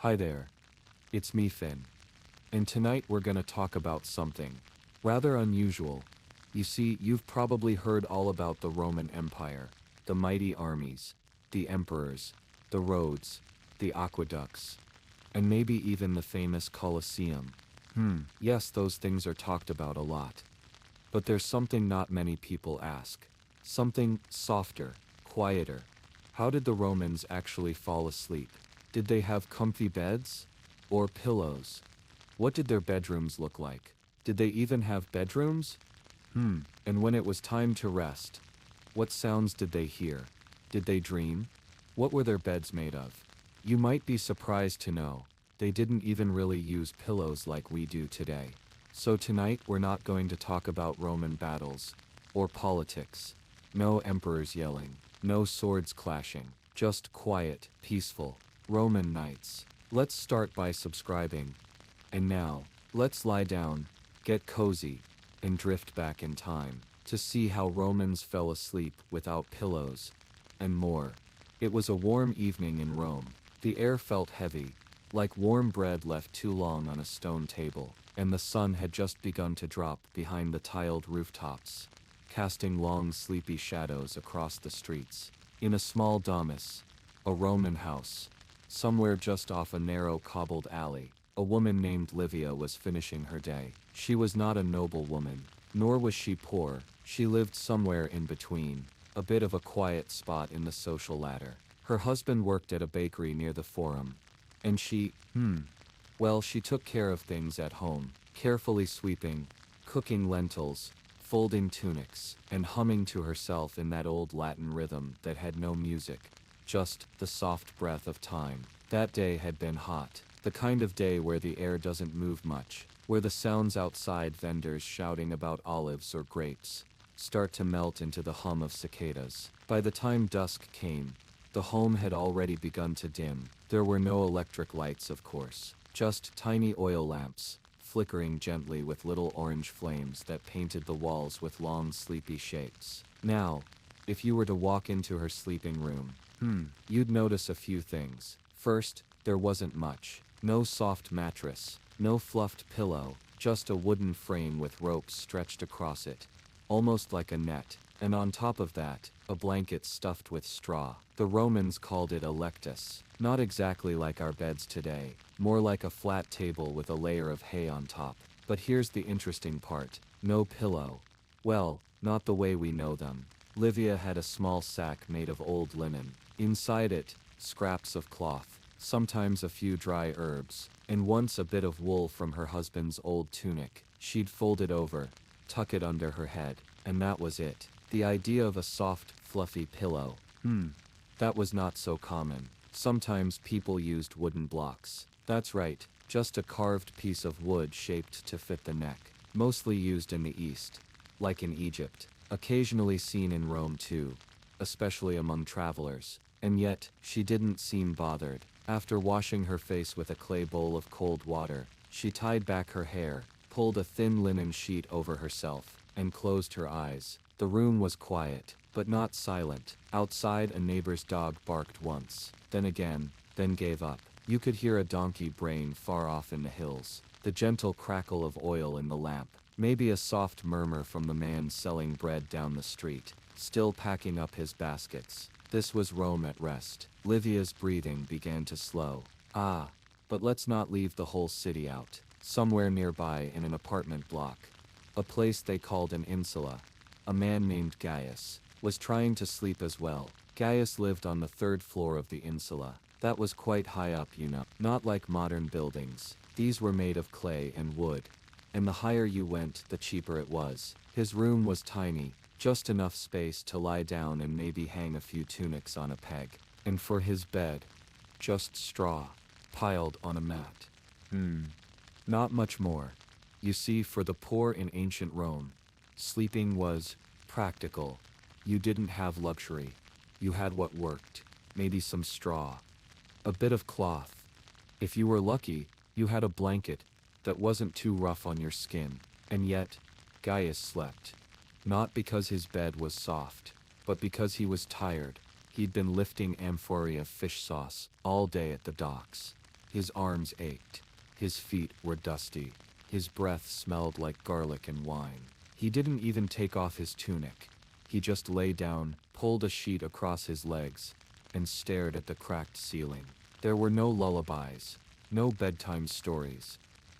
Hi there. It's me, Finn. And tonight we're gonna talk about something rather unusual. You see, you've probably heard all about the Roman Empire, the mighty armies, the emperors, the roads, the aqueducts, and maybe even the famous Colosseum. Yes, those things are talked about a lot. But there's something not many people ask. Something softer, quieter. How did the Romans actually fall asleep? Did they have comfy beds? Or pillows? What did their bedrooms look like? Did they even have bedrooms? And when it was time to rest, what sounds did they hear? Did they dream? What were their beds made of? You might be surprised to know, they didn't even really use pillows like we do today. So tonight we're not going to talk about Roman battles, or politics. No emperors yelling, no swords clashing, just quiet, peaceful, Roman nights. Let's start by subscribing. And now, let's lie down, get cozy, and drift back in time to see how Romans fell asleep without pillows, and more. It was a warm evening in Rome. The air felt heavy, like warm bread left too long on a stone table, and the sun had just begun to drop behind the tiled rooftops, casting long sleepy shadows across the streets. In a small domus, a Roman house, somewhere just off a narrow cobbled alley, a woman named Livia was finishing her day. She was not a noble woman, nor was she poor. She lived somewhere in between, a bit of a quiet spot in the social ladder. Her husband worked at a bakery near the Forum, and she took care of things at home, carefully sweeping, cooking lentils, folding tunics, and humming to herself in that old Latin rhythm that had no music, just the soft breath of time. That day had been hot, the kind of day where the air doesn't move much, where the sounds outside, vendors shouting about olives or grapes, start to melt into the hum of cicadas. By the time dusk came, the home had already begun to dim. There were no electric lights, of course, just tiny oil lamps, flickering gently with little orange flames that painted the walls with long sleepy shapes. Now, if you were to walk into her sleeping room, you'd notice a few things. First, there wasn't much. No soft mattress, no fluffed pillow, just a wooden frame with ropes stretched across it, almost like a net, and on top of that, a blanket stuffed with straw. The Romans called it a lectus, not exactly like our beds today, more like a flat table with a layer of hay on top. But here's the interesting part, no pillow. Well, not the way we know them. Livia had a small sack made of old linen. Inside it, scraps of cloth, sometimes a few dry herbs, and once a bit of wool from her husband's old tunic. She'd fold it over, tuck it under her head, and that was it. The idea of a soft, fluffy pillow, that was not so common. Sometimes people used wooden blocks. That's right, just a carved piece of wood shaped to fit the neck. Mostly used in the East, like in Egypt. Occasionally seen in Rome too, especially among travelers. And yet, she didn't seem bothered. After washing her face with a clay bowl of cold water, she tied back her hair, pulled a thin linen sheet over herself, and closed her eyes. The room was quiet, but not silent. Outside, a neighbor's dog barked once, then again, then gave up. You could hear a donkey braying far off in the hills, the gentle crackle of oil in the lamp, maybe a soft murmur from the man selling bread down the street, still packing up his baskets. This was Rome at rest. Livia's breathing began to slow. But let's not leave the whole city out. Somewhere nearby in an apartment block, a place they called an insula, a man named Gaius was trying to sleep as well. Gaius lived on the third floor of the insula. That was quite high up, you know. Not like modern buildings. These were made of clay and wood. And the higher you went, the cheaper it was. His room was tiny, just enough space to lie down and maybe hang a few tunics on a peg. And for his bed, just straw, piled on a mat. Not much more. You see, for the poor in ancient Rome, sleeping was practical. You didn't have luxury. You had what worked, maybe some straw, a bit of cloth. If you were lucky, you had a blanket that wasn't too rough on your skin. And yet, Gaius slept. Not because his bed was soft, but because he was tired. He'd been lifting amphorae of fish sauce all day at the docks. His arms ached. His feet were dusty. His breath smelled like garlic and wine. He didn't even take off his tunic. He just lay down, pulled a sheet across his legs, and stared at the cracked ceiling. There were no lullabies, no bedtime stories,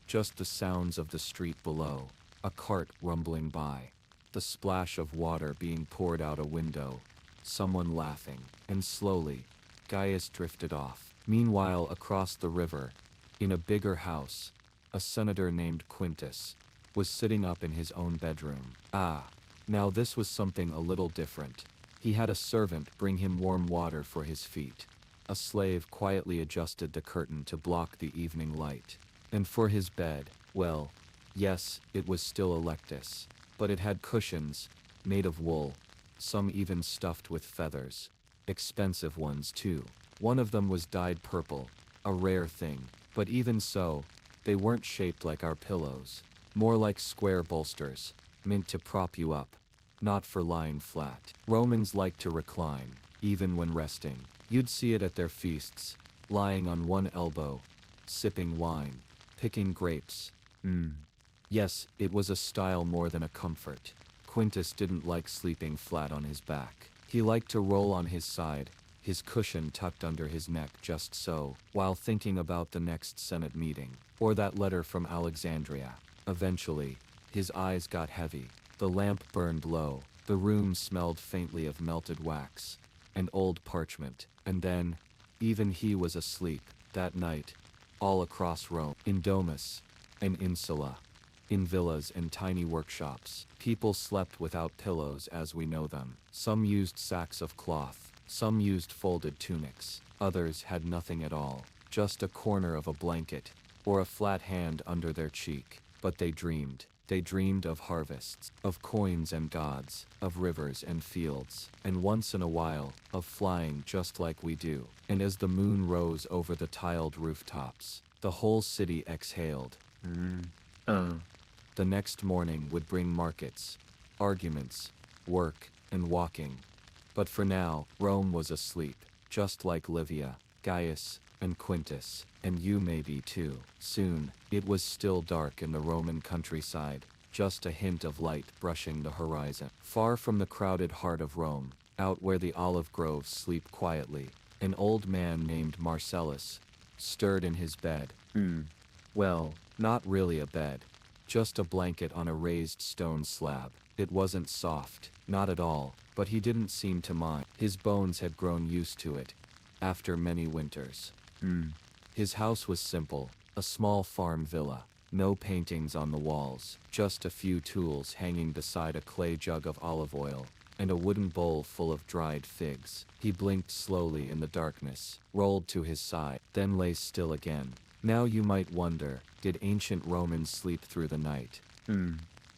just the sounds of the street below, a cart rumbling by, the splash of water being poured out a window, someone laughing, and slowly, Gaius drifted off. Meanwhile, across the river, in a bigger house, a senator named Quintus was sitting up in his own bedroom. Now this was something a little different. He had a servant bring him warm water for his feet. A slave quietly adjusted the curtain to block the evening light. And for his bed, well, yes, it was still a lectus, but it had cushions, made of wool, some even stuffed with feathers. Expensive ones too. One of them was dyed purple, a rare thing, but even so, they weren't shaped like our pillows. More like square bolsters, meant to prop you up, not for lying flat. Romans liked to recline, even when resting. You'd see it at their feasts, lying on one elbow, sipping wine, picking grapes. Yes, it was a style more than a comfort. Quintus didn't like sleeping flat on his back. He liked to roll on his side, his cushion tucked under his neck just so, while thinking about the next Senate meeting, or that letter from Alexandria. Eventually, his eyes got heavy. The lamp burned low. The room smelled faintly of melted wax and old parchment. And then, even he was asleep. That night, all across Rome, in domus, and insula, in villas and tiny workshops, people slept without pillows as we know them. Some used sacks of cloth, some used folded tunics, others had nothing at all, just a corner of a blanket, or a flat hand under their cheek. But they dreamed. They dreamed of harvests, of coins and gods, of rivers and fields, and once in a while, of flying just like we do. And as the moon rose over the tiled rooftops, the whole city exhaled. The next morning would bring markets, arguments, work, and walking. But for now, Rome was asleep, just like Livia, Gaius, and Quintus, and you maybe too. Soon, it was still dark in the Roman countryside, just a hint of light brushing the horizon. Far from the crowded heart of Rome, out where the olive groves sleep quietly, an old man named Marcellus stirred in his bed. Well, not really a bed, just a blanket on a raised stone slab. It wasn't soft, not at all, but he didn't seem to mind. His bones had grown used to it, after many winters. His house was simple, a small farm villa. No paintings on the walls, just a few tools hanging beside a clay jug of olive oil, and a wooden bowl full of dried figs. He blinked slowly in the darkness, rolled to his side, then lay still again. Now you might wonder, did ancient Romans sleep through the night?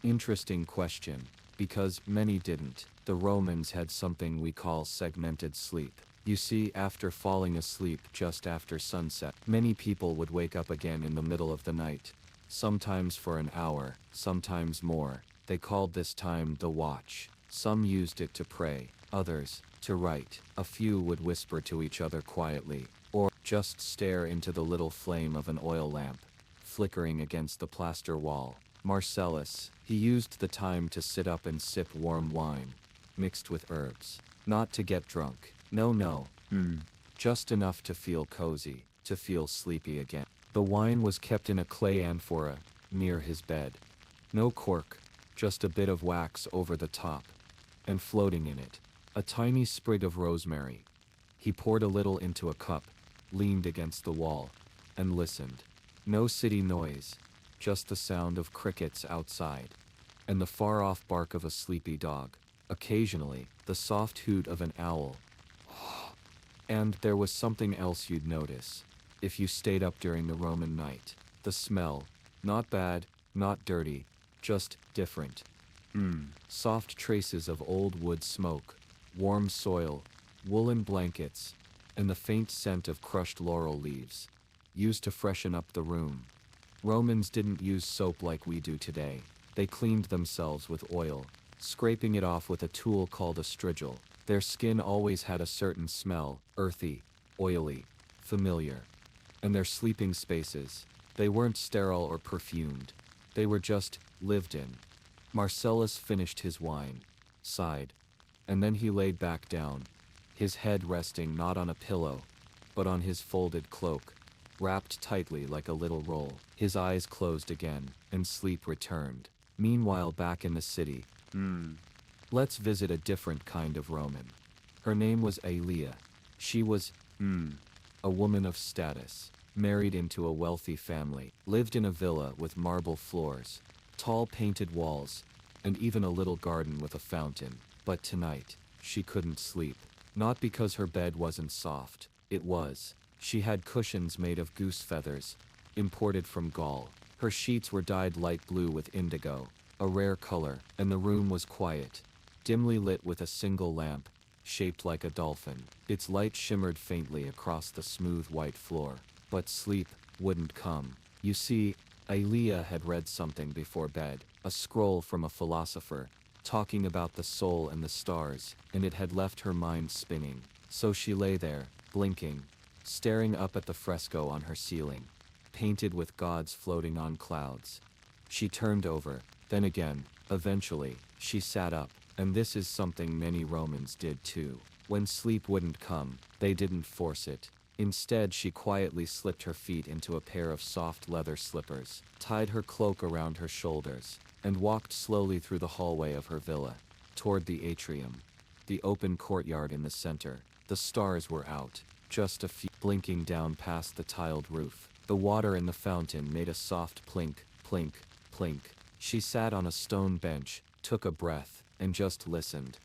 Interesting question, because many didn't. The Romans had something we call segmented sleep. You see, after falling asleep just after sunset, many people would wake up again in the middle of the night. Sometimes for an hour, sometimes more. They called this time the watch. Some used it to pray, others, to write. A few would whisper to each other quietly, or just stare into the little flame of an oil lamp, flickering against the plaster wall. Marcellus, he used the time to sit up and sip warm wine, mixed with herbs. Not to get drunk. No. Just enough to feel cozy, to feel sleepy again. The wine was kept in a clay amphora, near his bed. No cork, just a bit of wax over the top, and floating in it, a tiny sprig of rosemary. He poured a little into a cup, leaned against the wall, and listened. No city noise, just the sound of crickets outside, and the far-off bark of a sleepy dog. Occasionally, the soft hoot of an owl. And there was something else you'd notice, if you stayed up during the Roman night. The smell. Not bad, not dirty, just different. Soft traces of old wood smoke, warm soil, woolen blankets, and the faint scent of crushed laurel leaves, used to freshen up the room. Romans didn't use soap like we do today. They cleaned themselves with oil, scraping it off with a tool called a strigil. Their skin always had a certain smell, earthy, oily, familiar. And their sleeping spaces, they weren't sterile or perfumed. They were just lived in. Marcellus finished his wine, sighed, and then he laid back down, his head resting not on a pillow, but on his folded cloak, wrapped tightly like a little roll. His eyes closed again, and sleep returned. Meanwhile, back in the city, let's visit a different kind of Roman. Her name was Aelia. She was, a woman of status, married into a wealthy family, lived in a villa with marble floors, tall painted walls, and even a little garden with a fountain. But tonight, she couldn't sleep. Not because her bed wasn't soft, it was. She had cushions made of goose feathers, imported from Gaul. Her sheets were dyed light blue with indigo, a rare color, and the room was quiet, dimly lit with a single lamp, shaped like a dolphin. Its light shimmered faintly across the smooth white floor. But sleep wouldn't come. You see, Aelia had read something before bed, a scroll from a philosopher, talking about the soul and the stars, and it had left her mind spinning. So she lay there, blinking, staring up at the fresco on her ceiling, painted with gods floating on clouds. She turned over, then again. Eventually, she sat up, and this is something many Romans did too. When sleep wouldn't come, they didn't force it. Instead, she quietly slipped her feet into a pair of soft leather slippers, tied her cloak around her shoulders, and walked slowly through the hallway of her villa, toward the atrium, the open courtyard in the center. The stars were out, just a few, blinking down past the tiled roof. The water in the fountain made a soft plink, plink, plink. She sat on a stone bench, took a breath, and just listened.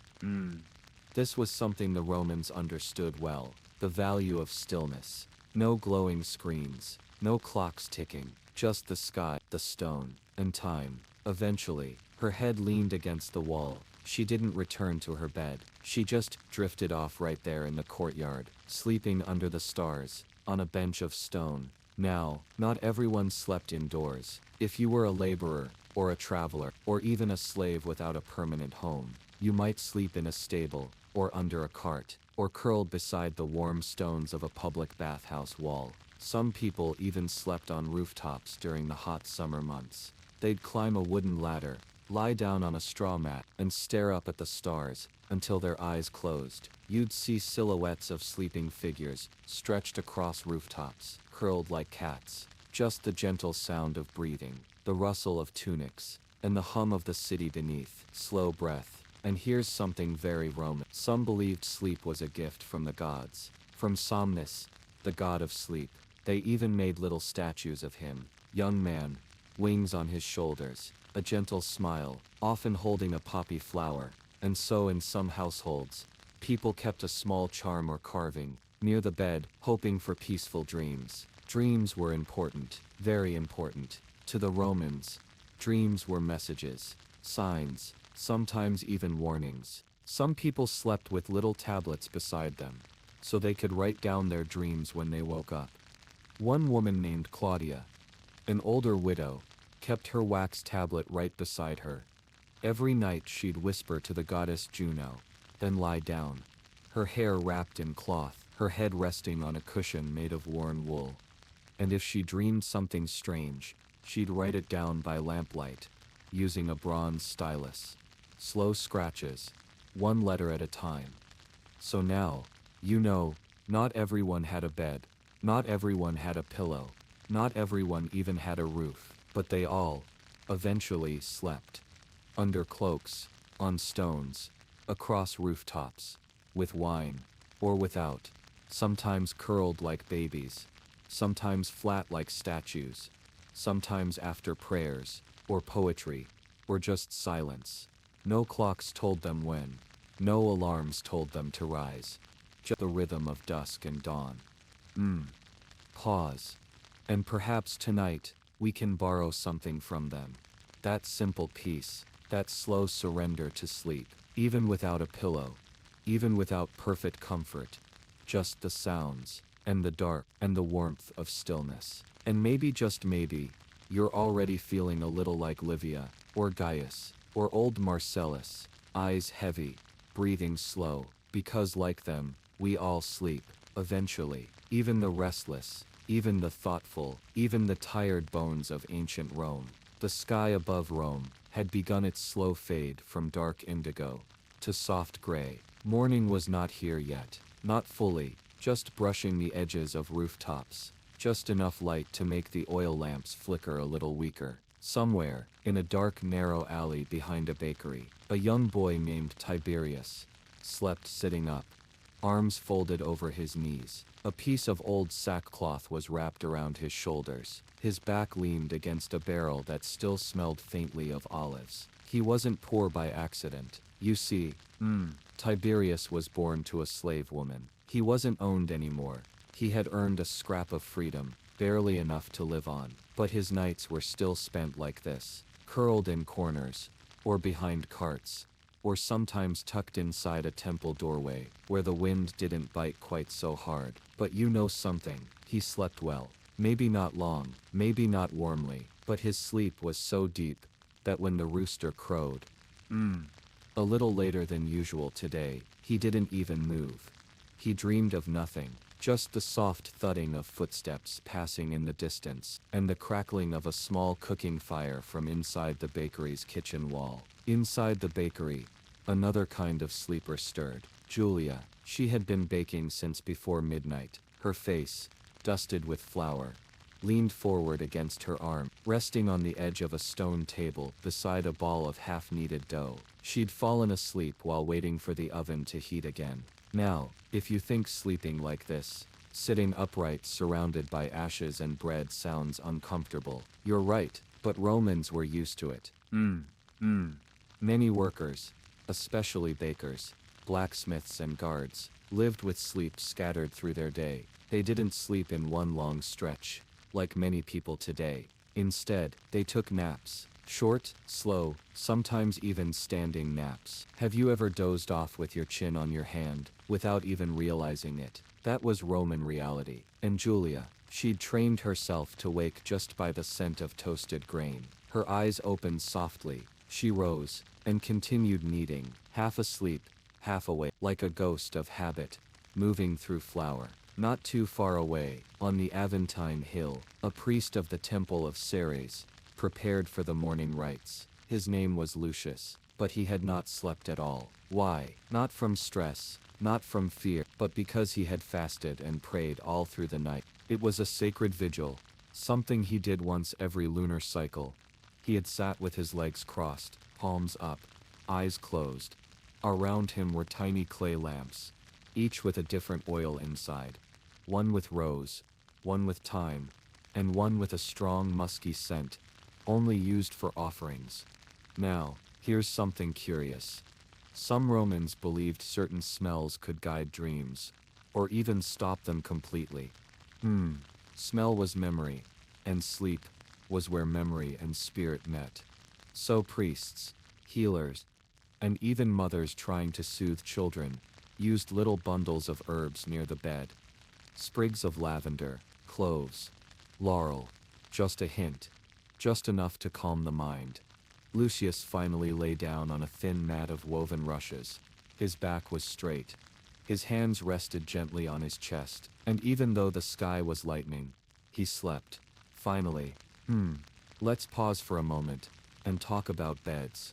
This was something the Romans understood well, the value of stillness. No glowing screens, no clocks ticking, just the sky, the stone, and time. Eventually, her head leaned against the wall. She didn't return to her bed. She just drifted off right there in the courtyard, sleeping under the stars, on a bench of stone. Now, not everyone slept indoors. If you were a laborer, or a traveler, or even a slave without a permanent home, you might sleep in a stable, or under a cart, or curled beside the warm stones of a public bathhouse wall. Some people even slept on rooftops during the hot summer months. They'd climb a wooden ladder, lie down on a straw mat, and stare up at the stars until their eyes closed. You'd see silhouettes of sleeping figures stretched across rooftops, curled like cats. Just the gentle sound of breathing, the rustle of tunics, and the hum of the city beneath. Slow breath. And here's something very Roman. Some believed sleep was a gift from the gods. From Somnus, the god of sleep. They even made little statues of him. Young man, wings on his shoulders, a gentle smile, often holding a poppy flower. And so in some households, people kept a small charm or carving near the bed, hoping for peaceful dreams. Dreams were important, very important. To the Romans, dreams were messages, signs, sometimes even warnings. Some people slept with little tablets beside them, so they could write down their dreams when they woke up. One woman named Claudia, an older widow, kept her wax tablet right beside her. Every night she'd whisper to the goddess Juno, then lie down, her hair wrapped in cloth, her head resting on a cushion made of worn wool. And if she dreamed something strange, she'd write it down by lamplight, using a bronze stylus. Slow scratches, one letter at a time. So now, you know, not everyone had a bed, not everyone had a pillow, not everyone even had a roof, but they all, eventually, slept. Under cloaks, on stones, across rooftops, with wine, or without, sometimes curled like babies, sometimes flat like statues, sometimes after prayers, or poetry, or just silence. No clocks told them when, no alarms told them to rise, just the rhythm of dusk and dawn. Pause. And perhaps tonight, we can borrow something from them. That simple peace, that slow surrender to sleep, even without a pillow, even without perfect comfort, just the sounds, and the dark, and the warmth of stillness. And maybe, just maybe, you're already feeling a little like Livia, or Gaius, or old Marcellus, eyes heavy, breathing slow, because like them, we all sleep, eventually, even the restless, even the thoughtful, even the tired bones of ancient Rome. The sky above Rome had begun its slow fade from dark indigo to soft gray. Morning was not here yet, not fully, just brushing the edges of rooftops, just enough light to make the oil lamps flicker a little weaker. Somewhere, in a dark narrow alley behind a bakery, a young boy named Tiberius slept sitting up, arms folded over his knees. A piece of old sackcloth was wrapped around his shoulders. His back leaned against a barrel that still smelled faintly of olives. He wasn't poor by accident. You see, Tiberius was born to a slave woman. He wasn't owned anymore. He had earned a scrap of freedom, barely enough to live on. But his nights were still spent like this, curled in corners, or behind carts, or sometimes tucked inside a temple doorway, where the wind didn't bite quite so hard. But you know something, he slept well. Maybe not long, maybe not warmly, but his sleep was so deep that when the rooster crowed, a little later than usual today, he didn't even move. He dreamed of nothing, just the soft thudding of footsteps passing in the distance, and the crackling of a small cooking fire from inside the bakery's kitchen wall. Inside the bakery, another kind of sleeper stirred. Julia, she had been baking since before midnight, her face, dusted with flour, leaned forward against her arm, resting on the edge of a stone table beside a ball of half-kneaded dough. She'd fallen asleep while waiting for the oven to heat again. Now, if you think sleeping like this, sitting upright surrounded by ashes and bread sounds uncomfortable, you're right, but Romans were used to it. Many workers, especially bakers, blacksmiths and guards, lived with sleep scattered through their day. They didn't sleep in one long stretch, like many people today. Instead, they took naps. Short, slow, sometimes even standing naps. Have you ever dozed off with your chin on your hand, without even realizing it? That was Roman reality. And Julia, she'd trained herself to wake just by the scent of toasted grain. Her eyes opened softly, she rose, and continued kneading, half asleep, half awake, like a ghost of habit, moving through flour. Not too far away, on the Aventine Hill, a priest of the Temple of Ceres prepared for the morning rites. His name was Lucius, but he had not slept at all. Why? Not from stress, not from fear, but because he had fasted and prayed all through the night. It was a sacred vigil, something he did once every lunar cycle. He had sat with his legs crossed, palms up, eyes closed. Around him were tiny clay lamps, each with a different oil inside. One with rose, one with thyme, and one with a strong musky scent, only used for offerings. Now, here's something curious. Some Romans believed certain smells could guide dreams, or even stop them completely. Smell was memory, and sleep was where memory and spirit met. So priests, healers, and even mothers trying to soothe children, used little bundles of herbs near the bed. Sprigs of lavender, cloves, laurel, just a hint, just enough to calm the mind. Lucius finally lay down on a thin mat of woven rushes. His back was straight. His hands rested gently on his chest, and even though the sky was lightening, he slept. Finally, let's pause for a moment and talk about beds.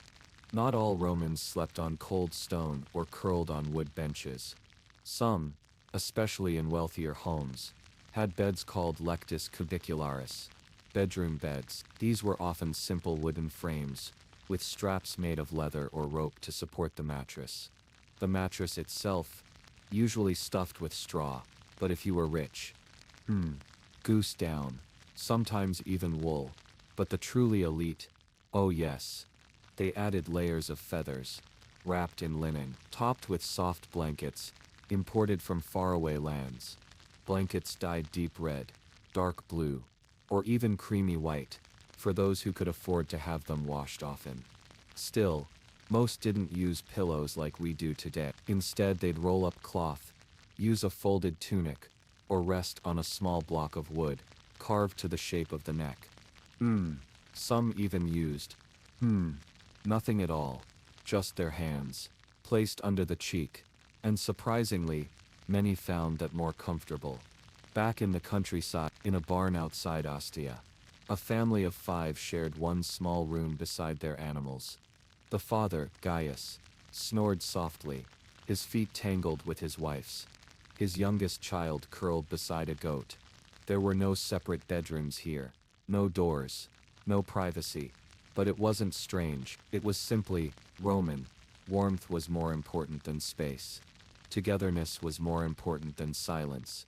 Not all Romans slept on cold stone or curled on wood benches. Some, especially in wealthier homes, had beds called lectus cubicularis, bedroom beds. These were often simple wooden frames, with straps made of leather or rope to support the mattress. The mattress itself, usually stuffed with straw, but if you were rich, goose down, sometimes even wool. But the truly elite, oh yes, they added layers of feathers, wrapped in linen, topped with soft blankets, imported from faraway lands. Blankets dyed deep red, dark blue, or even creamy white, for those who could afford to have them washed often. Still, most didn't use pillows like we do today. Instead, they'd roll up cloth, use a folded tunic, or rest on a small block of wood, carved to the shape of the neck. Some even used, nothing at all, just their hands, placed under the cheek, and surprisingly, many found that more comfortable. Back in the countryside, in a barn outside Ostia. A family of 5 shared one small room beside their animals. The father, Gaius, snored softly, his feet tangled with his wife's. His youngest child curled beside a goat. There were no separate bedrooms here, no doors, no privacy. But it wasn't strange, it was simply Roman. Warmth was more important than space. Togetherness was more important than silence.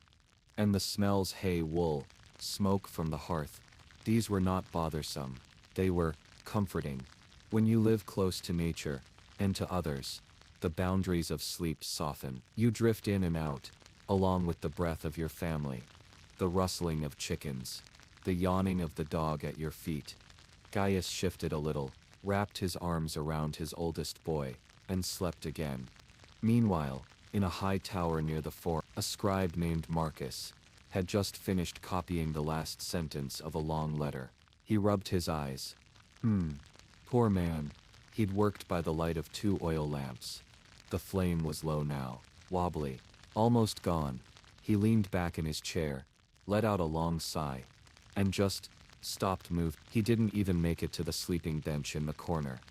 And the smells, hay, wool, smoke from the hearth, these were not bothersome. They were comforting. When you live close to nature, and to others, the boundaries of sleep soften. You drift in and out, along with the breath of your family, the rustling of chickens, the yawning of the dog at your feet. Gaius shifted a little, wrapped his arms around his oldest boy, and slept again. Meanwhile, in a high tower near the fort, a scribe named Marcus had just finished copying the last sentence of a long letter. He rubbed his eyes. Poor man. He'd worked by the light of 2 oil lamps. The flame was low now, wobbly, almost gone. He leaned back in his chair, let out a long sigh, and just stopped moving. He didn't even make it to the sleeping bench in the corner.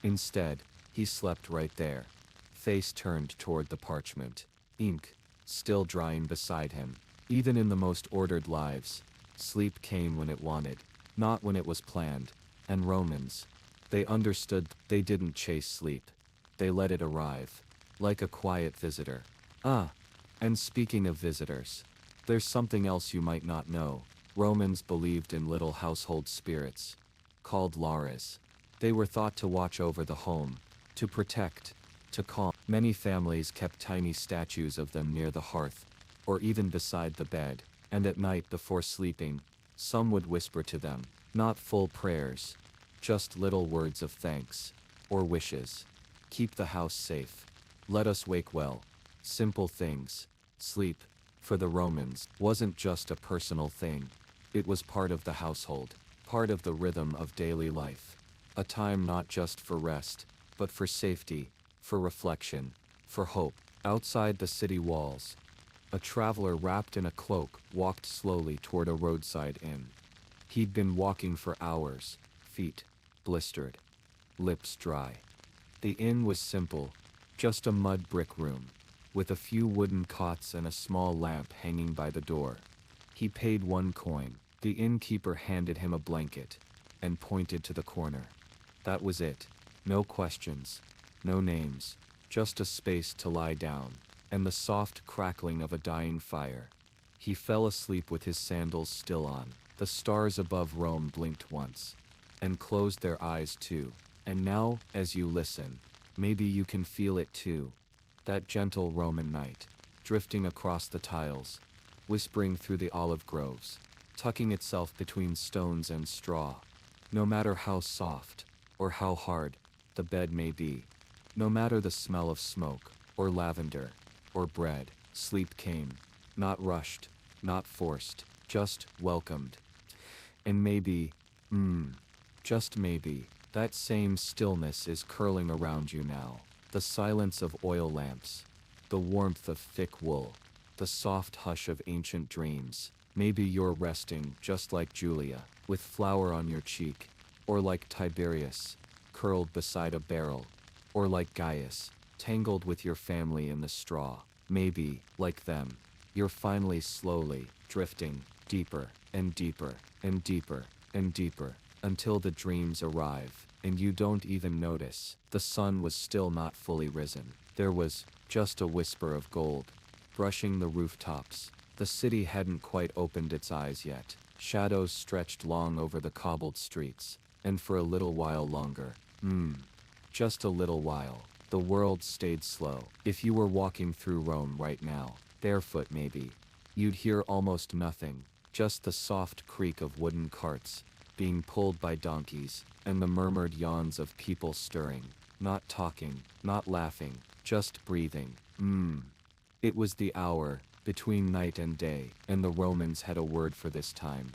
Instead, he slept right there, face turned toward the parchment, ink still drying beside him. Even in the most ordered lives, sleep came when it wanted, not when it was planned. And Romans, they understood. They didn't chase sleep. They let it arrive, like a quiet visitor. And speaking of visitors, there's something else you might not know. Romans believed in little household spirits, called lares. They were thought to watch over the home, to protect, to calm. Many families kept tiny statues of them near the hearth, or even beside the bed, and at night before sleeping, some would whisper to them, not full prayers, just little words of thanks, or wishes. Keep the house safe. Let us wake well. Simple things. Sleep, for the Romans, wasn't just a personal thing. It was part of the household, part of the rhythm of daily life. A time not just for rest, but for safety, for reflection, for hope. Outside the city walls, a traveler wrapped in a cloak walked slowly toward a roadside inn. He'd been walking for hours, feet blistered, lips dry. The inn was simple, just a mud brick room, with a few wooden cots and a small lamp hanging by the door. He paid 1 coin. The innkeeper handed him a blanket, and pointed to the corner. That was it. No questions, no names, just a space to lie down, and the soft crackling of a dying fire. He fell asleep with his sandals still on. The stars above Rome blinked once, and closed their eyes too. And now, as you listen, maybe you can feel it too. That gentle Roman night, drifting across the tiles, whispering through the olive groves, tucking itself between stones and straw. No matter how soft, or how hard, the bed may be, no matter the smell of smoke, or lavender, or bread, sleep came, not rushed, not forced, just welcomed. And maybe, just maybe, that same stillness is curling around you now. The silence of oil lamps, the warmth of thick wool, the soft hush of ancient dreams. Maybe you're resting just like Julia, with flour on your cheek, or like Tiberius, curled beside a barrel, or like Gaius, tangled with your family in the straw. Maybe, like them, you're finally slowly drifting deeper and deeper and deeper and deeper, until the dreams arrive, and you don't even notice. The sun was still not fully risen. There was just a whisper of gold, brushing the rooftops. The city hadn't quite opened its eyes yet. Shadows stretched long over the cobbled streets, and for a little while longer, just a little while, the world stayed slow. If you were walking through Rome right now, barefoot maybe, you'd hear almost nothing, just the soft creak of wooden carts being pulled by donkeys, and the murmured yawns of people stirring, not talking, not laughing, just breathing. It was the hour between night and day, and the Romans had a word for this time.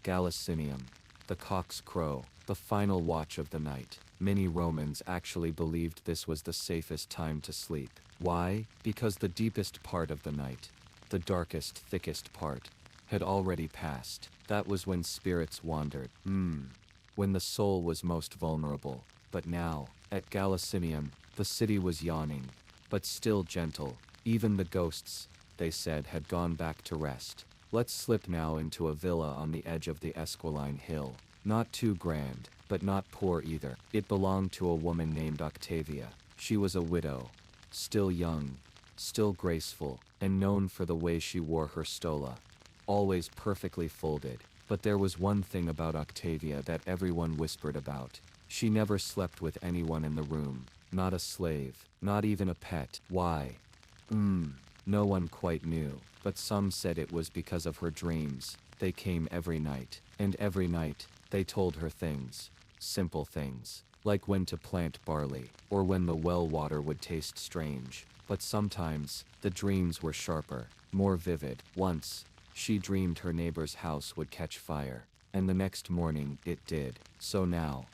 Gallicinium, the cock's crow, the final watch of the night. Many Romans actually believed this was the safest time to sleep. Why? Because the deepest part of the night, the darkest, thickest part, had already passed. That was when spirits wandered. When the soul was most vulnerable. But now, at Gallicinium, the city was yawning, but still gentle. Even the ghosts, they said, had gone back to rest. Let's slip now into a villa on the edge of the Esquiline Hill. Not too grand, but not poor either. It belonged to a woman named Octavia. She was a widow, still young, still graceful, and known for the way she wore her stola. Always perfectly folded. But there was one thing about Octavia that everyone whispered about. She never slept with anyone in the room. Not a slave, not even a pet. Why? No one quite knew, but some said it was because of her dreams. They came every night, and every night, they told her things. Simple things, like when to plant barley, or when the well water would taste strange. But sometimes, the dreams were sharper, more vivid. Once, she dreamed her neighbor's house would catch fire, and the next morning it did. So now,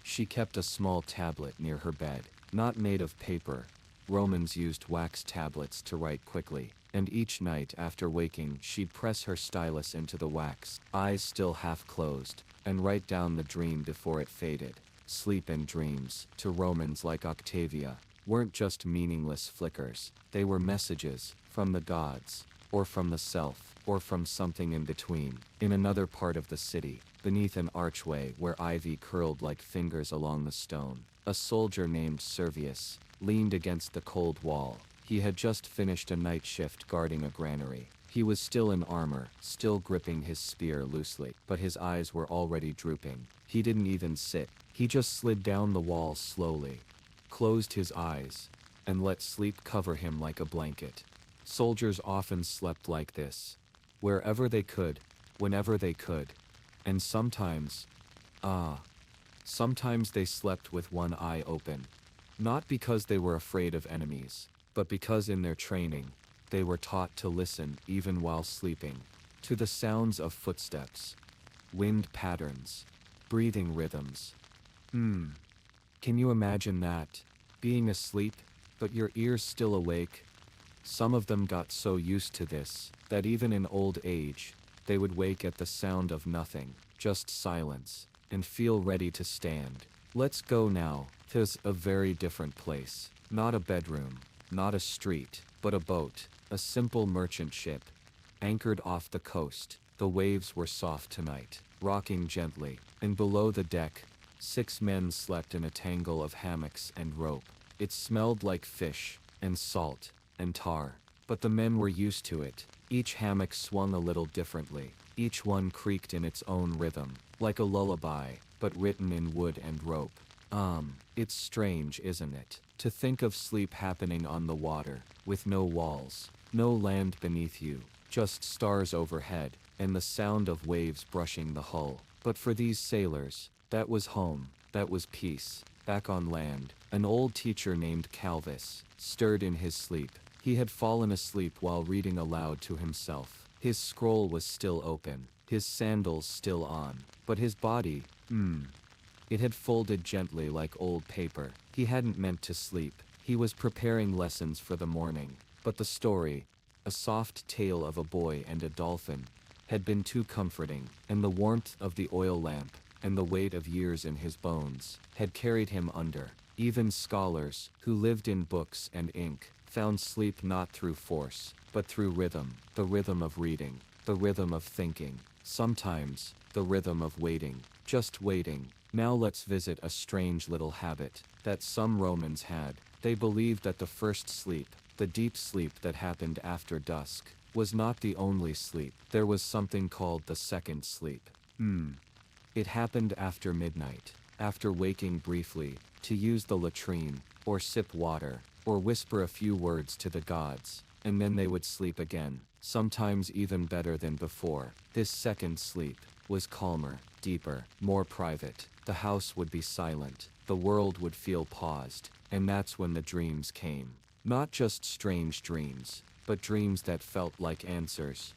she kept a small tablet near her bed, not made of paper. Romans used wax tablets to write quickly, and each night after waking she'd press her stylus into the wax, eyes still half closed, and write down the dream before it faded. Sleep and dreams, to Romans like Octavia, weren't just meaningless flickers. They were messages, from the gods, or from the self, or from something in between. In another part of the city, beneath an archway where ivy curled like fingers along the stone, a soldier named Servius leaned against the cold wall. He had just finished a night shift guarding a granary. He was still in armor, still gripping his spear loosely, but his eyes were already drooping. He didn't even sit. He just slid down the wall slowly, closed his eyes, and let sleep cover him like a blanket. Soldiers often slept like this, wherever they could, whenever they could, and sometimes they slept with one eye open. Not because they were afraid of enemies, but because in their training, they were taught to listen even while sleeping, to the sounds of footsteps, wind patterns, breathing rhythms. Can you imagine that? Being asleep, but your ears still awake? Some of them got so used to this, that even in old age, they would wake at the sound of nothing, just silence, and feel ready to stand. Let's go now. 'Tis a very different place. Not a bedroom, not a street, but a boat, a simple merchant ship, anchored off the coast. The waves were soft tonight, rocking gently, and below the deck, 6 men slept in a tangle of hammocks and rope. It smelled like fish, and salt, and tar, but the men were used to it. Each hammock swung a little differently. Each one creaked in its own rhythm, like a lullaby, but written in wood and rope. It's strange, isn't it, to think of sleep happening on the water, with no walls, no land beneath you, just stars overhead, and the sound of waves brushing the hull. But for these sailors, that was home, that was peace. Back on land, an old teacher named Calvis stirred in his sleep. He had fallen asleep while reading aloud to himself. His scroll was still open, his sandals still on, but his body, it had folded gently like old paper. He hadn't meant to sleep. He was preparing lessons for the morning. But the story, a soft tale of a boy and a dolphin, had been too comforting, and the warmth of the oil lamp, and the weight of years in his bones, had carried him under. Even scholars, who lived in books and ink, found sleep not through force, but through rhythm, the rhythm of reading, the rhythm of thinking, sometimes, the rhythm of waiting, just waiting. Now let's visit a strange little habit that some Romans had. They believed that the first sleep, the deep sleep that happened after dusk, was not the only sleep. There was something called the second sleep. It happened after midnight, after waking briefly, to use the latrine, or sip water, or whisper a few words to the gods, and then they would sleep again, sometimes even better than before. This second sleep was calmer, deeper, more private. The house would be silent, the world would feel paused, and that's when the dreams came. Not just strange dreams, but dreams that felt like answers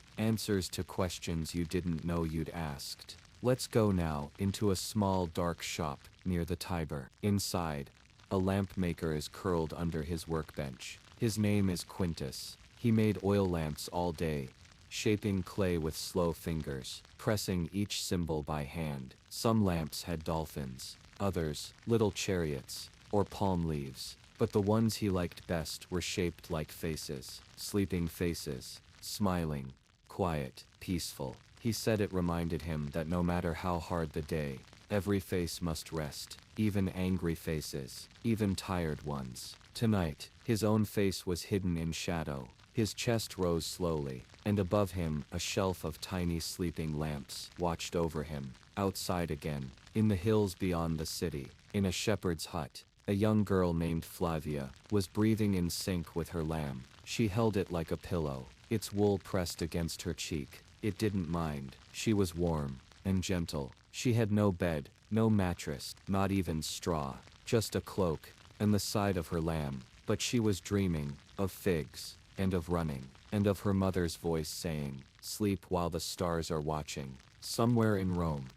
to questions you didn't know you'd asked. Let's go now into a small dark shop near the Tiber. Inside, a lamp maker is curled under his workbench. His name is Quintus. He made oil lamps all day, shaping clay with slow fingers, pressing each symbol by hand. Some lamps had dolphins, others, little chariots, or palm leaves, but the ones he liked best were shaped like faces, sleeping faces, smiling, quiet, peaceful. He said it reminded him that no matter how hard the day, every face must rest, even angry faces, even tired ones. Tonight, his own face was hidden in shadow. His chest rose slowly, and above him a shelf of tiny sleeping lamps watched over him. Outside again, in the hills beyond the city, in a shepherd's hut, a young girl named Flavia was breathing in sync with her lamb. She held it like a pillow, its wool pressed against her cheek. It didn't mind. She was warm and gentle. She had no bed, no mattress, not even straw, just a cloak and the side of her lamb. But she was dreaming of figs and of running and of her mother's voice saying, "Sleep while the stars are watching." Somewhere in Rome,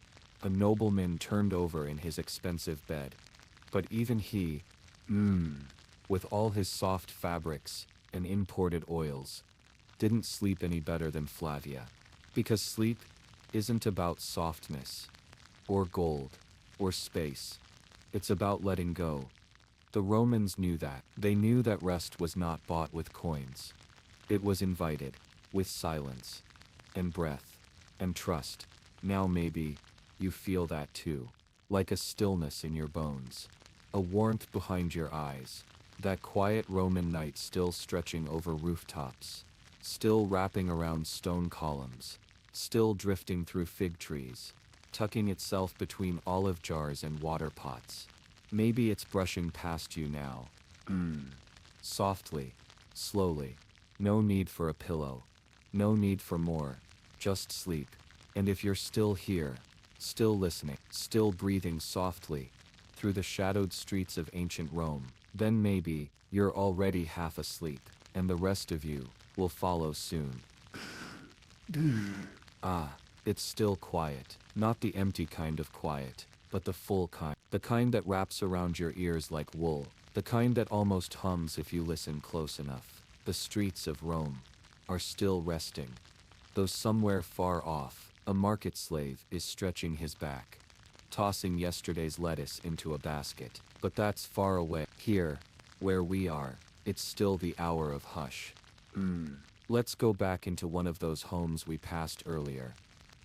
a nobleman turned over in his expensive bed. But even he, with all his soft fabrics and imported oils, didn't sleep any better than Flavia. Because sleep isn't about softness, or gold, or space. It's about letting go. The Romans knew that. They knew that rest was not bought with coins. It was invited, with silence, and breath, and trust. Now maybe you feel that too, like a stillness in your bones, a warmth behind your eyes, that quiet Roman night still stretching over rooftops, still wrapping around stone columns, still drifting through fig trees, tucking itself between olive jars and water pots. Maybe it's brushing past you now. Softly, slowly. No need for a pillow. No need for more. Just sleep. And if you're still here, still listening, still breathing softly through the shadowed streets of ancient Rome, then maybe you're already half asleep, and the rest of you will follow soon. It's still quiet. Not the empty kind of quiet, but the full kind. The kind that wraps around your ears like wool. The kind that almost hums if you listen close enough. The streets of Rome are still resting. Though somewhere far off, a market slave is stretching his back, tossing yesterday's lettuce into a basket. But that's far away. Here, where we are, it's still the hour of hush. Let's go back into one of those homes we passed earlier.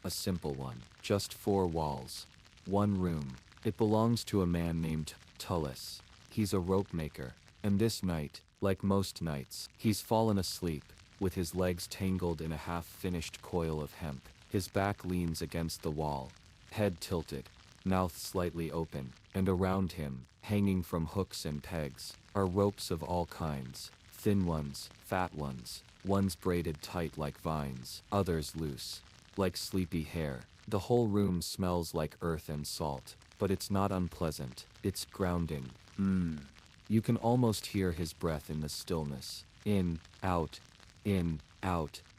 A simple one. Just 4 walls. 1 room. It belongs to a man named Tullus. He's a rope maker. And this night, like most nights, he's fallen asleep, with his legs tangled in a half-finished coil of hemp. His back leans against the wall, head tilted, mouth slightly open, and around him, hanging from hooks and pegs, are ropes of all kinds. Thin ones, fat ones braided tight like vines, others loose, like sleepy hair. The whole room smells like earth and salt, but it's not unpleasant. It's grounding. You can almost hear his breath in the stillness. In, out,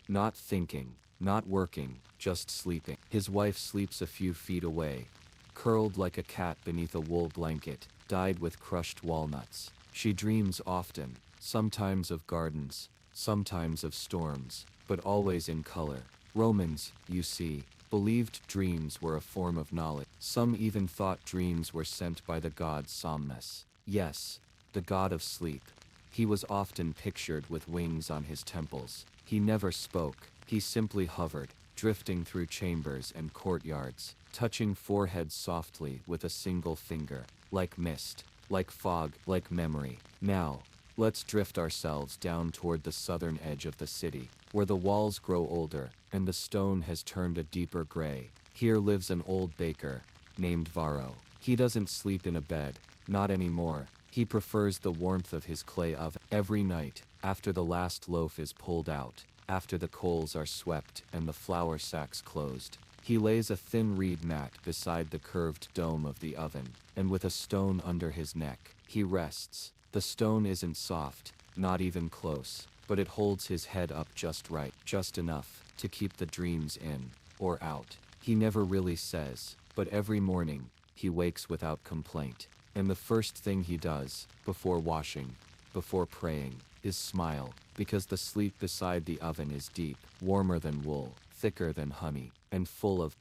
not thinking, not working, just sleeping. His wife sleeps a few feet away, curled like a cat beneath a wool blanket, dyed with crushed walnuts. She dreams often, sometimes of gardens, sometimes of storms, but always in color. Romans, you see, believed dreams were a form of knowledge. Some even thought dreams were sent by the god Somnus. Yes, the god of sleep. He was often pictured with wings on his temples. He never spoke. He simply hovered, drifting through chambers and courtyards, touching foreheads softly with a single finger, like mist, like fog, like memory. Now, let's drift ourselves down toward the southern edge of the city, where the walls grow older, and the stone has turned a deeper gray. Here lives an old baker, named Varro. He doesn't sleep in a bed, not anymore. He prefers the warmth of his clay oven. Every night, after the last loaf is pulled out, after the coals are swept and the flour sacks closed, he lays a thin reed mat beside the curved dome of the oven, and with a stone under his neck, he rests. The stone isn't soft, not even close, but it holds his head up just right, just enough to keep the dreams in, or out. He never really says, but every morning, he wakes without complaint. And the first thing he does, before washing, before praying, his smile, because the sleep beside the oven is deep, warmer than wool, thicker than honey, and full of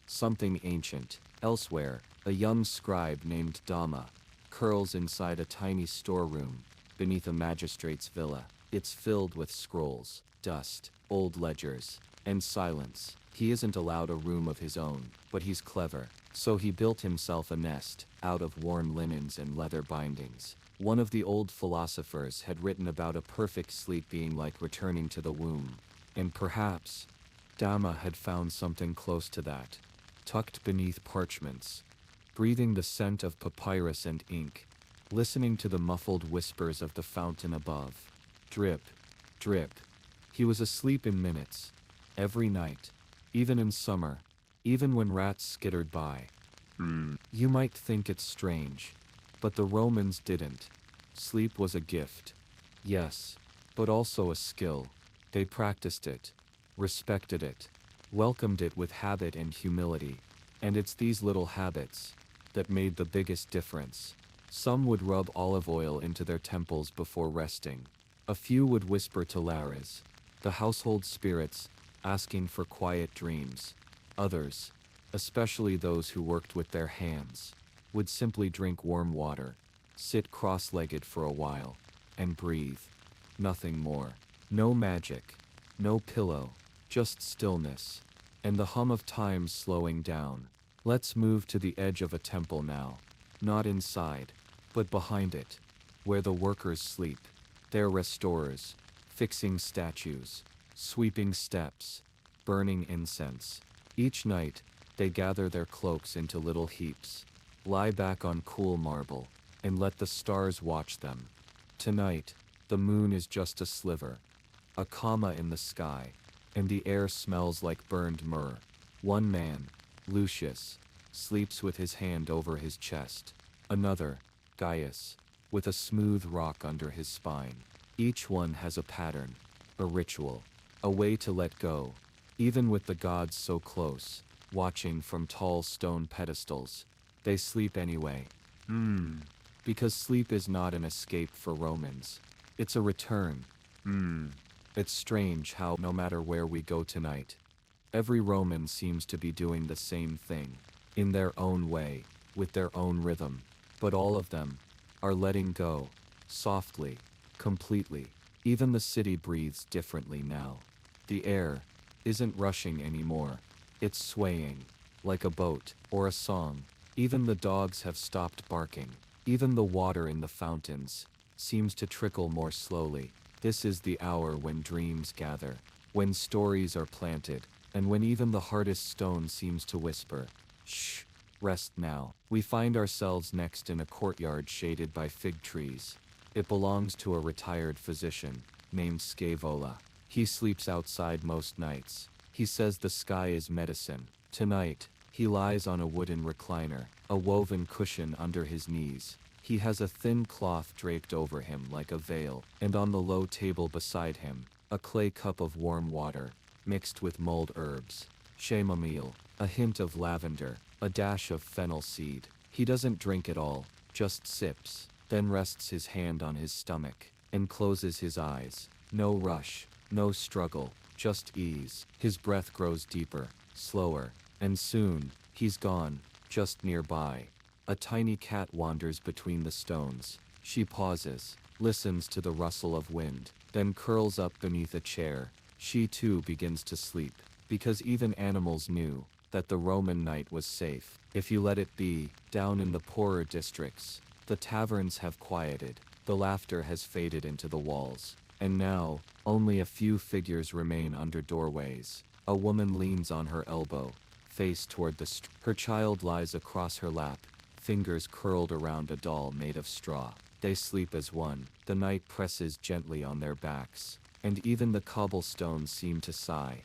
something ancient. Elsewhere, a young scribe named Dama curls inside a tiny storeroom beneath a magistrate's villa. It's filled with scrolls, dust, old ledgers, and silence. He isn't allowed a room of his own, but he's clever, so he built himself a nest out of worn linens and leather bindings. One of the old philosophers had written about a perfect sleep being like returning to the womb, and perhaps Dama had found something close to that, tucked beneath parchments, breathing the scent of papyrus and ink, listening to the muffled whispers of the fountain above. Drip, drip. He was asleep in minutes, every night, even in summer, even when rats skittered by. You might think it's strange, but the Romans didn't. Sleep was a gift. Yes, but also a skill. They practiced it, respected it, welcomed it with habit and humility. And it's these little habits that made the biggest difference. Some would rub olive oil into their temples before resting. A few would whisper to Lares, the household spirits, asking for quiet dreams. Others, especially those who worked with their hands, would simply drink warm water, sit cross-legged for a while, and breathe. Nothing more. No magic, no pillow, just stillness, and the hum of time slowing down. Let's move to the edge of a temple now. Not inside, but behind it, where the workers sleep. They're restorers, fixing statues, sweeping steps, burning incense. Each night, they gather their cloaks into little heaps, lie back on cool marble, and let the stars watch them. Tonight, the moon is just a sliver, a comma in the sky, and the air smells like burned myrrh. One man, Lucius, sleeps with his hand over his chest. Another, Gaius, with a smooth rock under his spine. Each one has a pattern, a ritual, a way to let go, even with the gods so close, watching from tall stone pedestals. They sleep anyway. Because sleep is not an escape for Romans. It's a return. It's strange how, no matter where we go tonight, every Roman seems to be doing the same thing, in their own way, with their own rhythm. But all of them are letting go, softly, completely. Even the city breathes differently now. The air isn't rushing anymore. It's swaying, like a boat, or a song. Even the dogs have stopped barking. Even the water in the fountains seems to trickle more slowly. This is the hour when dreams gather, when stories are planted, and when even the hardest stone seems to whisper, "Shh, rest now." We find ourselves next in a courtyard shaded by fig trees. It belongs to a retired physician named Scaevola. He sleeps outside most nights. He says the sky is medicine. Tonight, he lies on a wooden recliner, a woven cushion under his knees. He has a thin cloth draped over him like a veil, and on the low table beside him, a clay cup of warm water, mixed with mulled herbs, chamomile, a hint of lavender, a dash of fennel seed. He doesn't drink it all, just sips, then rests his hand on his stomach, and closes his eyes. No rush, no struggle, just ease. His breath grows deeper, slower, and soon, he's gone, just nearby. A tiny cat wanders between the stones. She pauses, listens to the rustle of wind, then curls up beneath a chair. She too begins to sleep, because even animals knew that the Roman night was safe. If you let it be, down in the poorer districts, the taverns have quieted, the laughter has faded into the walls, and now, only a few figures remain under doorways. A woman leans on her elbow, face toward the street. Her child lies across her lap, fingers curled around a doll made of straw. They sleep as one. The night presses gently on their backs, and even the cobblestones seem to sigh.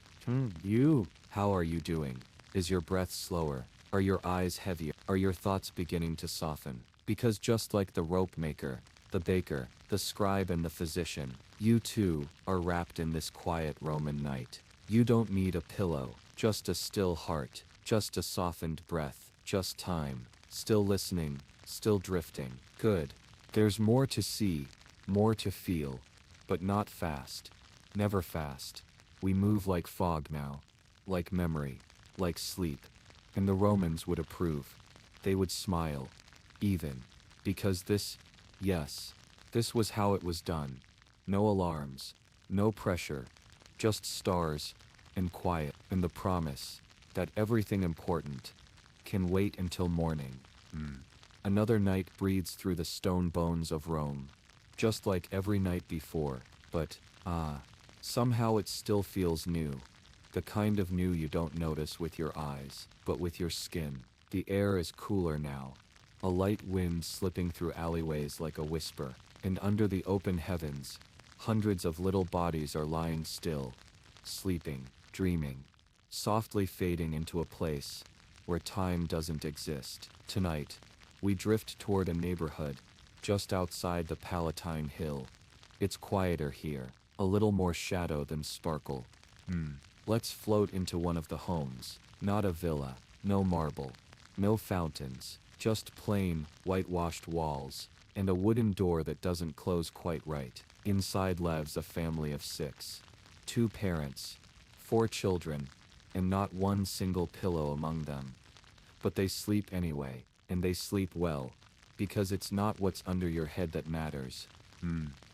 You, how are you doing? Is your breath slower? Are your eyes heavier? Are your thoughts beginning to soften? Because just like the rope maker, the baker, the scribe and the physician, you too are wrapped in this quiet Roman night. You don't need a pillow, just a still heart, just a softened breath, just time, still listening, still drifting. Good. There's more to see, more to feel, But not fast. Never fast. We move like fog now. Like memory. Like sleep. And the Romans would approve. They would smile. Even. Because this, yes, this was how it was done. No alarms. No pressure. Just stars. And quiet. And the promise that everything important can wait until morning. Another night breathes through the stone bones of Rome. Just like every night before. But, somehow it still feels new. The kind of new you don't notice with your eyes, but with your skin. The air is cooler now. A light wind slipping through alleyways like a whisper. And under the open heavens, hundreds of little bodies are lying still. Sleeping, dreaming. Softly fading into a place where time doesn't exist. Tonight, we drift toward a neighborhood just outside the Palatine Hill. It's quieter here, a little more shadow than sparkle. Let's float into one of the homes. Not a villa, no marble, no fountains, just plain, whitewashed walls, and a wooden door that doesn't close quite right. Inside lives a family of 6. 2 parents, 4 children, and not one single pillow among them. But they sleep anyway, and they sleep well, because it's not what's under your head that matters.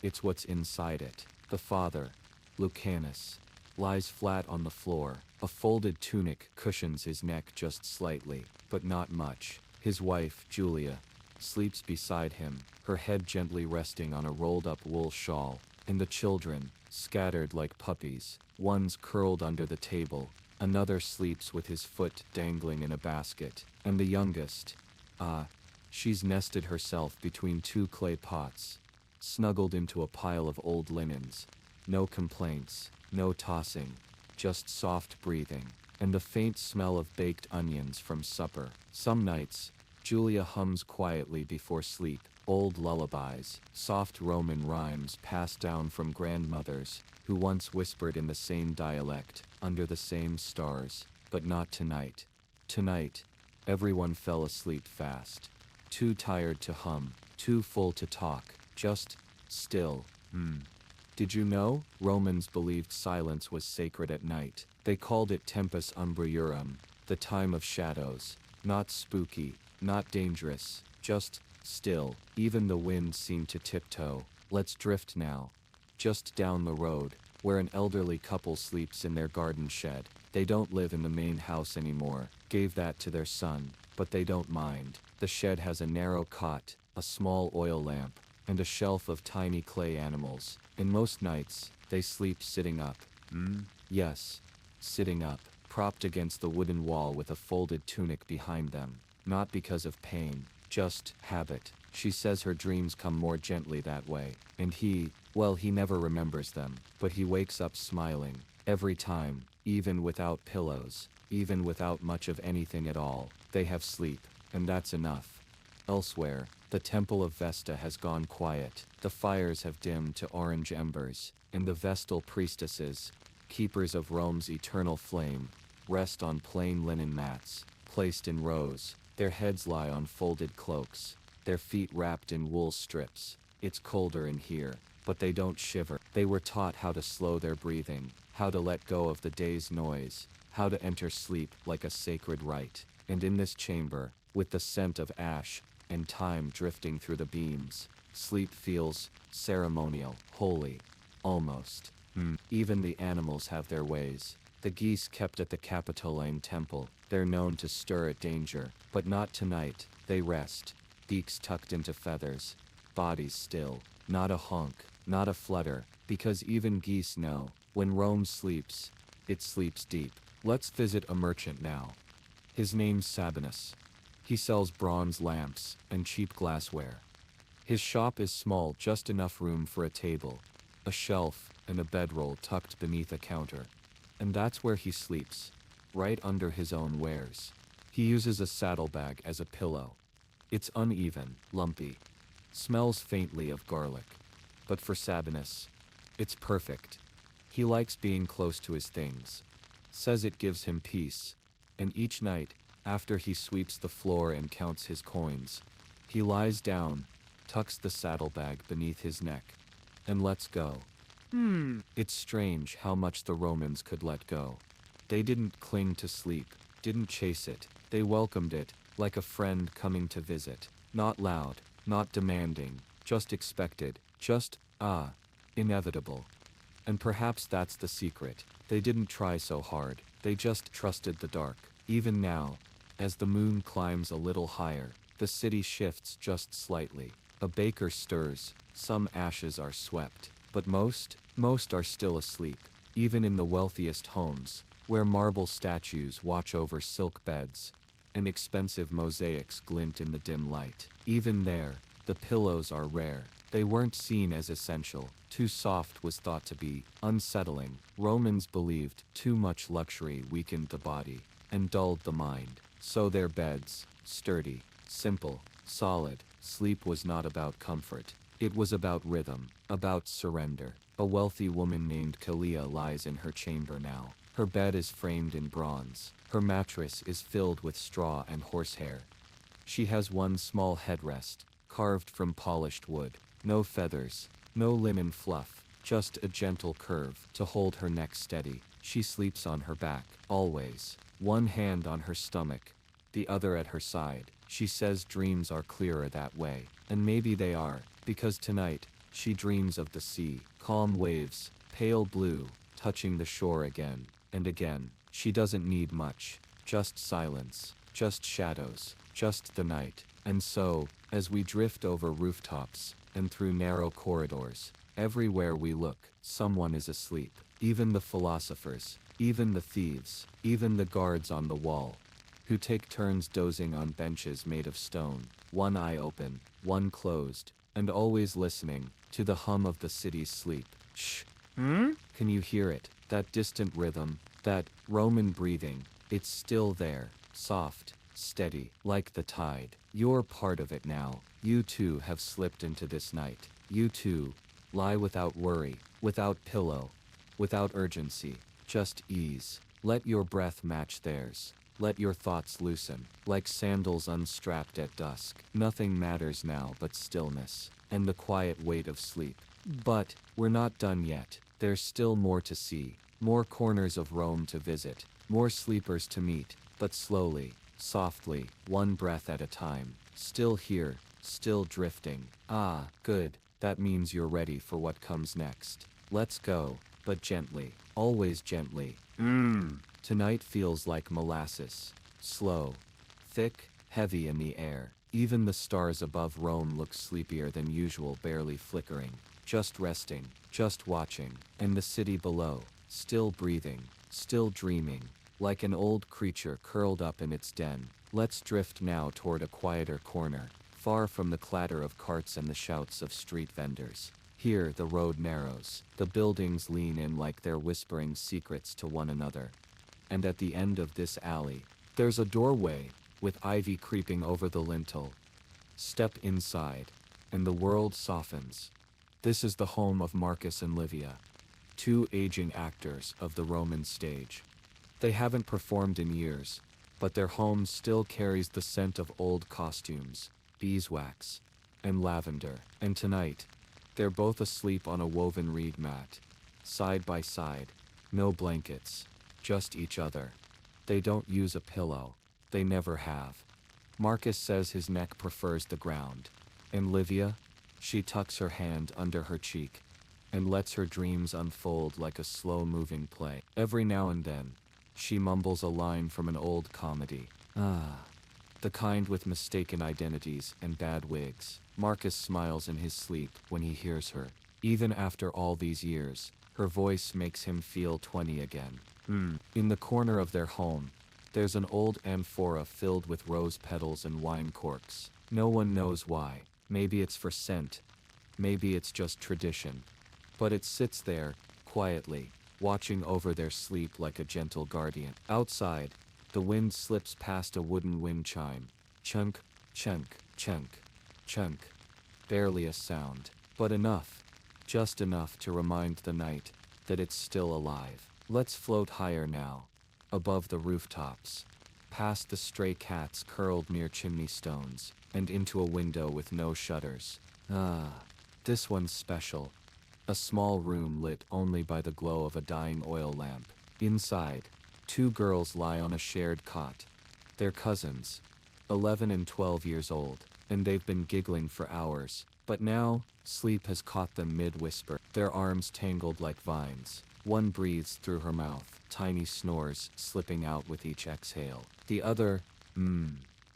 It's what's inside it. The father, Lucanus, lies flat on the floor. A folded tunic cushions his neck just slightly, but not much. His wife, Julia, sleeps beside him, her head gently resting on a rolled-up wool shawl, and the children, scattered like puppies, one's curled under the table, another sleeps with his foot dangling in a basket, and the youngest, she's nested herself between 2 clay pots, snuggled into a pile of old linens. No complaints, no tossing, just soft breathing, and the faint smell of baked onions from supper. Some nights, Julia hums quietly before sleep, old lullabies, soft Roman rhymes passed down from grandmothers, who once whispered in the same dialect, under the same stars. But not tonight. Tonight, everyone fell asleep fast. Too tired to hum, too full to talk, just still. Did you know? Romans believed silence was sacred at night. They called it tempus umbriarum, the time of shadows. Not spooky, not dangerous, just still. Even the wind seemed to tiptoe. Let's drift now. Just down the road, where an elderly couple sleeps in their garden shed. They don't live in the main house anymore, gave that to their son, but they don't mind. The shed has a narrow cot, a small oil lamp, and a shelf of tiny clay animals. And most nights, they sleep sitting up. Yes, sitting up, propped against the wooden wall with a folded tunic behind them. Not because of pain, just habit. She says her dreams come more gently that way. And he, well, he never remembers them, but he wakes up smiling. Every time, even without pillows, even without much of anything at all. They have sleep, and that's enough. Elsewhere, the temple of Vesta has gone quiet. The fires have dimmed to orange embers, and the Vestal priestesses, keepers of Rome's eternal flame, rest on plain linen mats, placed in rows. Their heads lie on folded cloaks, their feet wrapped in wool strips. It's colder in here, but they don't shiver. They were taught how to slow their breathing, how to let go of the day's noise, how to enter sleep like a sacred rite. And in this chamber, with the scent of ash and time drifting through the beams, sleep feels ceremonial, holy, almost. Even the animals have their ways. The geese kept at the Capitoline temple, they're known to stir at danger, but not tonight. They rest, beaks tucked into feathers, bodies still, not a honk, not a flutter, because even geese know, when Rome sleeps, it sleeps deep. Let's visit a merchant now. His name's Sabinus. He sells bronze lamps and cheap glassware. His shop is small, just enough room for a table, a shelf, and a bedroll tucked beneath a counter. And that's where he sleeps, right under his own wares. He uses a saddlebag as a pillow. It's uneven, lumpy, smells faintly of garlic. But for Sabinus, it's perfect. He likes being close to his things, says it gives him peace, and each night, after he sweeps the floor and counts his coins, he lies down, tucks the saddlebag beneath his neck, and lets go. It's strange how much the Romans could let go. They didn't cling to sleep, didn't chase it. They welcomed it, like a friend coming to visit. Not loud, not demanding, just expected, just, inevitable. And perhaps that's the secret. They didn't try so hard, they just trusted the dark. Even now, as the moon climbs a little higher, the city shifts just slightly. A baker stirs, some ashes are swept, but most are still asleep. Even in the wealthiest homes, where marble statues watch over silk beds, and expensive mosaics glint in the dim light. Even there, the pillows are rare. They weren't seen as essential. Too soft was thought to be unsettling. Romans believed too much luxury weakened the body and dulled the mind. So their beds, sturdy, simple, solid. Sleep was not about comfort. It was about rhythm, about surrender. A wealthy woman named Kalia lies in her chamber now. Her bed is framed in bronze. Her mattress is filled with straw and horsehair. She has one small headrest, carved from polished wood. No feathers, no linen fluff, just a gentle curve to hold her neck steady. She sleeps on her back, always. One hand on her stomach, the other at her side. She says dreams are clearer that way. And maybe they are, because tonight, she dreams of the sea, calm waves, pale blue, touching the shore again and again. She doesn't need much, just silence, just shadows, just the night. And so, as we drift over rooftops and through narrow corridors, everywhere we look, someone is asleep. Even the philosophers, even the thieves, even the guards on the wall, who take turns dozing on benches made of stone, one eye open, one closed, and always listening to the hum of the city's sleep. Shh. Can you hear it? That distant rhythm, that Roman breathing, it's still there, soft, steady, like the tide. You're part of it now. You too have slipped into this night. You too lie without worry, without pillow, without urgency, just ease. Let your breath match theirs. Let your thoughts loosen, like sandals unstrapped at dusk. Nothing matters now but stillness, and the quiet weight of sleep. But we're not done yet. There's still more to see, more corners of Rome to visit, more sleepers to meet, but slowly, softly, one breath at a time. Still here, still drifting. Ah, good, that means you're ready for what comes next. Let's go, but gently, always gently. Tonight feels like molasses, slow, thick, heavy in the air. Even the stars above Rome look sleepier than usual, barely flickering, just resting, just watching. And the city below, still breathing, still dreaming, like an old creature curled up in its den. Let's drift now toward a quieter corner, far from the clatter of carts and the shouts of street vendors. Here the road narrows, the buildings lean in like they're whispering secrets to one another. And at the end of this alley, there's a doorway, with ivy creeping over the lintel. Step inside, and the world softens. This is the home of Marcus and Livia, two aging actors of the Roman stage. They haven't performed in years, but their home still carries the scent of old costumes, beeswax, and lavender. And tonight, they're both asleep on a woven reed mat, side by side, no blankets, just each other. They don't use a pillow, they never have. Marcus says his neck prefers the ground, and Livia, she tucks her hand under her cheek, and lets her dreams unfold like a slow-moving play. Every now and then, she mumbles a line from an old comedy. The kind with mistaken identities and bad wigs. Marcus smiles in his sleep when he hears her. Even after all these years, her voice makes him feel 20 again. In the corner of their home, there's an old amphora filled with rose petals and wine corks. No one knows why. Maybe it's for scent. Maybe it's just tradition. But it sits there, quietly, watching over their sleep like a gentle guardian. Outside, the wind slips past a wooden wind chime. Chunk, chunk, chunk, chunk. Barely a sound, but enough. Just enough to remind the night that it's still alive. Let's float higher now, above the rooftops, past the stray cats curled near chimney stones, and into a window with no shutters. This one's special. A small room lit only by the glow of a dying oil lamp. Inside, two girls lie on a shared cot. They're cousins, 11 and 12 years old, and they've been giggling for hours. But now, sleep has caught them mid-whisper, their arms tangled like vines. One breathes through her mouth, tiny snores slipping out with each exhale. The other,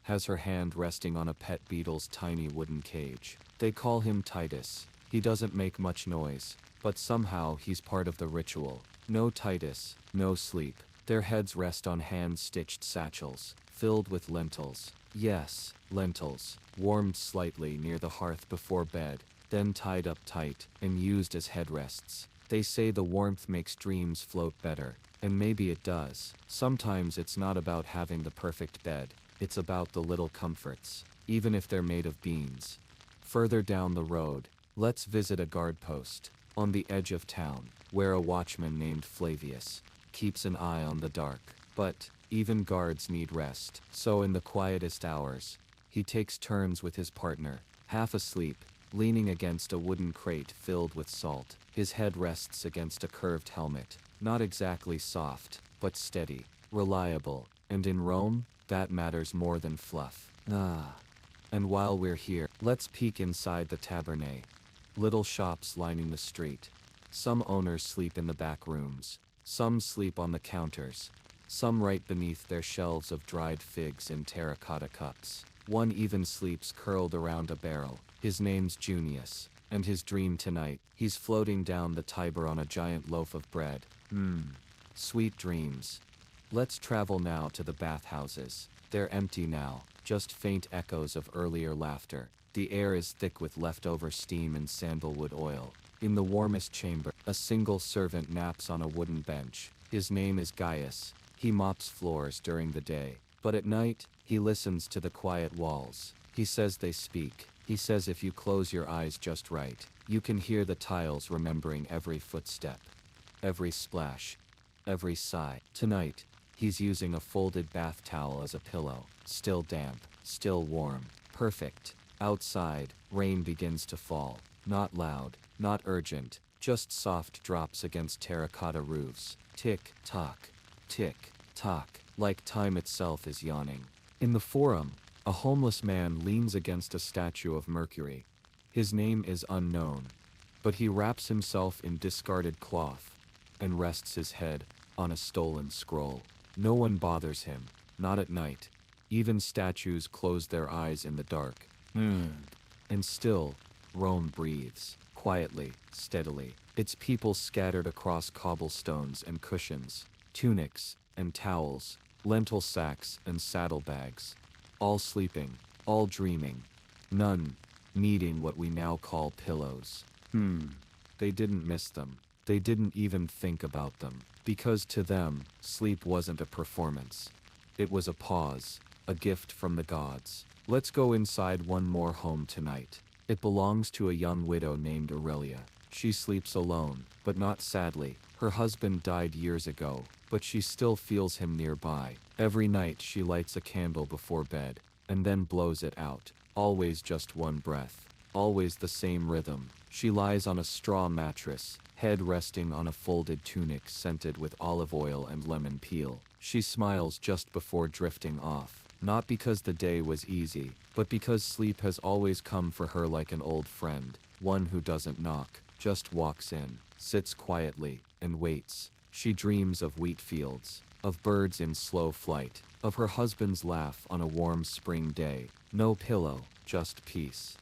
has her hand resting on a pet beetle's tiny wooden cage. They call him Titus. He doesn't make much noise, but somehow he's part of the ritual. No Titus, no sleep. Their heads rest on hand-stitched satchels, filled with lentils. Yes, lentils, warmed slightly near the hearth before bed, then tied up tight and used as headrests. They say the warmth makes dreams float better, and maybe it does. Sometimes it's not about having the perfect bed, it's about the little comforts, even if they're made of beans. Further down the road, let's visit a guard post, on the edge of town, where a watchman named Flavius keeps an eye on the dark. But even guards need rest, so in the quietest hours, he takes turns with his partner, half asleep, leaning against a wooden crate filled with salt. His head rests against a curved helmet, not exactly soft, but steady, reliable, and in Rome, that matters more than fluff. And while we're here, let's peek inside the tabernae. Little shops lining the street. Some owners sleep in the back rooms, some sleep on the counters, some right beneath their shelves of dried figs in terracotta cups. One even sleeps curled around a barrel. His name's Junius, and his dream tonight, he's floating down the Tiber on a giant loaf of bread. Sweet dreams. Let's travel now to the bathhouses. They're empty now, just faint echoes of earlier laughter. The air is thick with leftover steam and sandalwood oil. In the warmest chamber, a single servant naps on a wooden bench. His name is Gaius. He mops floors during the day, but at night, he listens to the quiet walls. He says they speak. He says if you close your eyes just right, you can hear the tiles remembering every footstep, every splash, every sigh. Tonight, he's using a folded bath towel as a pillow. Still damp, still warm, perfect. Outside, rain begins to fall. Not loud, not urgent, just soft drops against terracotta roofs. Tick, tock, tick, tock, like time itself is yawning. In the forum, a homeless man leans against a statue of Mercury. His name is unknown, but he wraps himself in discarded cloth and rests his head on a stolen scroll. No one bothers him, not at night. Even statues close their eyes in the dark. And still, Rome breathes, quietly, steadily. Its people scattered across cobblestones and cushions, tunics and towels, lentil sacks and saddlebags. All sleeping, all dreaming. None needing what we now call pillows. They didn't miss them. They didn't even think about them. Because to them, sleep wasn't a performance. It was a pause, a gift from the gods. Let's go inside one more home tonight. It belongs to a young widow named Aurelia. She sleeps alone, but not sadly. Her husband died years ago, but she still feels him nearby. Every night she lights a candle before bed, and then blows it out. Always just one breath. Always the same rhythm. She lies on a straw mattress, head resting on a folded tunic scented with olive oil and lemon peel. She smiles just before drifting off. Not because the day was easy, but because sleep has always come for her like an old friend, one who doesn't knock, just walks in, sits quietly, and waits. She dreams of wheat fields, of birds in slow flight, of her husband's laugh on a warm spring day. No pillow, just peace.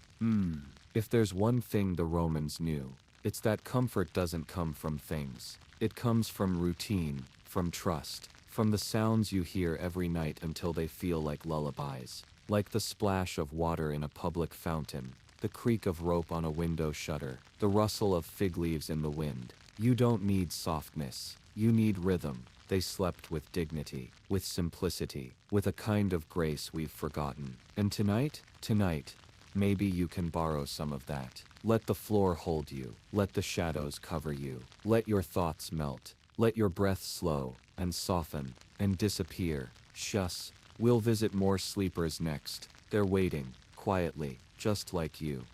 If there's one thing the Romans knew, it's that comfort doesn't come from things. It comes from routine, from trust, from the sounds you hear every night until they feel like lullabies. Like the splash of water in a public fountain, the creak of rope on a window shutter, the rustle of fig leaves in the wind. You don't need softness, you need rhythm. They slept with dignity, with simplicity, with a kind of grace we've forgotten. And tonight, maybe you can borrow some of that. Let the floor hold you, let the shadows cover you, let your thoughts melt, let your breath slow, and soften, and disappear. Shush, we'll visit more sleepers next. They're waiting, quietly, just like you.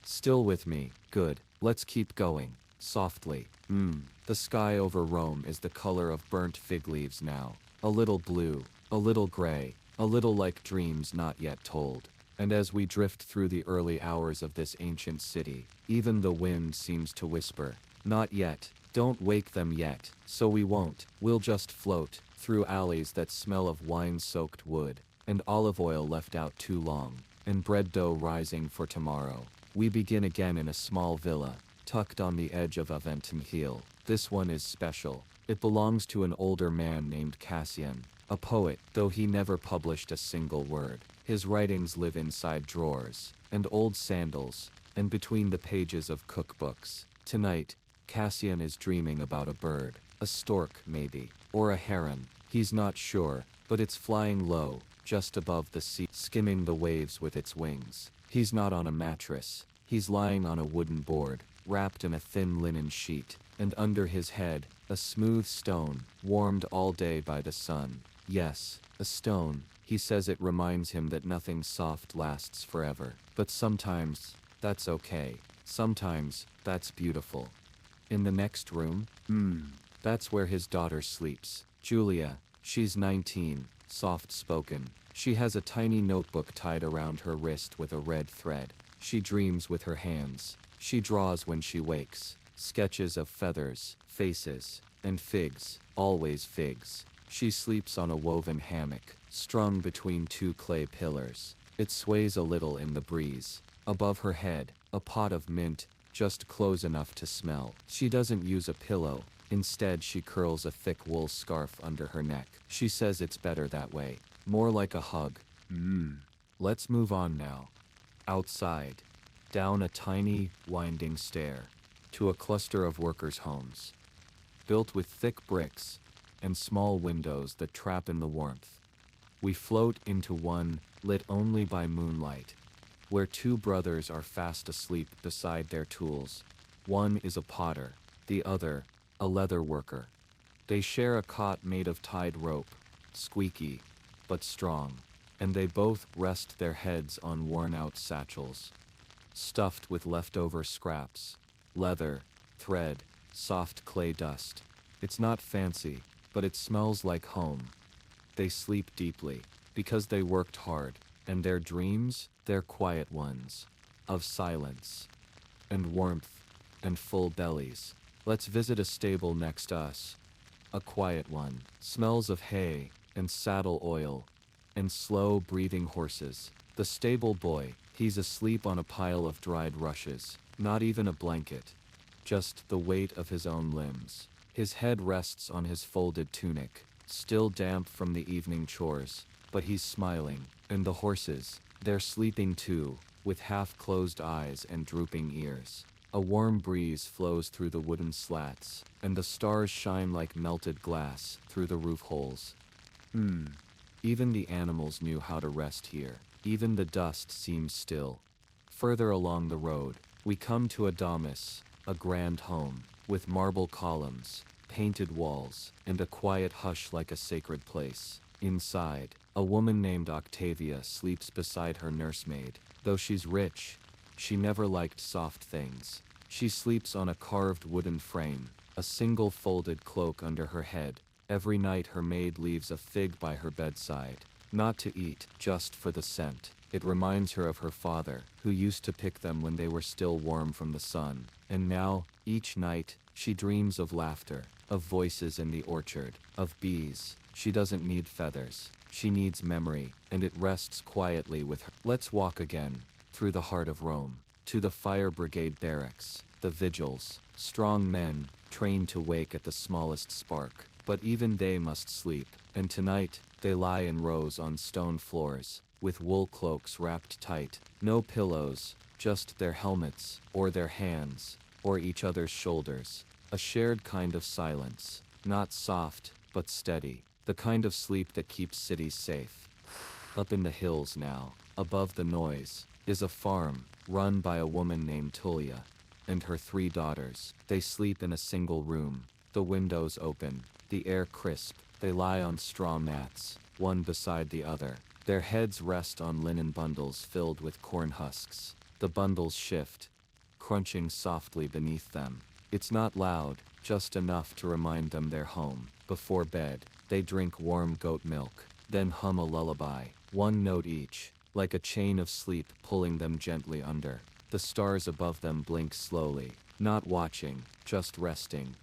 Still with me, good, let's keep going. softly. The sky over Rome is the color of burnt fig leaves now. A little blue, a little gray, a little like dreams not yet told. And as we drift through the early hours of this ancient city, even the wind seems to whisper, "Not yet, don't wake them yet." So we won't, we'll just float, through alleys that smell of wine-soaked wood, and olive oil left out too long, and bread dough rising for tomorrow. We begin again in a small villa, tucked on the edge of Aventin Hill. This one is special. It belongs to an older man named Cassian, a poet, though he never published a single word. His writings live inside drawers, and old sandals, and between the pages of cookbooks. Tonight, Cassian is dreaming about a bird, a stork maybe, or a heron. He's not sure, but it's flying low, just above the sea, skimming the waves with its wings. He's not on a mattress. He's lying on a wooden board, wrapped in a thin linen sheet, and under his head, a smooth stone, warmed all day by the sun. Yes, a stone. He says it reminds him that nothing soft lasts forever. But sometimes, that's okay. Sometimes, that's beautiful. In the next room? That's where his daughter sleeps. Julia. She's 19, soft-spoken. She has a tiny notebook tied around her wrist with a red thread. She dreams with her hands. She draws when she wakes. Sketches of feathers, faces, and figs. Always figs. She sleeps on a woven hammock, strung between two clay pillars. It sways a little in the breeze. Above her head, a pot of mint, just close enough to smell. She doesn't use a pillow. Instead, she curls a thick wool scarf under her neck. She says it's better that way. More like a hug. Let's move on now. Outside. Down a tiny, winding stair. To a cluster of workers' homes. Built with thick bricks and small windows that trap in the warmth. We float into one, lit only by moonlight, where two brothers are fast asleep beside their tools. One is a potter, the other, a leather worker. They share a cot made of tied rope, squeaky, but strong, and they both rest their heads on worn-out satchels, stuffed with leftover scraps, leather, thread, soft clay dust. It's not fancy, but it smells like home. They sleep deeply, because they worked hard, and their dreams, they're quiet ones, of silence, and warmth, and full bellies. Let's visit a stable next us. A quiet one. Smells of hay, and saddle oil, and slow-breathing horses. The stable boy, he's asleep on a pile of dried rushes. Not even a blanket. Just the weight of his own limbs. His head rests on his folded tunic, still damp from the evening chores, but he's smiling. And the horses, they're sleeping too, with half-closed eyes and drooping ears. A warm breeze flows through the wooden slats, and the stars shine like melted glass through the roof holes. Even the animals knew how to rest here. Even the dust seems still. Further along the road, we come to a domus, a grand home, with marble columns, painted walls, and a quiet hush like a sacred place. Inside, a woman named Octavia sleeps beside her nursemaid. Though she's rich, she never liked soft things. She sleeps on a carved wooden frame, a single folded cloak under her head. Every night her maid leaves a fig by her bedside, not to eat, just for the scent. It reminds her of her father, who used to pick them when they were still warm from the sun. And now, each night, she dreams of laughter, of voices in the orchard, of bees. She doesn't need feathers. She needs memory, and it rests quietly with her. Let's walk again, through the heart of Rome, to the fire brigade barracks, the vigils, strong men, trained to wake at the smallest spark. But even they must sleep, and tonight, they lie in rows on stone floors, with wool cloaks wrapped tight. No pillows, just their helmets, or their hands, or each other's shoulders. A shared kind of silence, not soft, but steady. The kind of sleep that keeps cities safe. Up in the hills now, above the noise, is a farm, run by a woman named Tullia, and her 3 daughters. They sleep in a single room, the windows open, the air crisp. They lie on straw mats, one beside the other. Their heads rest on linen bundles filled with corn husks. The bundles shift, crunching softly beneath them. It's not loud, just enough to remind them they're home. Before bed, they drink warm goat milk, then hum a lullaby, one note each, like a chain of sleep pulling them gently under. The stars above them blink slowly, not watching, just resting.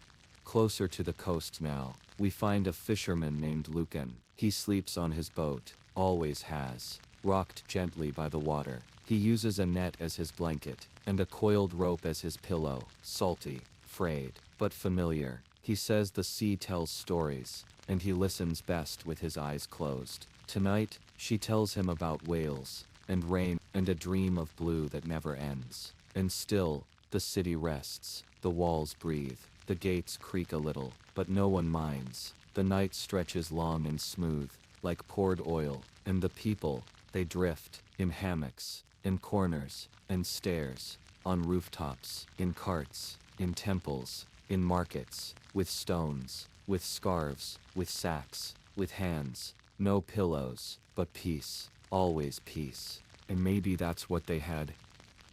Closer to the coast now, we find a fisherman named Lucan. He sleeps on his boat, always has, rocked gently by the water. He uses a net as his blanket, and a coiled rope as his pillow. Salty, frayed, but familiar. He says the sea tells stories, and he listens best with his eyes closed. Tonight, she tells him about whales, and rain, and a dream of blue that never ends. And still, the city rests, the walls breathe, the gates creak a little, but no one minds. The night stretches long and smooth, like poured oil, and the people, they drift, in hammocks, in corners, and stairs, on rooftops, in carts, in temples, in markets, with stones, with scarves, with sacks, with hands, no pillows, but peace, always peace. And maybe that's what they had,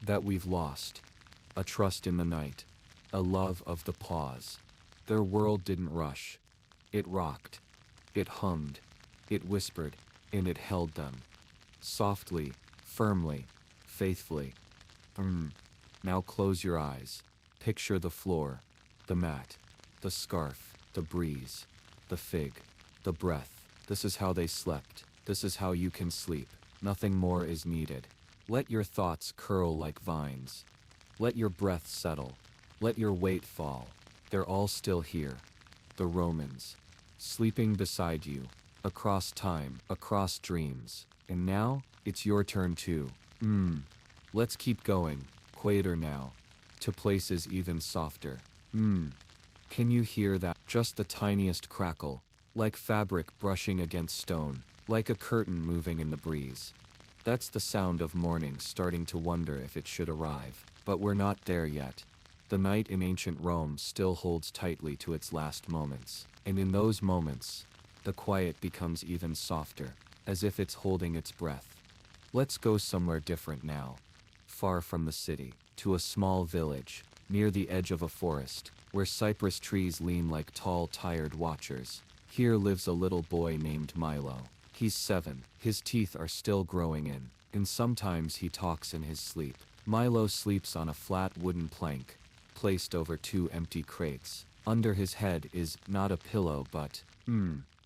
that we've lost. A trust in the night, a love of the pause. Their world didn't rush. It rocked. It hummed. It whispered, and it held them. Softly, firmly, faithfully. Now close your eyes. Picture the floor, the mat, the scarf, the breeze, the fig, the breath. This is how they slept. This is how you can sleep. Nothing more is needed. Let your thoughts curl like vines. Let your breath settle. Let your weight fall. They're all still here. The Romans. Sleeping beside you. Across time, across dreams. And now, it's your turn too. Let's keep going. Quieter now. To places even softer. Can you hear that? Just the tiniest crackle. Like fabric brushing against stone. Like a curtain moving in the breeze. That's the sound of morning starting to wonder if it should arrive. But we're not there yet. The night in ancient Rome still holds tightly to its last moments. And in those moments, the quiet becomes even softer, as if it's holding its breath. Let's go somewhere different now. Far from the city, to a small village, near the edge of a forest, where cypress trees lean like tall, tired watchers. Here lives a little boy named Milo. He's 7, his teeth are still growing in, and sometimes he talks in his sleep. Milo sleeps on a flat wooden plank, placed over 2 empty crates. Under his head is not a pillow but,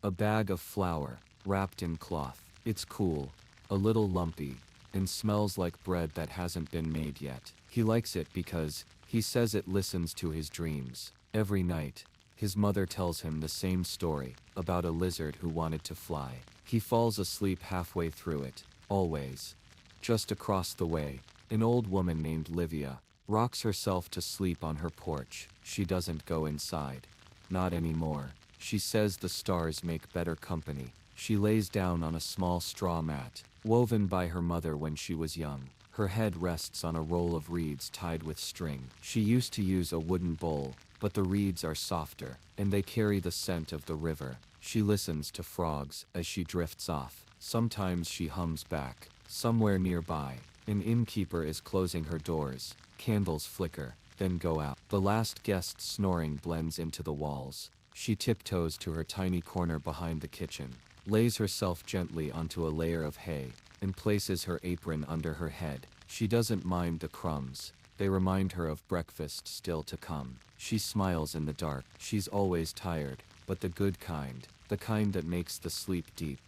a bag of flour, wrapped in cloth. It's cool, a little lumpy, and smells like bread that hasn't been made yet. He likes it because, he says it listens to his dreams. Every night, his mother tells him the same story, about a lizard who wanted to fly. He falls asleep halfway through it, always. Just across the way, an old woman named Livia rocks herself to sleep on her porch. She doesn't go inside. Not anymore. She says the stars make better company. She lays down on a small straw mat, woven by her mother when she was young. Her head rests on a roll of reeds tied with string. She used to use a wooden bowl, but the reeds are softer, and they carry the scent of the river. She listens to frogs as she drifts off. Sometimes she hums back. Somewhere nearby, an innkeeper is closing her doors. Candles flicker, then go out. The last guest's snoring blends into the walls. She tiptoes to her tiny corner behind the kitchen, lays herself gently onto a layer of hay, and places her apron under her head. She doesn't mind the crumbs. They remind her of breakfast still to come. She smiles in the dark. She's always tired, but the good kind. The kind that makes the sleep deep.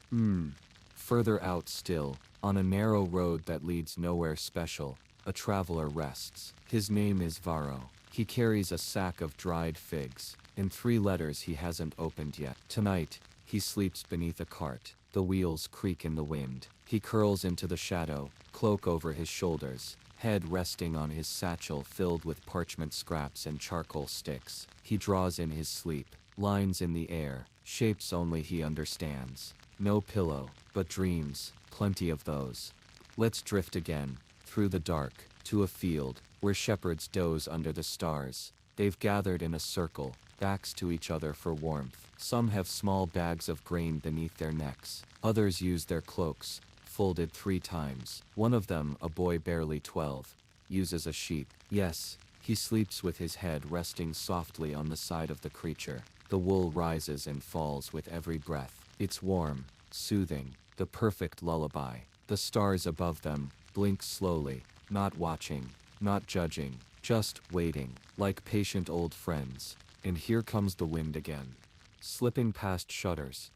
Further out still, on a narrow road that leads nowhere special, a traveler rests. His name is Varro. He carries a sack of dried figs, and 3 letters he hasn't opened yet. Tonight, he sleeps beneath a cart. The wheels creak in the wind. He curls into the shadow, cloak over his shoulders, head resting on his satchel filled with parchment scraps and charcoal sticks. He draws in his sleep, lines in the air, shapes only he understands. No pillow, but dreams, plenty of those. Let's drift again, through the dark, to a field, where shepherds doze under the stars. They've gathered in a circle, backs to each other for warmth. Some have small bags of grain beneath their necks. Others use their cloaks, folded 3 times. One of them, a boy barely 12, uses a sheep. Yes, He sleeps with his head resting softly on the side of the creature. The wool rises and falls with every breath. It's warm, soothing, the perfect lullaby. The stars above them blink slowly, not watching, not judging, just waiting, like patient old friends. And here comes the wind again, slipping past shutters,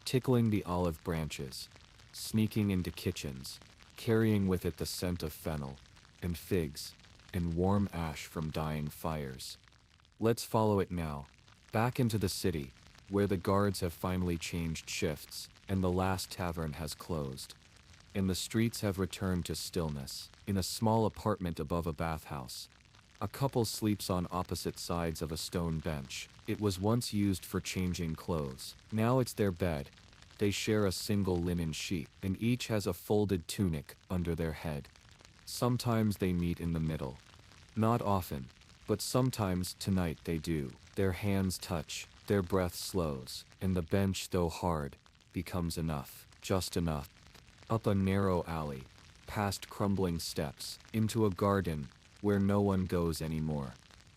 tickling the olive branches, sneaking into kitchens, carrying with it the scent of fennel, and figs, and warm ash from dying fires. Let's follow it now, back into the city, where the guards have finally changed shifts, and the last tavern has closed. And the streets have returned to stillness. In a small apartment above a bathhouse, a couple sleeps on opposite sides of a stone bench. It was once used for changing clothes. Now it's their bed. They share a single linen sheet, and each has a folded tunic under their head. Sometimes they meet in the middle. Not often, but sometimes tonight they do. Their hands touch, their breath slows, and the bench, though hard, becomes enough, just enough. Up a narrow alley, past crumbling steps, into a garden where no one goes anymore.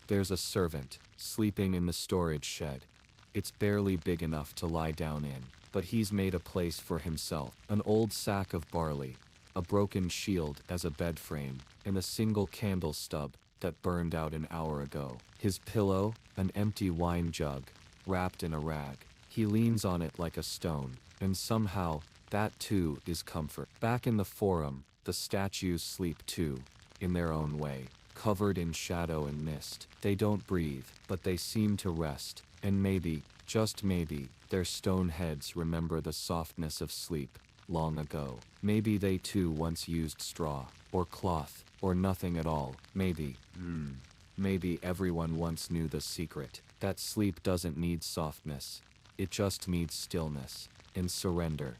There's a servant, sleeping in the storage shed. It's barely big enough to lie down in, but he's made a place for himself. An old sack of barley, a broken shield as a bed frame, and a single candle stub that burned out an hour ago. His pillow, an empty wine jug, wrapped in a rag. He leans on it like a stone, and somehow, that too is comfort. Back in the forum, the statues sleep too, in their own way, covered in shadow and mist. They don't breathe, but they seem to rest, and maybe, just maybe, their stone heads remember the softness of sleep, long ago. Maybe they too once used straw, or cloth, or nothing at all. Maybe, maybe everyone once knew the secret, that sleep doesn't need softness, it just needs stillness, and surrender.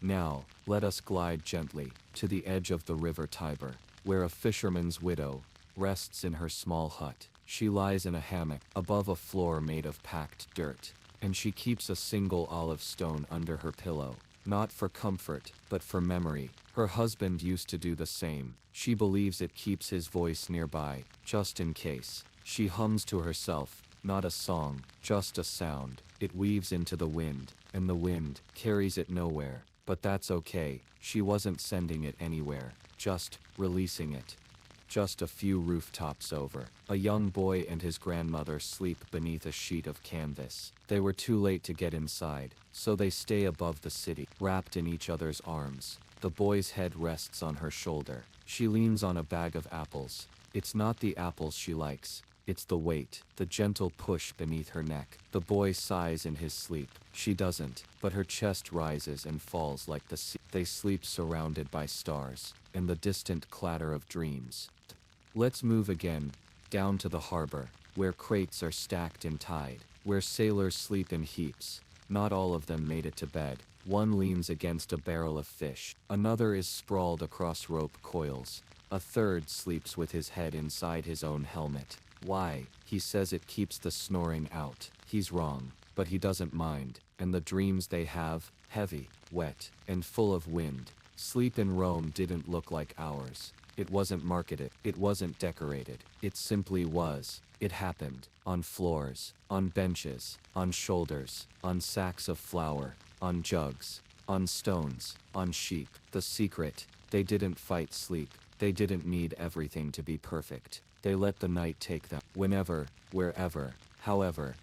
Now, let us glide gently to the edge of the river Tiber, where a fisherman's widow rests in her small hut. She lies in a hammock above a floor made of packed dirt, and she keeps a single olive stone under her pillow, not for comfort, but for memory. Her husband used to do the same. She believes it keeps his voice nearby, just in case. She hums to herself, not a song, just a sound. It weaves into the wind, and the wind carries it nowhere. But that's okay, she wasn't sending it anywhere, just releasing it. Just a few rooftops over, a young boy and his grandmother sleep beneath a sheet of canvas. They were too late to get inside, so they stay above the city, wrapped in each other's arms. The boy's head rests on her shoulder. She leans on a bag of apples. It's not the apples she likes. It's the weight, the gentle push beneath her neck. The boy sighs in his sleep. She doesn't, but her chest rises and falls like the sea. They sleep surrounded by stars, and the distant clatter of dreams. Let's move again, down to the harbor, where crates are stacked in tide, where sailors sleep in heaps. Not all of them made it to bed. One leans against a barrel of fish. Another is sprawled across rope coils. A third sleeps with his head inside his own helmet. Why? He says it keeps the snoring out. He's wrong, but he doesn't mind. And the dreams they have, heavy, wet, and full of wind. Sleep in Rome didn't look like ours. It wasn't marketed. It wasn't decorated. It simply was. It happened. On floors, on benches, on shoulders, on sacks of flour, on jugs, on stones, on sheep. The secret, they didn't fight sleep. They didn't need everything to be perfect. They let the night take them. Whenever, wherever, however.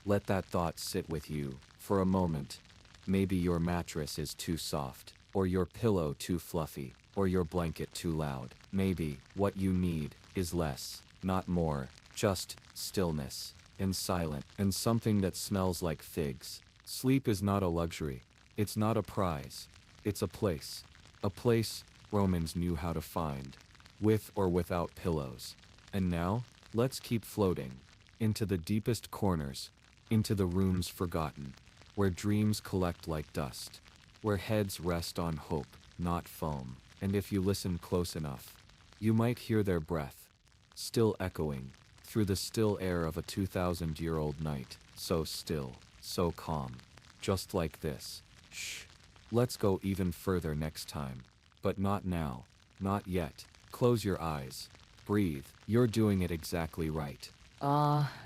Let that thought sit with you, for a moment. Maybe your mattress is too soft, or your pillow too fluffy, or your blanket too loud. Maybe, what you need, is less, not more, just stillness, and silence, and something that smells like figs. Sleep is not a luxury. It's not a prize. It's a place. A place Romans knew how to find, with or without pillows. And now, let's keep floating, into the deepest corners, into the rooms forgotten, where dreams collect like dust, where heads rest on hope, not foam. And if you listen close enough, you might hear their breath, still echoing, through the still air of a 2,000-year-old night, so still, so calm, just like this. Shh. Let's go even further next time. But not now. Not yet. Close your eyes. Breathe. You're doing it exactly right.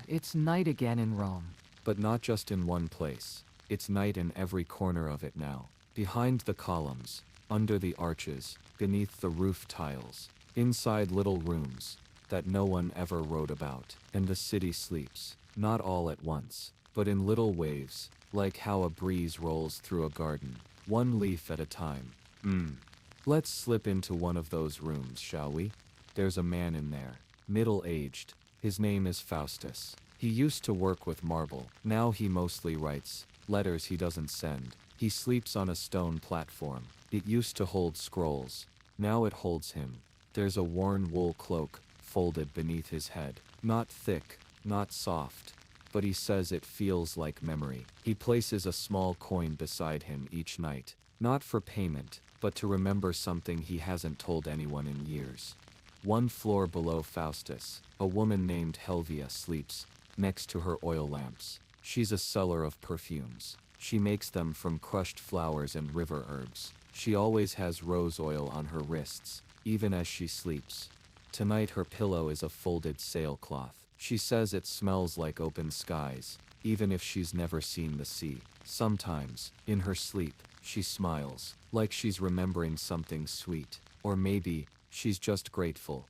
It's night again in Rome. But not just in one place. It's night in every corner of it now. Behind the columns, under the arches, beneath the roof tiles, inside little rooms that no one ever wrote about. And the city sleeps, not all at once, but in little waves, like how a breeze rolls through a garden, one leaf at a time. Let's slip into one of those rooms, shall we? There's a man in there, middle-aged. His name is Faustus. He used to work with marble. Now he mostly writes letters he doesn't send. He sleeps on a stone platform. It used to hold scrolls. Now it holds him. There's a worn wool cloak folded beneath his head. Not thick, not soft, but he says it feels like memory. He places a small coin beside him each night, not for payment, but to remember something he hasn't told anyone in years. One floor below Faustus, a woman named Helvia sleeps next to her oil lamps. She's a seller of perfumes. She makes them from crushed flowers and river herbs. She always has rose oil on her wrists, even as she sleeps. Tonight her pillow is a folded sailcloth. She says it smells like open skies, even if she's never seen the sea. Sometimes, in her sleep, she smiles, like she's remembering something sweet. Or maybe, she's just grateful.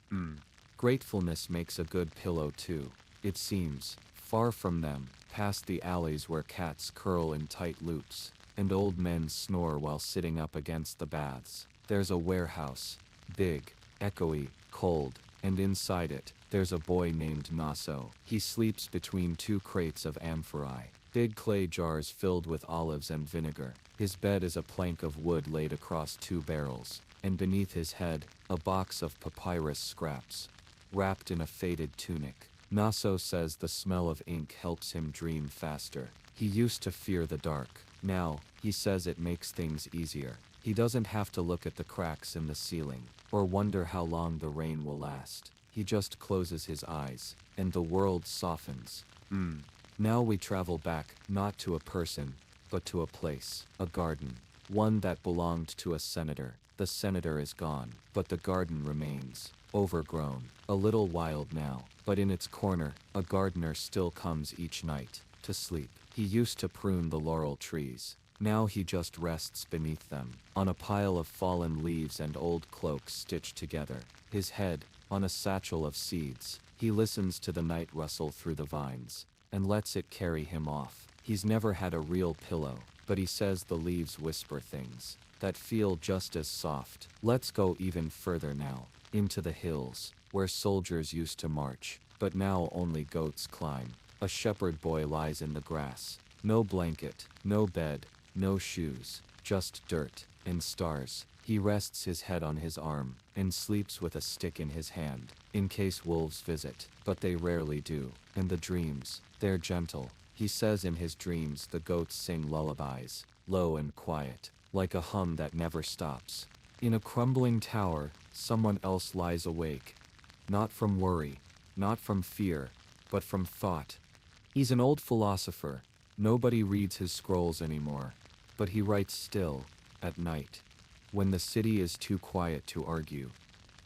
Gratefulness makes a good pillow too. It seems, far from them, past the alleys where cats curl in tight loops, and old men snore while sitting up against the baths. There's a warehouse, big, echoey, cold, and inside it, there's a boy named Naso. He sleeps between two crates of amphorae, big clay jars filled with olives and vinegar. His bed is a plank of wood laid across two barrels, and beneath his head, a box of papyrus scraps, wrapped in a faded tunic. Naso says the smell of ink helps him dream faster. He used to fear the dark. Now, he says it makes things easier. He doesn't have to look at the cracks in the ceiling, or wonder how long the rain will last. He just closes his eyes, and the world softens. Now we travel back, not to a person, but to a place, a garden. One that belonged to a senator. The senator is gone, but the garden remains, overgrown, a little wild now. But in its corner, a gardener still comes each night, to sleep. He used to prune the laurel trees. Now he just rests beneath them, on a pile of fallen leaves and old cloaks stitched together. His head, on a satchel of seeds. He listens to the night rustle through the vines, and lets it carry him off. He's never had a real pillow, but he says the leaves whisper things that feel just as soft. Let's go even further now, into the hills, where soldiers used to march, but now only goats climb. A shepherd boy lies in the grass. No blanket, no bed, no shoes, just dirt and stars. He rests his head on his arm, and sleeps with a stick in his hand, in case wolves visit, but they rarely do. And the dreams, they're gentle. He says in his dreams the goats sing lullabies, low and quiet, like a hum that never stops. In a crumbling tower, someone else lies awake. Not from worry, not from fear, but from thought. He's an old philosopher. Nobody reads his scrolls anymore, but he writes still, at night. When the city is too quiet to argue,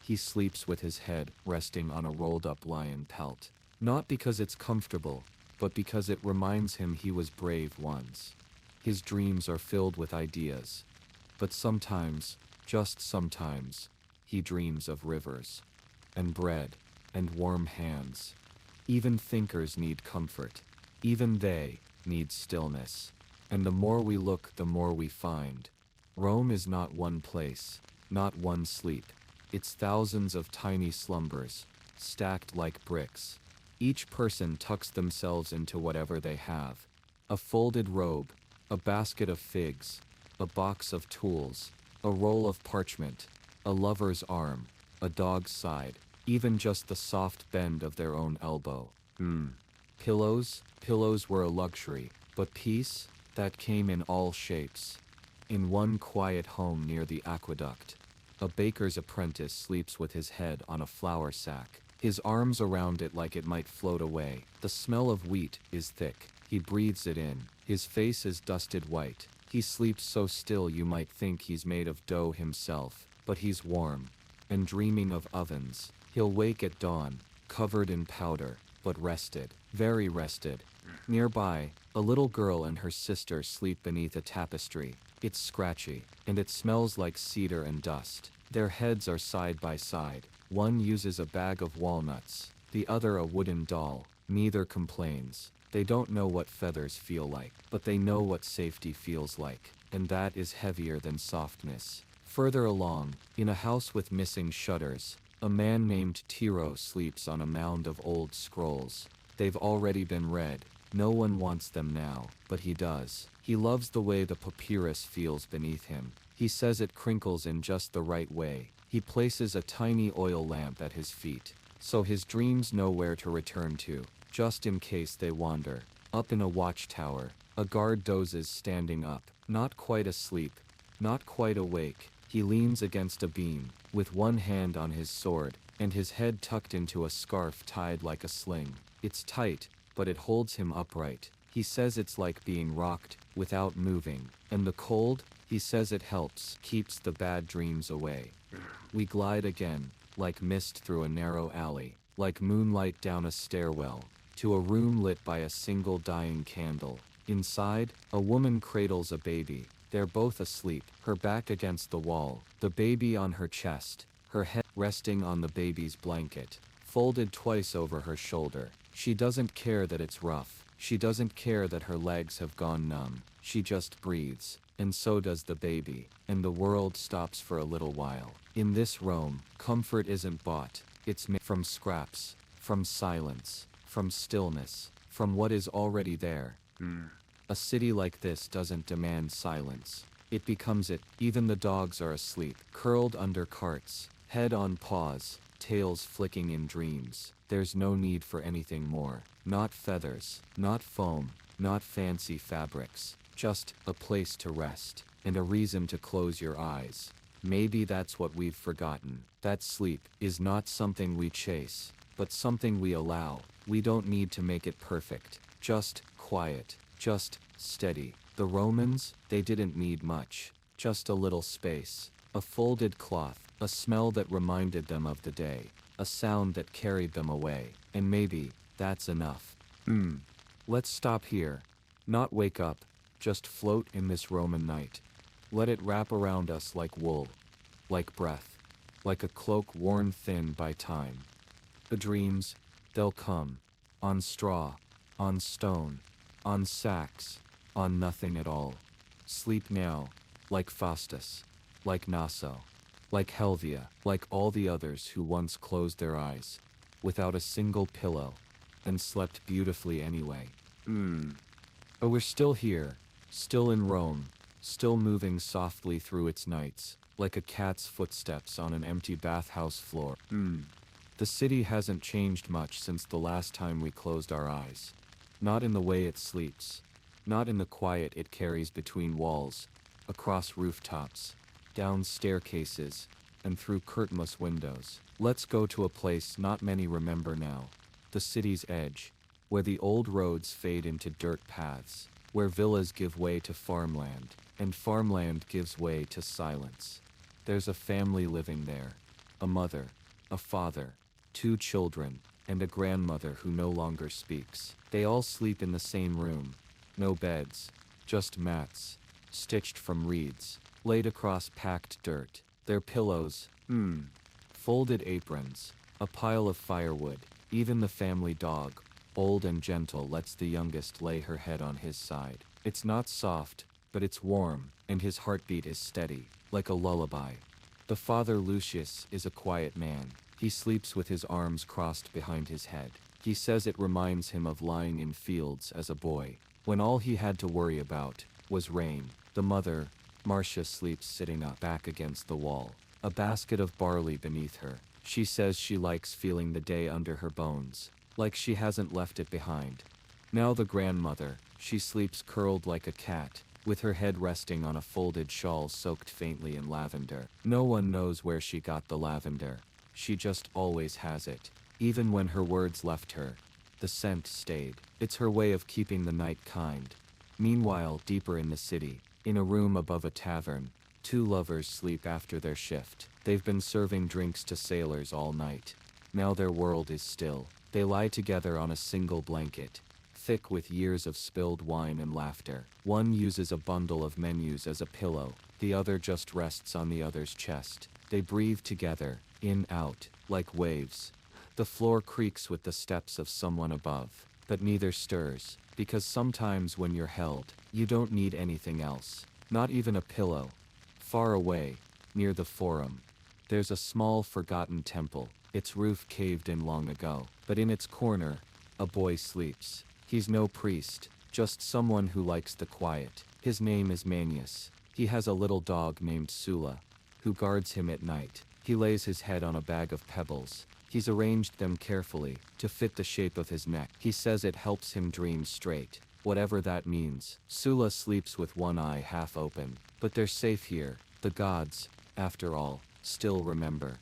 he sleeps with his head resting on a rolled-up lion pelt. Not because it's comfortable, but because it reminds him he was brave once. His dreams are filled with ideas, but sometimes, just sometimes, he dreams of rivers, and bread, and warm hands. Even thinkers need comfort. Even they need stillness. And the more we look, the more we find. Rome is not one place, not one sleep. It's thousands of tiny slumbers, stacked like bricks. Each person tucks themselves into whatever they have. A folded robe, a basket of figs, a box of tools, a roll of parchment, a lover's arm, a dog's side, even just the soft bend of their own elbow. Pillows? Pillows were a luxury, but peace? That came in all shapes. In one quiet home near the aqueduct, a baker's apprentice sleeps with his head on a flour sack, his arms around it like it might float away. The smell of wheat is thick. He breathes it in. His face is dusted white. He sleeps so still you might think he's made of dough himself, but he's warm, and dreaming of ovens, He'll wake at dawn, covered in powder, but rested, very rested. Nearby, a little girl and her sister sleep beneath a tapestry. It's scratchy, and it smells like cedar and dust. Their heads are side by side. One uses a bag of walnuts, the other a wooden doll. Neither complains. They don't know what feathers feel like, but they know what safety feels like, and that is heavier than softness. Further along, in a house with missing shutters, a man named Tiro sleeps on a mound of old scrolls. They've already been read. No one wants them now, but he does. He loves the way the papyrus feels beneath him. He says it crinkles in just the right way. He places a tiny oil lamp at his feet, so his dreams know where to return to, just in case they wander. Up in a watchtower, a guard dozes standing up, not quite asleep, not quite awake. He leans against a beam, with one hand on his sword, and his head tucked into a scarf tied like a sling. It's tight, but it holds him upright. He says it's like being rocked, without moving. And the cold, he says it helps, keeps the bad dreams away. We glide again, like mist through a narrow alley, like moonlight down a stairwell, to a room lit by a single dying candle. Inside, a woman cradles a baby. They're both asleep, her back against the wall, the baby on her chest, her head resting on the baby's blanket, folded twice over her shoulder. She doesn't care that it's rough. She doesn't care that her legs have gone numb. She just breathes, and so does the baby, and the world stops for a little while. In this Rome, comfort isn't bought. It's made from scraps, from silence, from stillness, from what is already there. A city like this doesn't demand silence. It becomes it. Even the dogs are asleep, curled under carts, head on paws, tails flicking in dreams. There's no need for anything more. Not feathers, not foam, not fancy fabrics. Just a place to rest, and a reason to close your eyes. Maybe that's what we've forgotten. That sleep is not something we chase, but something we allow. We don't need to make it perfect. Just quiet. Just steady. The Romans, they didn't need much. Just a little space. A folded cloth. A smell that reminded them of the day. A sound that carried them away. And maybe, that's enough. Let's stop here. Not wake up. Just float in this Roman night. Let it wrap around us like wool. Like breath. Like a cloak worn thin by time. The dreams, they'll come. On straw. On stone. On sacks, on nothing at all. Sleep now, like Faustus, like Naso, like Helvia, like all the others who once closed their eyes, without a single pillow, and slept beautifully anyway. But we're still here, still in Rome, still moving softly through its nights, like a cat's footsteps on an empty bathhouse floor. The city hasn't changed much since the last time we closed our eyes. Not in the way it sleeps. Not in the quiet it carries between walls, across rooftops, down staircases, and through curtainless windows. Let's go to a place not many remember now. The city's edge, where the old roads fade into dirt paths, where villas give way to farmland, and farmland gives way to silence. There's a family living there. A mother, a father, 2 children, and a grandmother who no longer speaks. They all sleep in the same room. No beds, just mats, stitched from reeds, laid across packed dirt. Their pillows, folded aprons, a pile of firewood. Even the family dog, old and gentle, lets the youngest lay her head on his side. It's not soft, but it's warm, and his heartbeat is steady, like a lullaby. The father Lucius is a quiet man. He sleeps with his arms crossed behind his head. He says it reminds him of lying in fields as a boy, when all he had to worry about was rain. The mother, Marcia, sleeps sitting up back against the wall, a basket of barley beneath her. She says she likes feeling the day under her bones, like she hasn't left it behind. Now the grandmother, she sleeps curled like a cat, with her head resting on a folded shawl soaked faintly in lavender. No one knows where she got the lavender. She just always has it. Even when her words left her, the scent stayed. It's her way of keeping the night kind. Meanwhile, deeper in the city, in a room above a tavern, 2 lovers sleep after their shift. They've been serving drinks to sailors all night. Now their world is still. They lie together on a single blanket, thick with years of spilled wine and laughter. One uses a bundle of menus as a pillow, the other just rests on the other's chest. They breathe together, in, out, like waves. The floor creaks with the steps of someone above, but neither stirs, because sometimes when you're held, you don't need anything else. Not even a pillow. Far away, near the forum, there's a small forgotten temple, its roof caved in long ago, but in its corner, a boy sleeps. He's no priest, just someone who likes the quiet. His name is Manius. He has a little dog named Sula, who guards him at night. He lays his head on a bag of pebbles. He's arranged them carefully, to fit the shape of his neck. He says it helps him dream straight, whatever that means. Sula sleeps with one eye half open, but they're safe here. The gods, after all, still remember.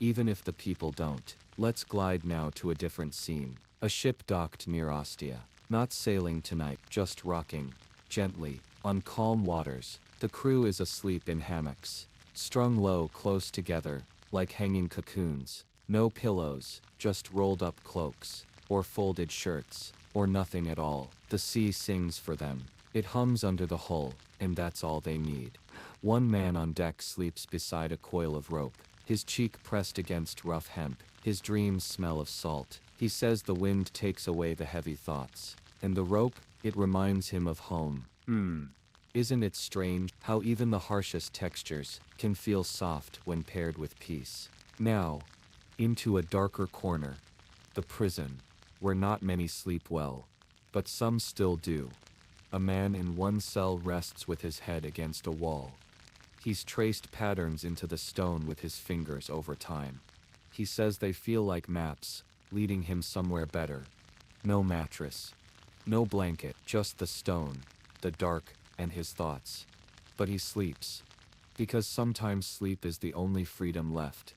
Even if the people don't. Let's glide now to a different scene. A ship docked near Ostia. Not sailing tonight, just rocking, gently, on calm waters. The crew is asleep in hammocks, strung low close together, like hanging cocoons. No pillows, just rolled up cloaks, or folded shirts, or nothing at all. The sea sings for them. It hums under the hull, and that's all they need. One man on deck sleeps beside a coil of rope, his cheek pressed against rough hemp. His dreams smell of salt. He says the wind takes away the heavy thoughts, and the rope, it reminds him of home. Isn't it strange how even the harshest textures can feel soft when paired with peace? Now, into a darker corner, the prison, where not many sleep well, but some still do. A man in one cell rests with his head against a wall. He's traced patterns into the stone with his fingers over time. He says they feel like maps, leading him somewhere better. No mattress, no blanket, just the stone, the dark, and his thoughts. But he sleeps, because sometimes sleep is the only freedom left.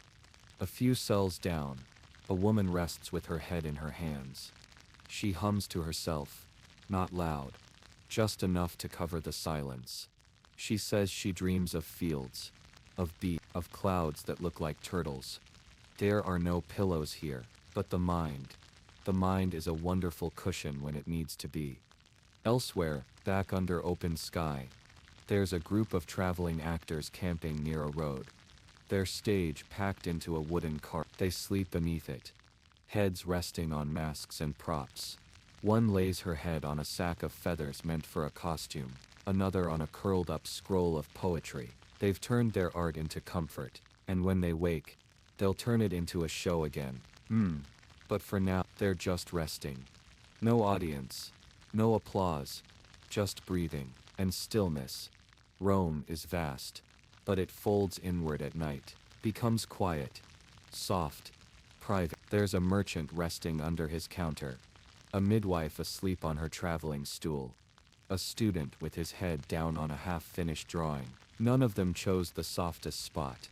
A few cells down, a woman rests with her head in her hands. She hums to herself, not loud, just enough to cover the silence. She says she dreams of fields, of bees, of clouds that look like turtles. There are no pillows here, but the mind. The mind is a wonderful cushion when it needs to be. Elsewhere, back under open sky, there's a group of traveling actors camping near a road. Their stage packed into a wooden cart. They sleep beneath it, heads resting on masks and props. One lays her head on a sack of feathers meant for a costume, another on a curled-up scroll of poetry. They've turned their art into comfort, and when they wake, they'll turn it into a show again. But for now, they're just resting. No audience, no applause, just breathing, and stillness. Rome is vast, but it folds inward at night, becomes quiet, soft, private. There's a merchant resting under his counter, a midwife asleep on her traveling stool, a student with his head down on a half-finished drawing. None of them chose the softest spot.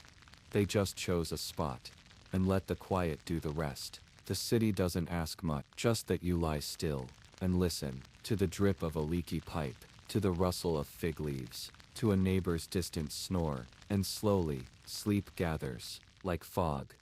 They just chose a spot, and let the quiet do the rest. The city doesn't ask much, just that you lie still, and listen, to the drip of a leaky pipe, to the rustle of fig leaves, to a neighbor's distant snore, and slowly, sleep gathers, like fog.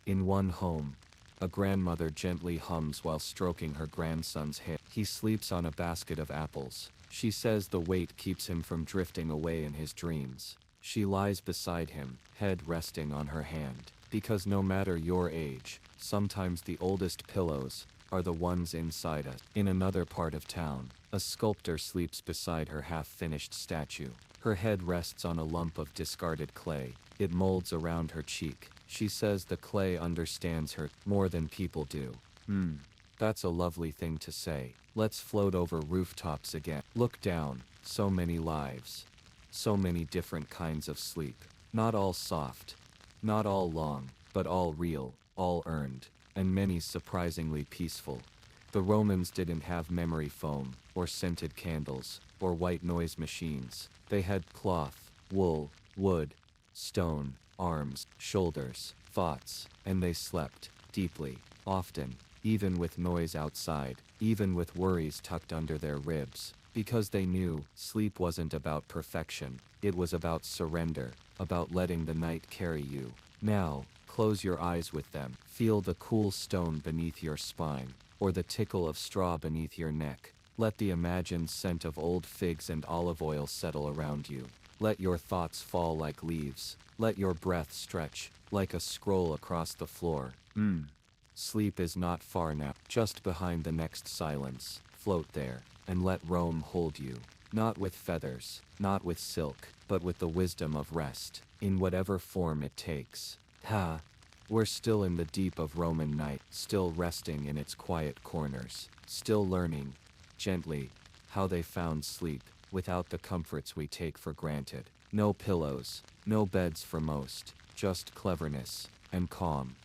In one home, a grandmother gently hums while stroking her grandson's hair. He sleeps on a basket of apples. She says the weight keeps him from drifting away in his dreams. She lies beside him, head resting on her hand, because no matter your age, sometimes the oldest pillows are the ones inside us. In another part of town, a sculptor sleeps beside her half-finished statue. Her head rests on a lump of discarded clay. It molds around her cheek. She says the clay understands her more than people do. That's a lovely thing to say. Let's float over rooftops again. Look down, so many lives. So many different kinds of sleep. Not all soft. Not all long, but all real, all earned, and many surprisingly peaceful. The Romans didn't have memory foam, or scented candles, or white noise machines. They had cloth, wool, wood, stone, arms, shoulders, thoughts, and they slept, deeply, often, even with noise outside, even with worries tucked under their ribs, because they knew sleep wasn't about perfection, it was about surrender, about letting the night carry you. Now, Close your eyes with them. Feel the cool stone beneath your spine, or the tickle of straw beneath your neck. Let the imagined scent of old figs and olive oil settle around you. Let your thoughts fall like leaves. Let your breath stretch, like a scroll across the floor. Sleep is not far now. Just behind the next silence, float there, and let Rome hold you. Not with feathers, not with silk, but with the wisdom of rest, in whatever form it takes. Ha! We're still in the deep of Roman night, still resting in its quiet corners, still learning, gently, how they found sleep, without the comforts we take for granted. No pillows, no beds for most, just cleverness, and calm.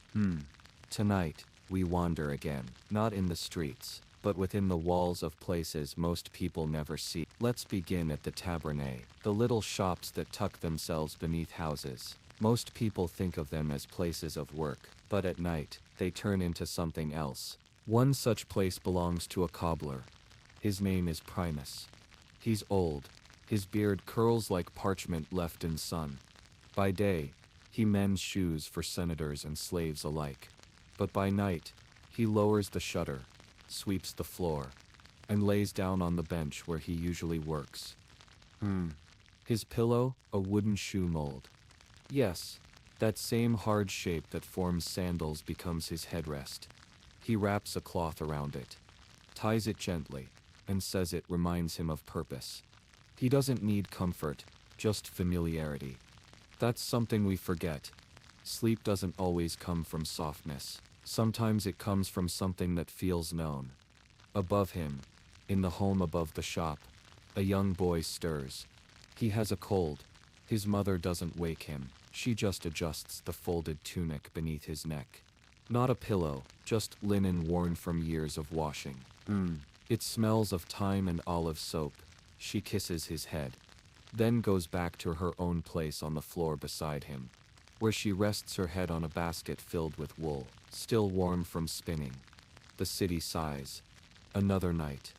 Tonight, we wander again, not in the streets, but within the walls of places most people never see. Let's begin at the tabernae, the little shops that tuck themselves beneath houses. Most people think of them as places of work, but at night, they turn into something else. One such place belongs to a cobbler. His name is Primus. He's old. His beard curls like parchment left in sun. By day, he mends shoes for senators and slaves alike. But by night, he lowers the shutter, sweeps the floor, and lays down on the bench where he usually works. His pillow, a wooden shoe mold. Yes, that same hard shape that forms sandals becomes his headrest. He wraps a cloth around it, ties it gently, and says it reminds him of purpose. He doesn't need comfort, just familiarity. That's something we forget. Sleep doesn't always come from softness. Sometimes it comes from something that feels known. Above him, in the home above the shop, a young boy stirs. He has a cold. His mother doesn't wake him. She just adjusts the folded tunic beneath his neck. Not a pillow, just linen worn from years of washing. It smells of thyme and olive soap. She kisses his head, then goes back to her own place on the floor beside him, where she rests her head on a basket filled with wool, still warm from spinning. The city sighs. Another night.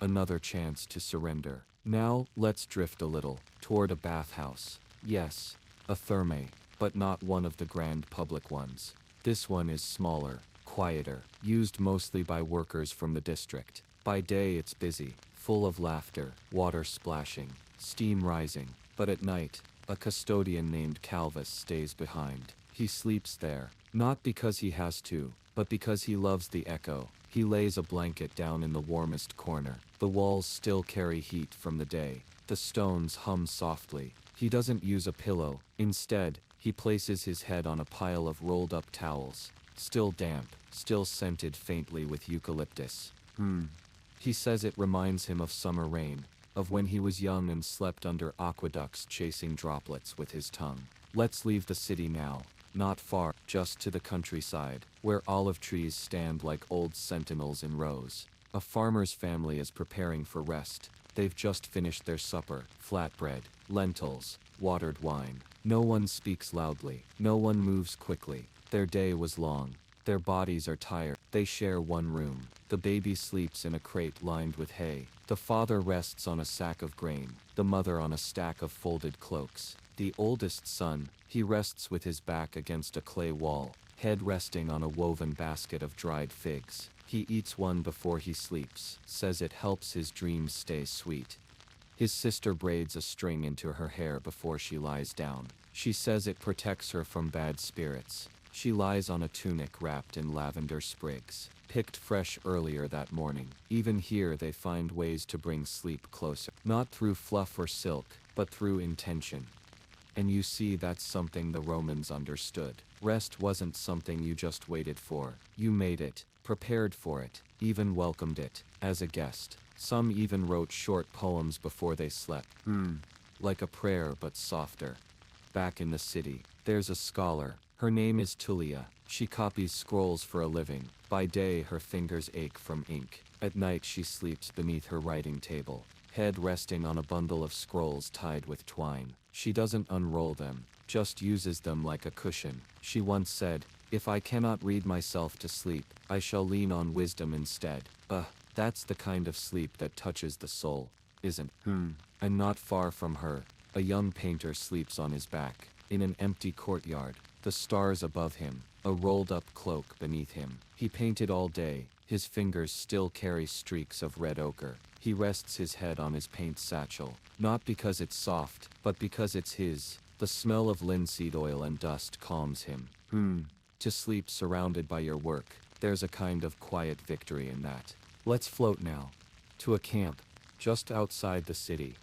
Another chance to surrender. Now, let's drift a little, toward a bathhouse. Yes, a therme, but not one of the grand public ones. This one is smaller, quieter, used mostly by workers from the district. By day it's busy, full of laughter, water splashing, steam rising. But at night, a custodian named Calvus stays behind. He sleeps there, not because he has to, but because he loves the echo. He lays a blanket down in the warmest corner. The walls still carry heat from the day. The stones hum softly. He doesn't use a pillow. Instead, he places his head on a pile of rolled-up towels, still damp, still scented faintly with eucalyptus. He says it reminds him of summer rain, of when he was young and slept under aqueducts chasing droplets with his tongue. Let's leave the city now. Not far, just to the countryside, where olive trees stand like old sentinels in rows. A farmer's family is preparing for rest. They've just finished their supper, flatbread, lentils, watered wine. No one speaks loudly. No one moves quickly. Their day was long. Their bodies are tired. They share one room. The baby sleeps in a crate lined with hay. The father rests on a sack of grain. The mother on a stack of folded cloaks. The oldest son, he rests with his back against a clay wall, head resting on a woven basket of dried figs. He eats one before he sleeps, says it helps his dreams stay sweet. His sister braids a string into her hair before she lies down. She says it protects her from bad spirits. She lies on a tunic wrapped in lavender sprigs, picked fresh earlier that morning. Even here they find ways to bring sleep closer, not through fluff or silk, but through intention. And you see, that's something the Romans understood. Rest wasn't something you just waited for. You made it, prepared for it, even welcomed it, as a guest. Some even wrote short poems before they slept. Like a prayer but softer. Back in the city, there's a scholar. Her name is Tullia. She copies scrolls for a living. By day her fingers ache from ink. At night she sleeps beneath her writing table, head resting on a bundle of scrolls tied with twine. She doesn't unroll them, just uses them like a cushion. She once said, "If I cannot read myself to sleep, I shall lean on wisdom instead." That's the kind of sleep that touches the soul, isn't? And not far from her, a young painter sleeps on his back, in an empty courtyard. The stars above him, a rolled-up cloak beneath him. He painted all day, his fingers still carry streaks of red ochre. He rests his head on his paint satchel, not because it's soft, but because it's his. The smell of linseed oil and dust calms him. To sleep surrounded by your work, there's a kind of quiet victory in that. Let's float now. To a camp, just outside the city.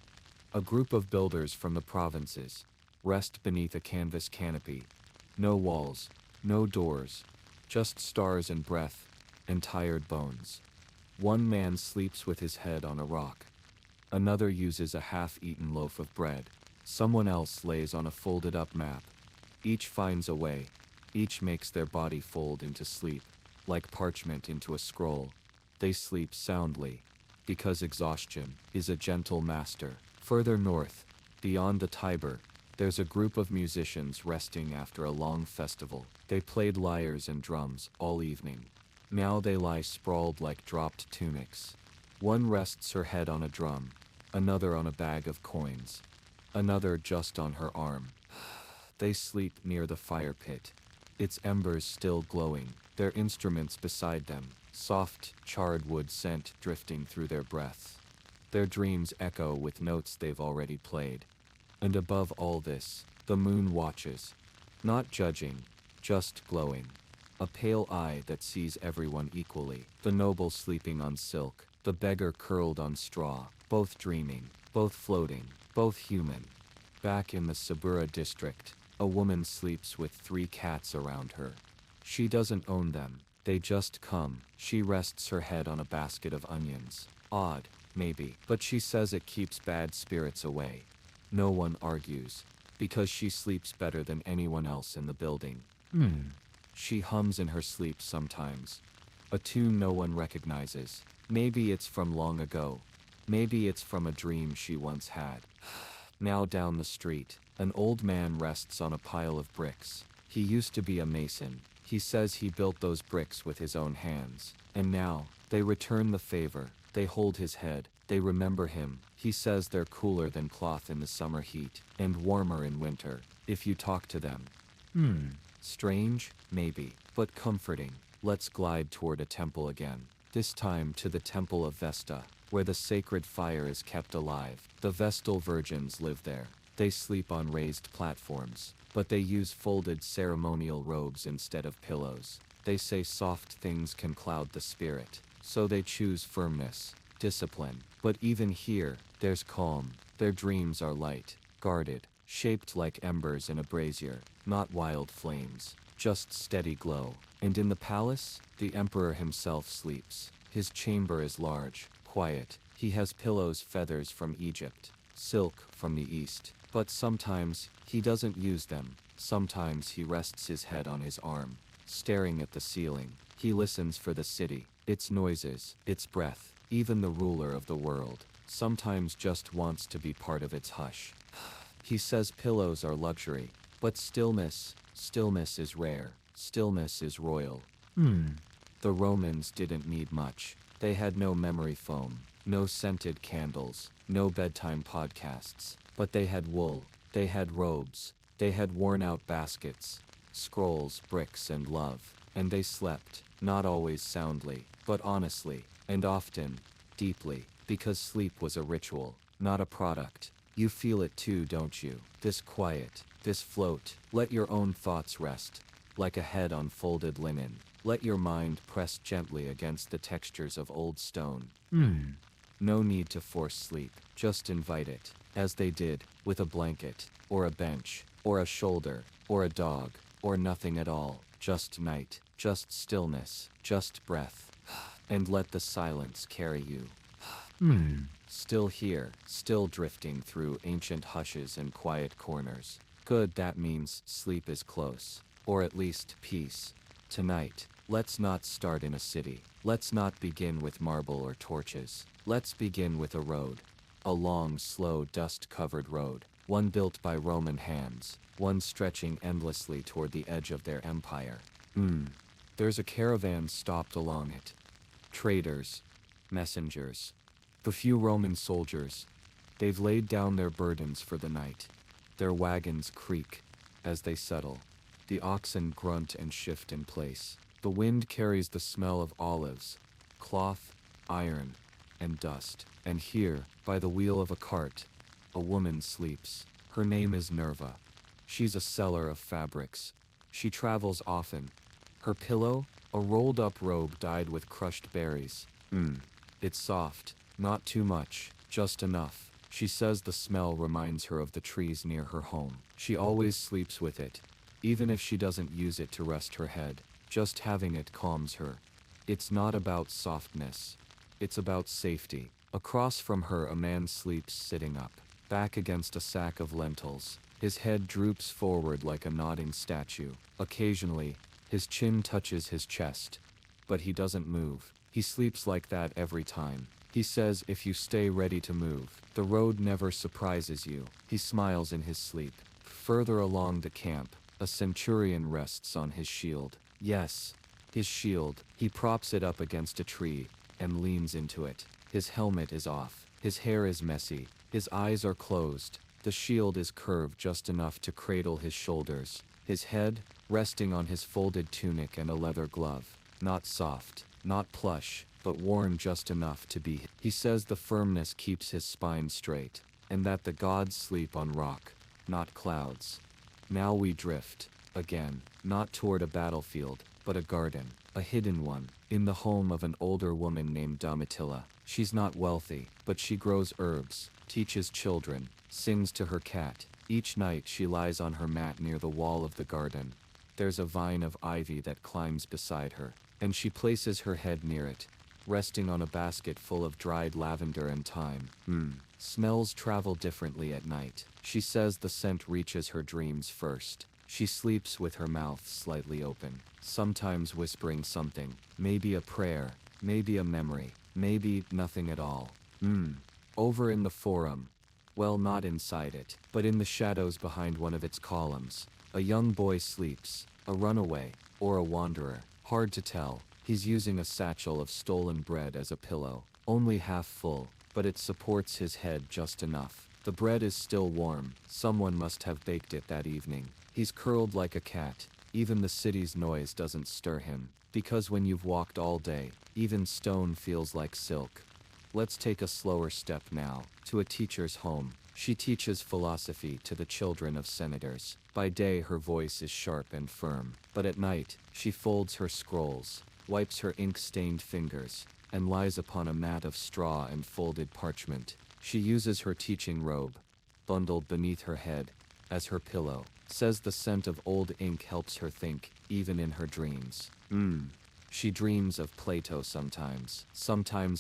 A group of builders from the provinces rest beneath a canvas canopy. No walls, no doors, just stars and breath, and tired bones. One man sleeps with his head on a rock. Another uses a half-eaten loaf of bread. Someone else lays on a folded-up map. Each finds a way. Each makes their body fold into sleep, like parchment into a scroll. They sleep soundly, because exhaustion is a gentle master. Further north, beyond the Tiber, there's a group of musicians resting after a long festival. They played lyres and drums all evening. Now they lie sprawled like dropped tunics. One rests her head on a drum, another on a bag of coins, another just on her arm. They sleep near the fire pit, its embers still glowing, their instruments beside them, soft, charred wood scent drifting through their breaths. Their dreams echo with notes they've already played. And above all this, the moon watches, not judging, just glowing. A pale eye that sees everyone equally. The noble sleeping on silk, the beggar curled on straw, both dreaming, both floating, both human. Back in the Sabura district, a woman sleeps with 3 cats around her. She doesn't own them, they just come. She rests her head on a basket of onions. Odd, maybe, but she says it keeps bad spirits away. No one argues, because she sleeps better than anyone else in the building. She hums in her sleep sometimes. A tune no one recognizes. Maybe it's from long ago. Maybe it's from a dream she once had. Now down the street, an old man rests on a pile of bricks. He used to be a mason. He says he built those bricks with his own hands. And now, they return the favor. They hold his head. They remember him. He says they're cooler than cloth in the summer heat, and warmer in winter, if you talk to them. Strange, maybe, but comforting. Let's glide toward a temple again. This time to the Temple of Vesta, where the sacred fire is kept alive. The Vestal virgins live there. They sleep on raised platforms, but they use folded ceremonial robes instead of pillows. They say soft things can cloud the spirit, so they choose firmness, discipline. But even here, there's calm. Their dreams are light, guarded, shaped like embers in a brazier, not wild flames, just steady glow. And in the palace, the emperor himself sleeps. His chamber is large, quiet. He has pillows, feathers from Egypt, silk from the east. But sometimes, he doesn't use them. Sometimes he rests his head on his arm, staring at the ceiling. He listens for the city, its noises, its breath. Even the ruler of the world sometimes just wants to be part of its hush. He says pillows are luxury, but stillness is rare. Stillness is royal. The Romans didn't need much. They had no memory foam, no scented candles, no bedtime podcasts. But they had wool, they had robes, they had worn-out baskets, scrolls, bricks, and love. And they slept, not always soundly, but honestly, and often, deeply, because sleep was a ritual, not a product. You feel it too, don't you? This quiet, this float. Let your own thoughts rest, like a head on folded linen. Let your mind press gently against the textures of old stone. No need to force sleep, just invite it, as they did, with a blanket, or a bench, or a shoulder, or a dog, or nothing at all. Just night, just stillness, just breath. And let the silence carry you. Still here, still drifting through ancient hushes and quiet corners. Good, that means sleep is close. Or at least peace. Tonight, let's not start in a city. Let's not begin with marble or torches. Let's begin with a road. A long, slow, dust-covered road. One built by Roman hands. One stretching endlessly toward the edge of their empire. There's a caravan stopped along it. Traders, messengers, the few Roman soldiers. They've laid down their burdens for the night. Their wagons creak as they settle. The oxen grunt and shift in place. The wind carries the smell of olives, cloth, iron, and dust. And here, by the wheel of a cart, a woman sleeps. Her name is Nerva. She's a seller of fabrics. She travels often. Her pillow? A rolled-up robe dyed with crushed berries. It's soft, not too much, just enough. She says the smell reminds her of the trees near her home. She always sleeps with it, even if she doesn't use it to rest her head. Just having it calms her. It's not about softness. It's about safety. Across from her a man sleeps sitting up, back against a sack of lentils. His head droops forward like a nodding statue. Occasionally, his chin touches his chest, but he doesn't move. He sleeps like that every time. He says if you stay ready to move, the road never surprises you. He smiles in his sleep. Further along the camp, a centurion rests on his shield. Yes, his shield. He props it up against a tree and leans into it. His helmet is off. His hair is messy. His eyes are closed. The shield is curved just enough to cradle his shoulders. His head, resting on his folded tunic and a leather glove. Not soft, not plush, but worn just enough to be. He says the firmness keeps his spine straight, and that the gods sleep on rock, not clouds. Now we drift, again, not toward a battlefield, but a garden, a hidden one, in the home of an older woman named Domitilla. She's not wealthy, but she grows herbs, teaches children, sings to her cat. Each night she lies on her mat near the wall of the garden. There's a vine of ivy that climbs beside her, and she places her head near it, resting on a basket full of dried lavender and thyme. Smells travel differently at night. She says the scent reaches her dreams first. She sleeps with her mouth slightly open, sometimes whispering something, maybe a prayer, maybe a memory, maybe nothing at all. Over in the forum, well, not inside it, but in the shadows behind one of its columns, a young boy sleeps, a runaway, or a wanderer, hard to tell. He's using a satchel of stolen bread as a pillow, only half full, but it supports his head just enough. The bread is still warm, someone must have baked it that evening. He's curled like a cat, even the city's noise doesn't stir him, because when you've walked all day, even stone feels like silk. Let's take a slower step now, to a teacher's home. She teaches philosophy to the children of senators. By day her voice is sharp and firm, but at night, she folds her scrolls, wipes her ink-stained fingers, and lies upon a mat of straw and folded parchment. She uses her teaching robe, bundled beneath her head, as her pillow. Says the scent of old ink helps her think, even in her dreams. She dreams of Plato sometimes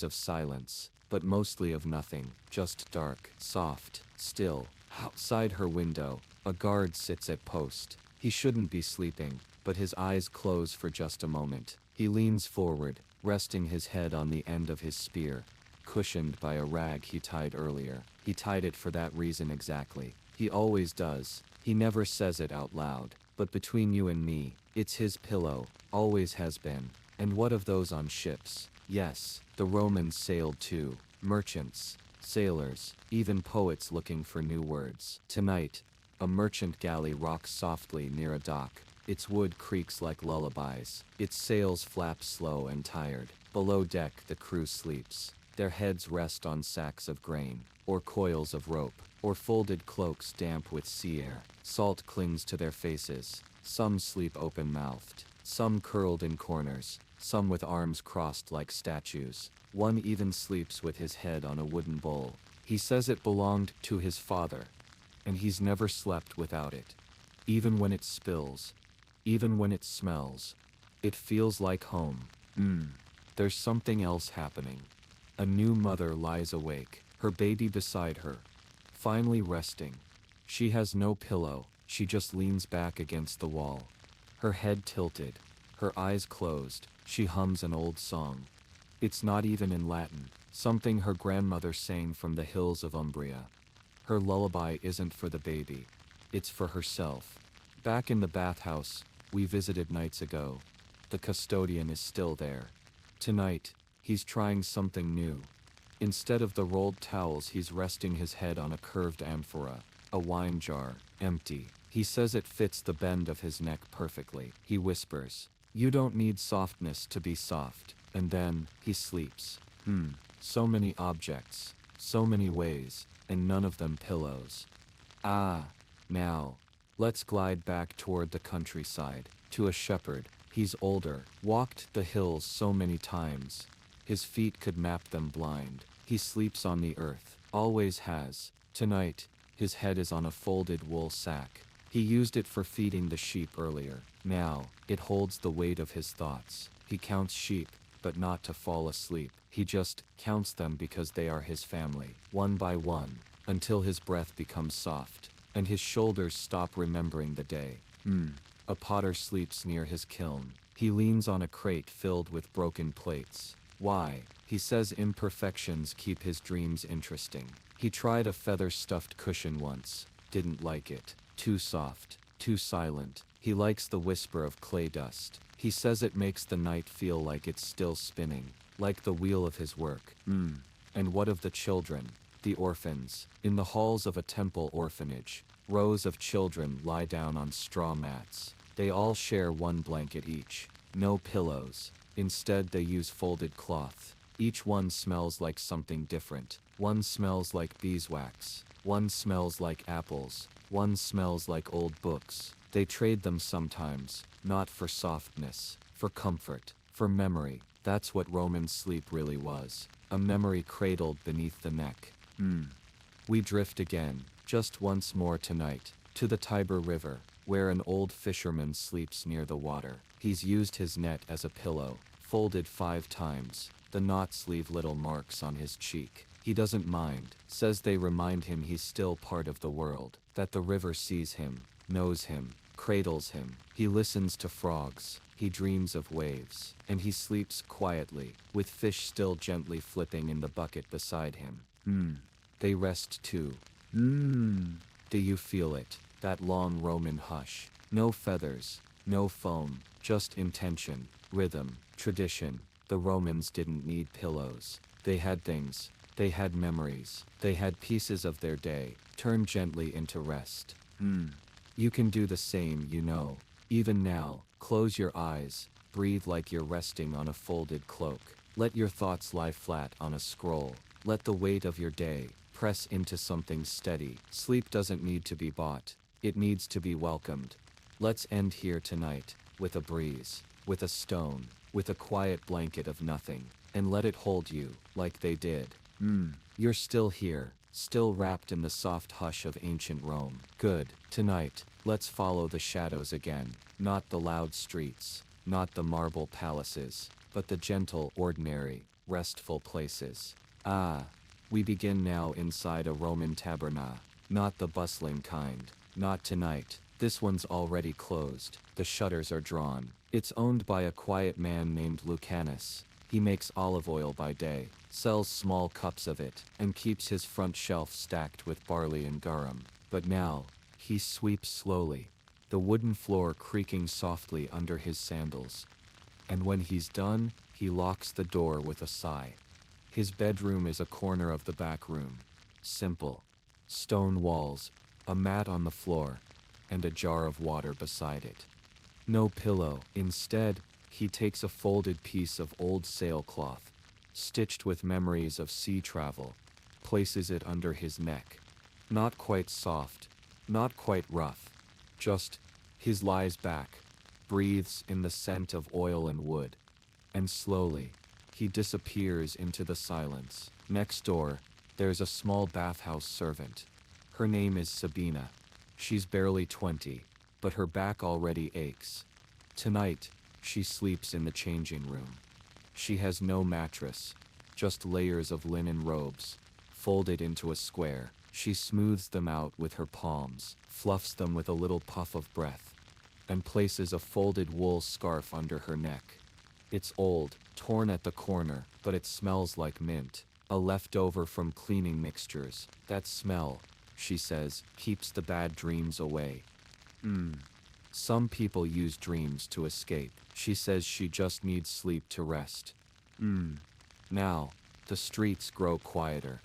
of silence, but mostly of nothing, just dark, soft, still. Outside her window, a guard sits at post. He shouldn't be sleeping, but his eyes close for just a moment. He leans forward, resting his head on the end of his spear, cushioned by a rag he tied earlier. He tied it for that reason exactly. He always does. He never says it out loud, but between you and me, it's his pillow, always has been. And what of those on ships? Yes, the Romans sailed too. Merchants, sailors, even poets looking for new words. Tonight, a merchant galley rocks softly near a dock. Its wood creaks like lullabies. Its sails flap slow and tired. Below deck the crew sleeps. Their heads rest on sacks of grain, or coils of rope, or folded cloaks damp with sea air. Salt clings to their faces. Some sleep open-mouthed, some curled in corners, some with arms crossed like statues. One even sleeps with his head on a wooden bowl. He says it belonged to his father, and he's never slept without it. Even when it spills, even when it smells, it feels like home. There's something else happening. A new mother lies awake, her baby beside her, finally resting. She has no pillow, she just leans back against the wall. Her head tilted, her eyes closed, she hums an old song. It's not even in Latin, something her grandmother sang from the hills of Umbria. Her lullaby isn't for the baby, it's for herself. Back in the bathhouse, we visited nights ago. The custodian is still there. Tonight, he's trying something new. Instead of the rolled towels, he's resting his head on a curved amphora, a wine jar, empty. He says it fits the bend of his neck perfectly. He whispers, "You don't need softness to be soft." And then, he sleeps. So many objects, so many ways, and none of them pillows. Ah, now, let's glide back toward the countryside, to a shepherd. He's older, walked the hills so many times. His feet could map them blind. He sleeps on the earth, always has. Tonight, his head is on a folded wool sack. He used it for feeding the sheep earlier. Now, it holds the weight of his thoughts. He counts sheep, but not to fall asleep. He just counts them because they are his family, one by one, until his breath becomes soft, and his shoulders stop remembering the day. A potter sleeps near his kiln. He leans on a crate filled with broken plates. Why? He says imperfections keep his dreams interesting. He tried a feather-stuffed cushion once. Didn't like it. Too soft. Too silent. He likes the whisper of clay dust. He says it makes the night feel like it's still spinning. Like the wheel of his work. And what of the children? The orphans. In the halls of a temple orphanage, rows of children lie down on straw mats. They all share one blanket each. No pillows. Instead they use folded cloth. Each one smells like something different. One smells like beeswax. One smells like apples. One smells like old books. They trade them sometimes, not for softness, for comfort, for memory. That's what Roman sleep really was. A memory cradled beneath the neck. We drift again, just once more tonight, to the Tiber River, where an old fisherman sleeps near the water. He's used his net as a pillow, folded 5 times. The knots leave little marks on his cheek. He doesn't mind, says they remind him he's still part of the world, that the river sees him, knows him, cradles him. He listens to frogs, he dreams of waves, and he sleeps quietly, with fish still gently flipping in the bucket beside him. They rest too. Do you feel it? That long Roman hush. No feathers, no foam, just intention, rhythm, tradition. The Romans didn't need pillows. They had things. They had memories. They had pieces of their day, turned gently into rest. You can do the same, you know. Even now, close your eyes, breathe like you're resting on a folded cloak. Let your thoughts lie flat on a scroll. Let the weight of your day press into something steady. Sleep doesn't need to be bought. It needs to be welcomed. Let's end here tonight, with a breeze, with a stone, with a quiet blanket of nothing, and let it hold you, like they did. You're still here, still wrapped in the soft hush of ancient Rome. Good. Tonight, let's follow the shadows again. Not the loud streets, not the marble palaces, but the gentle, ordinary, restful places. We begin now inside a Roman taberna. Not the bustling kind. Not tonight. This one's already closed. The shutters are drawn. It's owned by a quiet man named Lucanus. He makes olive oil by day, sells small cups of it, and keeps his front shelf stacked with barley and garum. But now, he sweeps slowly, the wooden floor creaking softly under his sandals. And when he's done, he locks the door with a sigh. His bedroom is a corner of the back room. Simple. Stone walls, a mat on the floor, and a jar of water beside it. No pillow. Instead, he takes a folded piece of old sailcloth, stitched with memories of sea travel, places it under his neck. Not quite soft, not quite rough, just, he lies back, breathes in the scent of oil and wood, and slowly, he disappears into the silence. Next door, there's a small bathhouse servant. Her name is Sabina. She's barely 20, but her back already aches. Tonight, she sleeps in the changing room. She has no mattress, just layers of linen robes, folded into a square. She smooths them out with her palms, fluffs them with a little puff of breath, and places a folded wool scarf under her neck. It's old, torn at the corner, but it smells like mint, a leftover from cleaning mixtures. That smell, she says, keeps the bad dreams away. Some people use dreams to escape. She says she just needs sleep to rest. Now, the streets grow quieter.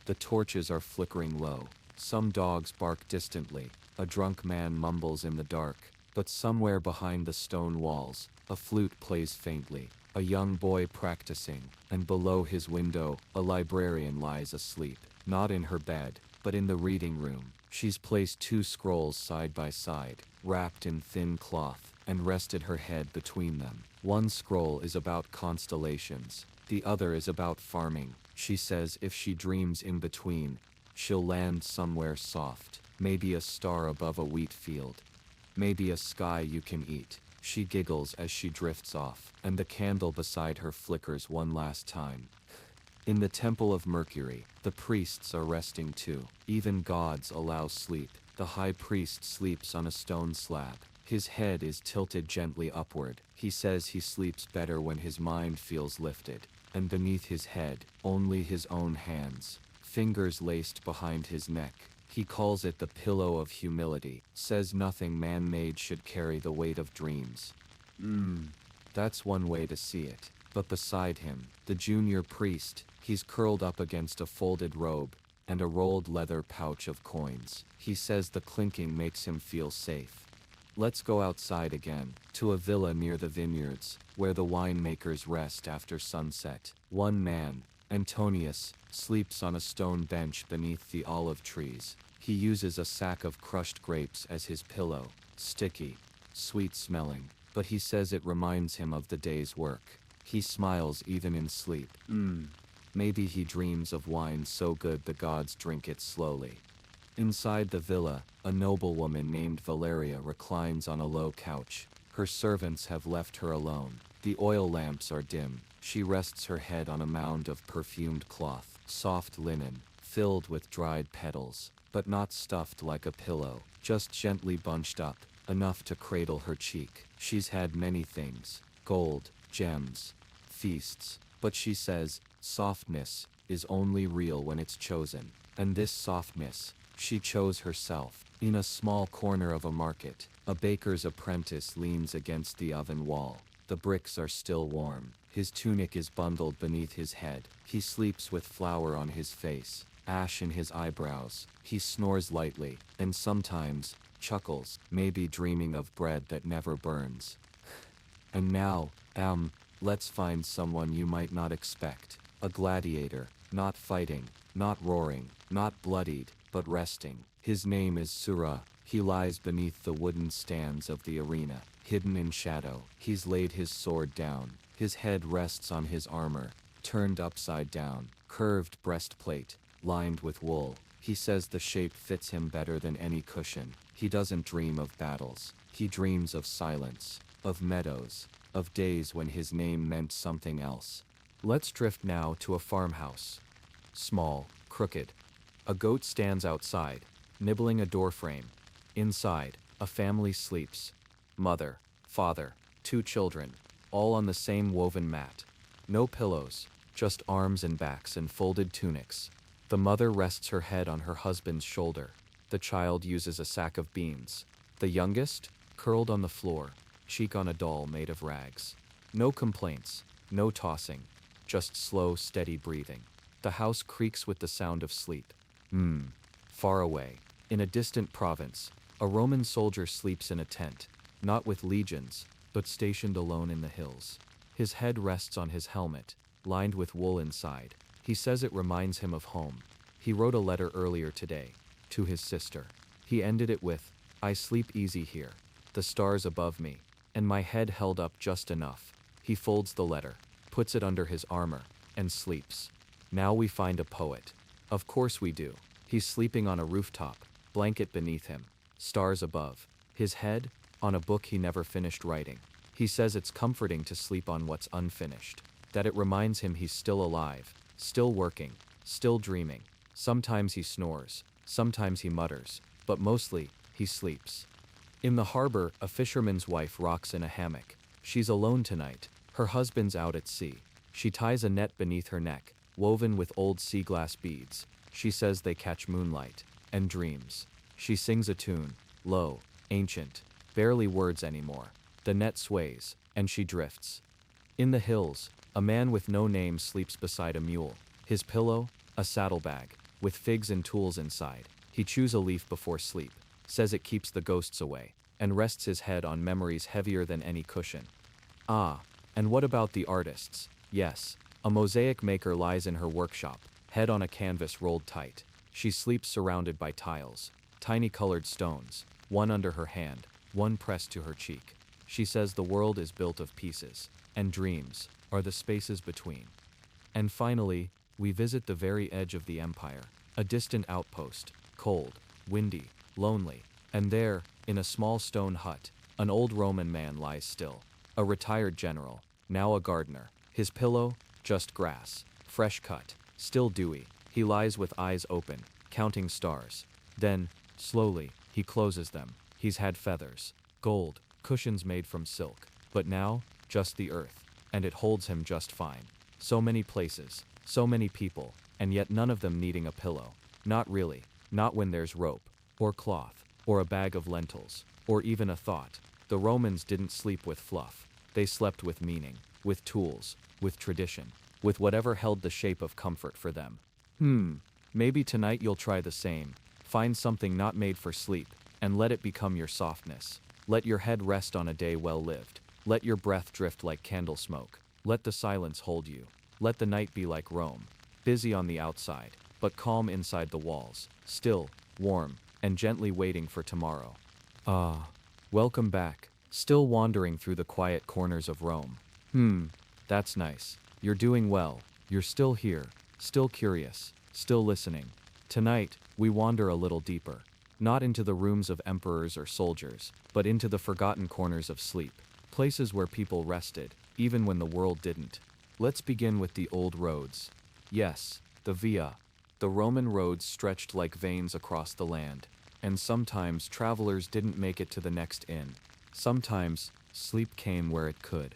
The torches are flickering low. Some dogs bark distantly. A drunk man mumbles in the dark, but somewhere behind the stone walls, a flute plays faintly. A young boy practicing, and below his window, a librarian lies asleep, not in her bed, but in the reading room. She's placed 2 scrolls side by side, wrapped in thin cloth, and rested her head between them. One scroll is about constellations, the other is about farming. She says if she dreams in between, she'll land somewhere soft, maybe a star above a wheat field, maybe a sky you can eat. She giggles as she drifts off, and the candle beside her flickers one last time. In the temple of Mercury, the priests are resting too. Even gods allow sleep. The high priest sleeps on a stone slab. His head is tilted gently upward. He says he sleeps better when his mind feels lifted. And beneath his head, only his own hands, fingers laced behind his neck. He calls it the pillow of humility, says nothing man-made should carry the weight of dreams. That's one way to see it. But beside him, the junior priest, he's curled up against a folded robe, and a rolled leather pouch of coins. He says the clinking makes him feel safe. Let's go outside again, to a villa near the vineyards, where the winemakers rest after sunset. One man, Antonius, sleeps on a stone bench beneath the olive trees. He uses a sack of crushed grapes as his pillow, sticky, sweet-smelling, but he says it reminds him of the day's work. He smiles even in sleep. Maybe he dreams of wine so good the gods drink it slowly. Inside the villa, a noblewoman named Valeria reclines on a low couch. Her servants have left her alone. The oil lamps are dim. She rests her head on a mound of perfumed cloth, soft linen, filled with dried petals, but not stuffed like a pillow, just gently bunched up, enough to cradle her cheek. She's had many things, gold, gems, feasts, but she says, softness is only real when it's chosen. And this softness, she chose herself. In a small corner of a market, a baker's apprentice leans against the oven wall. The bricks are still warm. His tunic is bundled beneath his head. He sleeps with flour on his face, ash in his eyebrows. He snores lightly, and sometimes chuckles, maybe dreaming of bread that never burns. And now, let's find someone you might not expect. A gladiator, not fighting, not roaring, not bloodied, but resting. His name is Sura. He lies beneath the wooden stands of the arena, hidden in shadow. He's laid his sword down. His head rests on his armor, turned upside down, curved breastplate, lined with wool. He says the shape fits him better than any cushion. He doesn't dream of battles. He dreams of silence, of meadows, of days when his name meant something else. Let's drift now to a farmhouse. Small, crooked. A goat stands outside, nibbling a doorframe. Inside, a family sleeps. Mother, father, 2 children, all on the same woven mat. No pillows, just arms and backs and folded tunics. The mother rests her head on her husband's shoulder. The child uses a sack of beans. The youngest, curled on the floor, cheek on a doll made of rags. No complaints, no tossing, just slow, steady breathing. The house creaks with the sound of sleep. Far away, in a distant province, a Roman soldier sleeps in a tent, not with legions, but stationed alone in the hills. His head rests on his helmet, lined with wool inside. He says it reminds him of home. He wrote a letter earlier today, to his sister. He ended it with, "I sleep easy here, the stars above me, and my head held up just enough." He folds the letter, puts it under his armor, and sleeps. Now we find a poet. Of course we do. He's sleeping on a rooftop, blanket beneath him, stars above. His head, on a book he never finished writing. He says it's comforting to sleep on what's unfinished, that it reminds him he's still alive, still working, still dreaming. Sometimes he snores, sometimes he mutters, but mostly, he sleeps. In the harbor, a fisherman's wife rocks in a hammock. She's alone tonight. Her husband's out at sea. She ties a net beneath her neck, woven with old sea glass beads. She says they catch moonlight, and dreams. She sings a tune, low, ancient, barely words anymore. The net sways, and she drifts. In the hills, a man with no name sleeps beside a mule. His pillow, a saddlebag, with figs and tools inside. He chews a leaf before sleep, says it keeps the ghosts away, and rests his head on memories heavier than any cushion. Ah, and what about the artists? Yes, a mosaic maker lies in her workshop, head on a canvas rolled tight. She sleeps surrounded by tiles, tiny colored stones, one under her hand, one pressed to her cheek. She says the world is built of pieces, and dreams are the spaces between. And finally, we visit the very edge of the empire, a distant outpost, cold, windy, lonely, and there, in a small stone hut, an old Roman man lies still, a retired general, now a gardener. His pillow, just grass, fresh cut, still dewy. He lies with eyes open, counting stars. Then, slowly, he closes them. He's had feathers, gold, cushions made from silk, but now, just the earth, and it holds him just fine. So many places, so many people, and yet none of them needing a pillow. Not really, not when there's rope, or cloth, or a bag of lentils, or even a thought. The Romans didn't sleep with fluff. They slept with meaning, with tools, with tradition, with whatever held the shape of comfort for them. Maybe tonight you'll try the same. Find something not made for sleep, and let it become your softness. Let your head rest on a day well lived. Let your breath drift like candle smoke. Let the silence hold you. Let the night be like Rome, busy on the outside, but calm inside the walls, still, warm, and gently waiting for tomorrow. Ah, welcome back. Still wandering through the quiet corners of Rome. That's nice. You're doing well. You're still here, still curious, still listening. Tonight, we wander a little deeper. Not into the rooms of emperors or soldiers, but into the forgotten corners of sleep. Places where people rested, even when the world didn't. Let's begin with the old roads. Yes, the via. The Roman roads stretched like veins across the land, and sometimes travelers didn't make it to the next inn. Sometimes, sleep came where it could.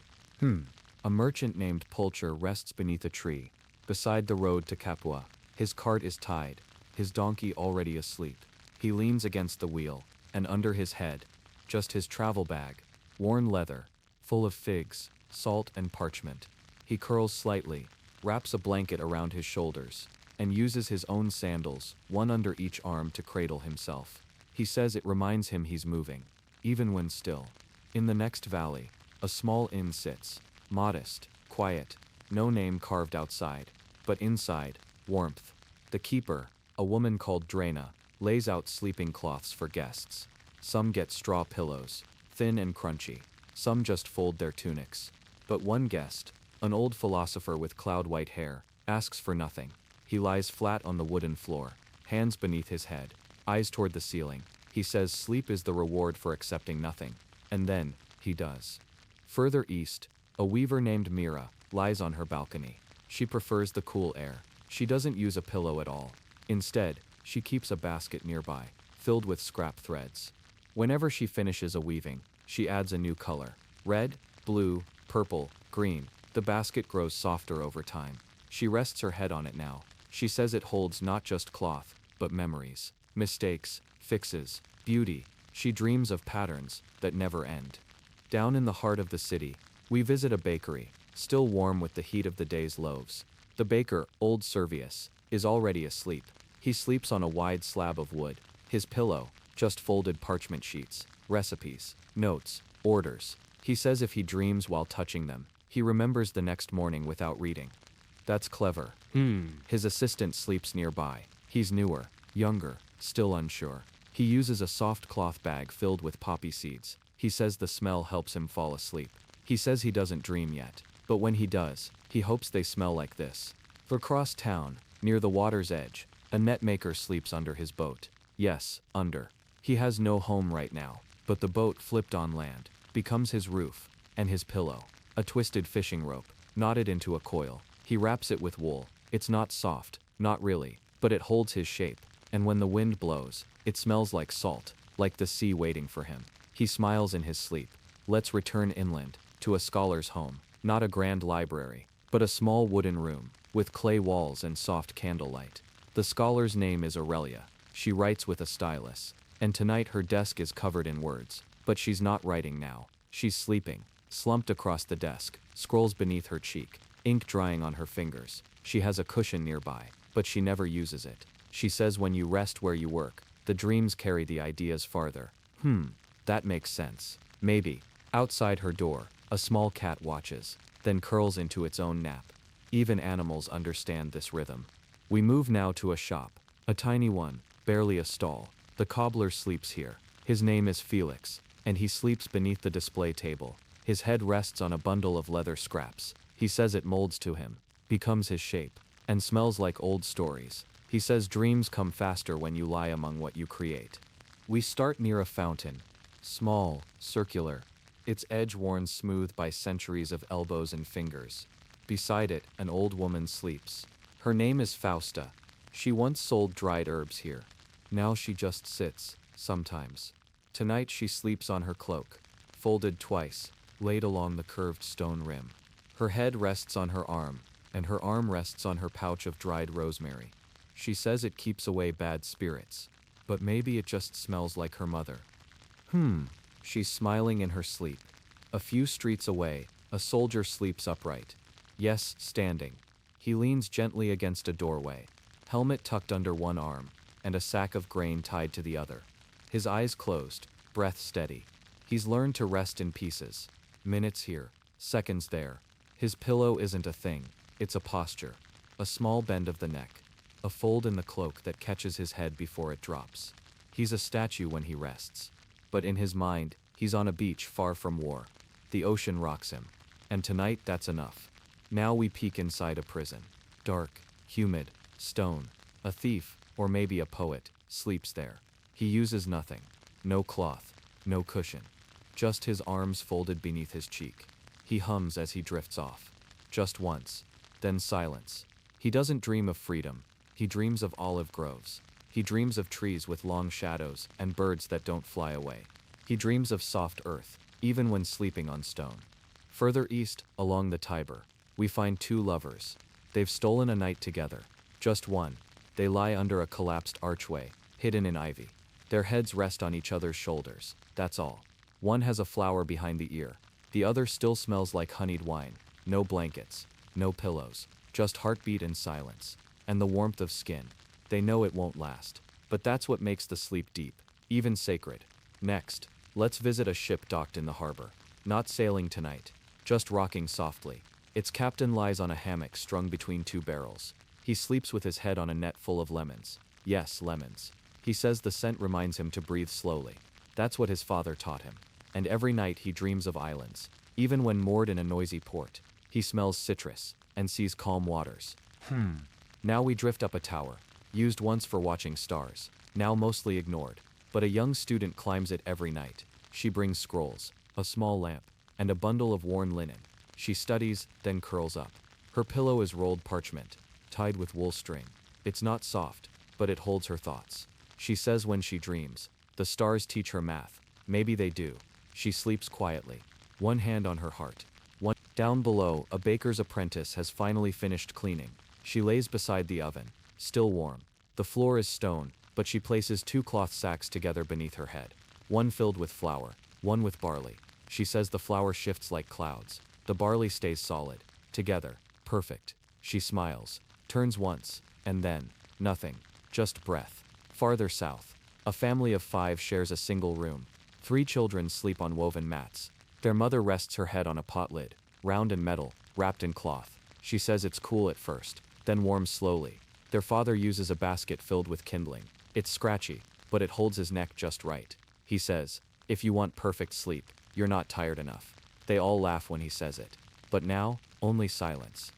A merchant named Pulcher rests beneath a tree, beside the road to Capua. His cart is tied, his donkey already asleep. He leans against the wheel, and under his head, just his travel bag, worn leather, full of figs, salt and parchment. He curls slightly, wraps a blanket around his shoulders, and uses his own sandals, one under each arm, to cradle himself. He says it reminds him he's moving, even when still. In the next valley, a small inn sits, modest, quiet, no name carved outside, but inside, warmth. The keeper, a woman called Drena, lays out sleeping cloths for guests. Some get straw pillows, thin and crunchy. Some just fold their tunics. But one guest, an old philosopher with cloud-white hair, asks for nothing. He lies flat on the wooden floor, hands beneath his head, eyes toward the ceiling. He says sleep is the reward for accepting nothing. And then, he does. Further east, a weaver named Mira lies on her balcony. She prefers the cool air. She doesn't use a pillow at all. Instead, she keeps a basket nearby, filled with scrap threads. Whenever she finishes a weaving, she adds a new color. Red, blue, purple, green. The basket grows softer over time. She rests her head on it now. She says it holds not just cloth, but memories, mistakes, fixes, beauty. She dreams of patterns that never end. Down in the heart of the city, we visit a bakery, still warm with the heat of the day's loaves. The baker, old Servius, is already asleep. He sleeps on a wide slab of wood. His pillow, just folded parchment sheets, recipes, notes, orders. He says if he dreams while touching them, he remembers the next morning without reading. That's clever. His assistant sleeps nearby. He's newer, younger, still unsure. He uses a soft cloth bag filled with poppy seeds. He says the smell helps him fall asleep. He says he doesn't dream yet, but when he does, he hopes they smell like this. Across town, near the water's edge, a net maker sleeps under his boat. Yes, under. He has no home right now, but the boat, flipped on land, becomes his roof, and his pillow. A twisted fishing rope, knotted into a coil. He wraps it with wool. It's not soft, not really, but it holds his shape, and when the wind blows, it smells like salt, like the sea waiting for him. He smiles in his sleep. Let's return inland, to a scholar's home. Not a grand library, but a small wooden room, with clay walls and soft candlelight. The scholar's name is Aurelia. She writes with a stylus, and tonight her desk is covered in words. But she's not writing now. She's sleeping, slumped across the desk, scrolls beneath her cheek, ink drying on her fingers. She has a cushion nearby, but she never uses it. She says when you rest where you work, The dreams carry the ideas farther. That makes sense. Maybe. Outside her door, a small cat watches, then curls into its own nap. Even animals understand this rhythm. We move now to a shop. A tiny one, barely a stall. The cobbler sleeps here. His name is Felix, and he sleeps beneath the display table. His head rests on a bundle of leather scraps. He says it molds to him, becomes his shape, and smells like old stories. He says dreams come faster when you lie among what you create. We start near a fountain. Small, circular, its edge worn smooth by centuries of elbows and fingers. Beside it, an old woman sleeps. Her name is Fausta. She once sold dried herbs here. Now she just sits, sometimes. Tonight she sleeps on her cloak, folded twice, laid along the curved stone rim. Her head rests on her arm, and her arm rests on her pouch of dried rosemary. She says it keeps away bad spirits, but maybe it just smells like her mother. She's smiling in her sleep. A few streets away, a soldier sleeps upright. Yes, standing. He leans gently against a doorway, helmet tucked under one arm, and a sack of grain tied to the other. His eyes closed, breath steady. He's learned to rest in pieces. Minutes here, seconds there. His pillow isn't a thing, it's a posture. A small bend of the neck. A fold in the cloak that catches his head before it drops. He's a statue when he rests. But in his mind, he's on a beach far from war. The ocean rocks him. And tonight, that's enough. Now we peek inside a prison. Dark, humid, stone. A thief, or maybe a poet, sleeps there. He uses nothing. No cloth, no cushion. Just his arms folded beneath his cheek. He hums as he drifts off. Just once. Then silence. He doesn't dream of freedom. He dreams of olive groves. He dreams of trees with long shadows and birds that don't fly away. He dreams of soft earth, even when sleeping on stone. Further east, along the Tiber, we find two lovers. They've stolen a night together. Just one. They lie under a collapsed archway, hidden in ivy. Their heads rest on each other's shoulders. That's all. One has a flower behind the ear. The other still smells like honeyed wine. No blankets. No pillows. Just heartbeat and silence. And the warmth of skin. They know it won't last. But that's what makes the sleep deep. Even sacred. Next, let's visit a ship docked in the harbor. Not sailing tonight. Just rocking softly. Its captain lies on a hammock strung between two barrels. He sleeps with his head on a net full of lemons. Yes, lemons. He says the scent reminds him to breathe slowly. That's what his father taught him. And every night he dreams of islands. Even when moored in a noisy port, he smells citrus and sees calm waters. Now we drift up a tower, used once for watching stars, now mostly ignored. But a young student climbs it every night. She brings scrolls, a small lamp, and a bundle of worn linen. She studies, then curls up. Her pillow is rolled parchment, tied with wool string. It's not soft, but it holds her thoughts. She says when she dreams, the stars teach her math. Maybe they do. She sleeps quietly, one hand on her heart. Down below, a baker's apprentice has finally finished cleaning. She lays beside the oven, still warm. The floor is stone, but she places two cloth sacks together beneath her head. One filled with flour, one with barley. She says the flour shifts like clouds. The barley stays solid. Together. Perfect. She smiles. Turns once. And then. Nothing. Just breath. Farther south. A family of 5 shares a single room. 3 children sleep on woven mats. Their mother rests her head on a pot lid, round and metal, wrapped in cloth. She says it's cool at first, then warms slowly. Their father uses a basket filled with kindling. It's scratchy, but it holds his neck just right. He says, if you want perfect sleep, you're not tired enough. They all laugh when he says it. But now, only silence.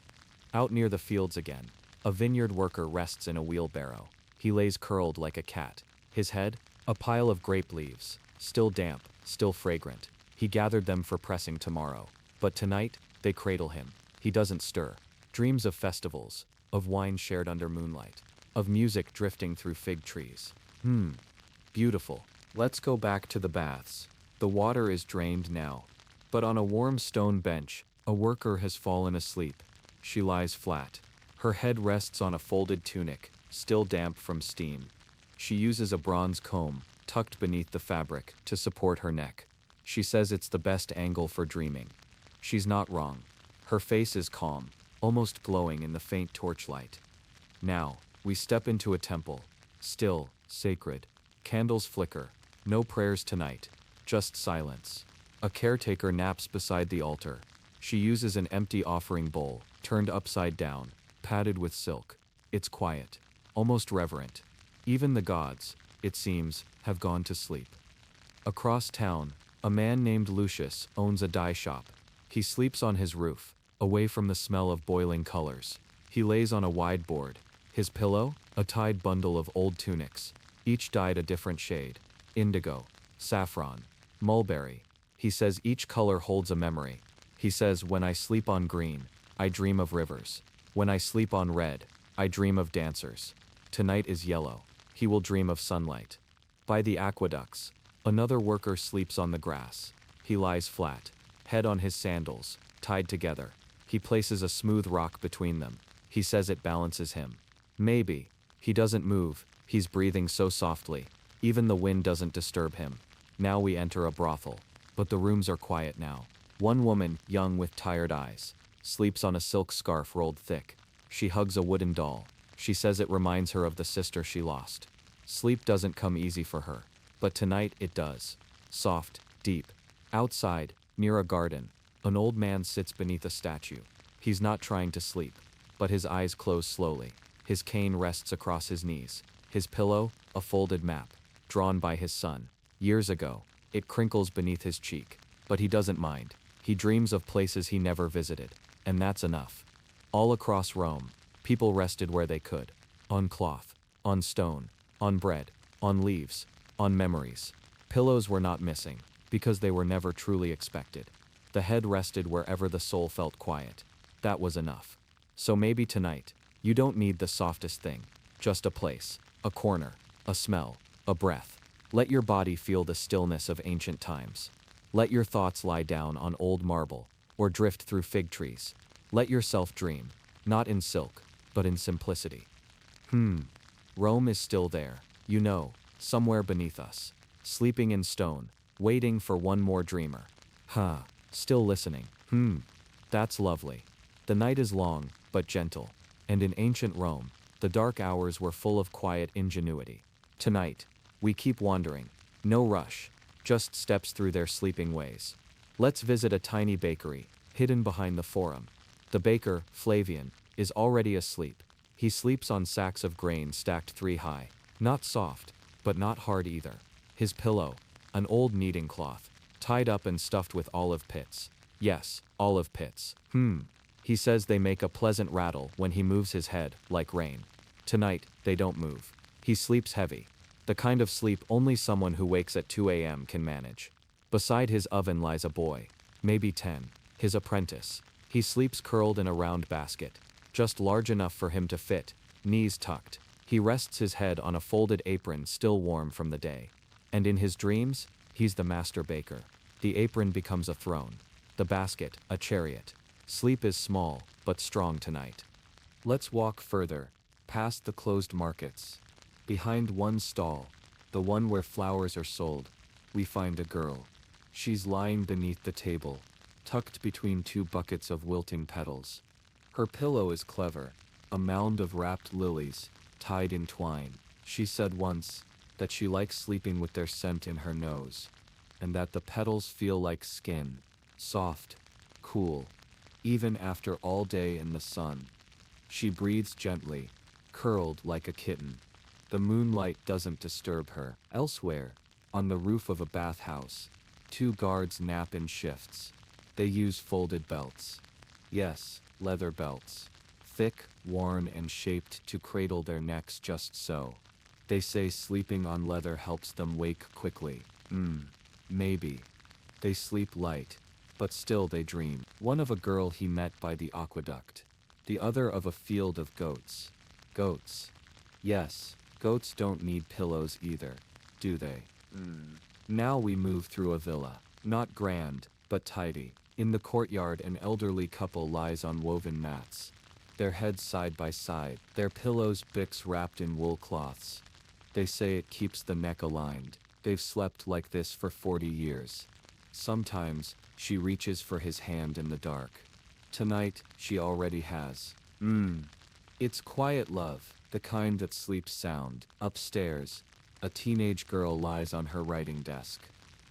Out near the fields again, a vineyard worker rests in a wheelbarrow. He lays curled like a cat. His head, a pile of grape leaves, still damp, still fragrant. He gathered them for pressing tomorrow. But tonight, they cradle him. He doesn't stir. Dreams of festivals, of wine shared under moonlight, of music drifting through fig trees. Beautiful. Let's go back to the baths. The water is drained now. But on a warm stone bench, a worker has fallen asleep. She lies flat. Her head rests on a folded tunic, still damp from steam. She uses a bronze comb, tucked beneath the fabric, to support her neck. She says it's the best angle for dreaming. She's not wrong. Her face is calm, almost glowing in the faint torchlight. Now, we step into a temple. Still, sacred. Candles flicker. No prayers tonight. Just silence. A caretaker naps beside the altar. She uses an empty offering bowl, turned upside down, padded with silk. It's quiet. Almost reverent. Even the gods, it seems, have gone to sleep. Across town, a man named Lucius owns a dye shop. He sleeps on his roof, away from the smell of boiling colors. He lays on a wide board. His pillow? A tied bundle of old tunics, each dyed a different shade. Indigo, saffron, mulberry. He says each color holds a memory. He says, when I sleep on green, I dream of rivers. When I sleep on red, I dream of dancers. Tonight is yellow. He will dream of sunlight. By the aqueducts, another worker sleeps on the grass. He lies flat, head on his sandals, tied together. He places a smooth rock between them. He says it balances him. Maybe. He doesn't move. He's breathing so softly. Even the wind doesn't disturb him. Now we enter a brothel. But the rooms are quiet now. One woman, young with tired eyes, sleeps on a silk scarf rolled thick. She hugs a wooden doll. She says it reminds her of the sister she lost. Sleep doesn't come easy for her. But tonight it does. Soft, deep. Outside, near a garden, an old man sits beneath a statue. He's not trying to sleep, but his eyes close slowly. His cane rests across his knees. His pillow, a folded map, drawn by his son. Years ago, it crinkles beneath his cheek. But he doesn't mind. He dreams of places he never visited. And that's enough. All across Rome, people rested where they could. On cloth, on stone, on bread, on leaves, on memories. Pillows were not missing, because they were never truly expected. The head rested wherever the soul felt quiet. That was enough. So maybe tonight, you don't need the softest thing. Just a place, a corner, a smell, a breath. Let your body feel the stillness of ancient times. Let your thoughts lie down on old marble, or drift through fig trees. Let yourself dream, not in silk, but in simplicity. Rome is still there, you know, somewhere beneath us. Sleeping in stone, waiting for one more dreamer. Still listening. That's lovely. The night is long, but gentle. And in ancient Rome, the dark hours were full of quiet ingenuity. Tonight, we keep wandering. No rush, just steps through their sleeping ways. Let's visit a tiny bakery, hidden behind the forum. The baker, Flavian, is already asleep. He sleeps on sacks of grain stacked 3 high. Not soft, but not hard either. His pillow, an old kneading cloth, tied up and stuffed with olive pits. Yes, olive pits. He says they make a pleasant rattle when he moves his head, like rain. Tonight, they don't move. He sleeps heavy. The kind of sleep only someone who wakes at 2 a.m. can manage. Beside his oven lies a boy, maybe 10, his apprentice. He sleeps curled in a round basket, just large enough for him to fit, knees tucked. He rests his head on a folded apron still warm from the day. And in his dreams, he's the master baker. The apron becomes a throne. The basket, a chariot. Sleep is small, but strong tonight. Let's walk further, past the closed markets. Behind one stall, the one where flowers are sold, we find a girl. She's lying beneath the table, tucked between 2 buckets of wilting petals. Her pillow is clever, a mound of wrapped lilies, tied in twine. She said once that she likes sleeping with their scent in her nose, and that the petals feel like skin, soft, cool, even after all day in the sun. She breathes gently, curled like a kitten. The moonlight doesn't disturb her. Elsewhere, on the roof of a bathhouse, 2 guards nap in shifts. They use folded belts. Yes, leather belts. Thick, worn and shaped to cradle their necks just so. They say sleeping on leather helps them wake quickly. Maybe. They sleep light, but still they dream. One of a girl he met by the aqueduct. The other of a field of goats. Goats. Yes, goats don't need pillows either, do they? Now we move through a villa. Not grand, but tidy. In the courtyard an elderly couple lies on woven mats. Their heads side by side, their pillows bix wrapped in wool cloths. They say it keeps the neck aligned. They've slept like this for 40 years. Sometimes, she reaches for his hand in the dark. Tonight, she already has. It's quiet love, the kind that sleeps sound. Upstairs, A teenage girl lies on her writing desk,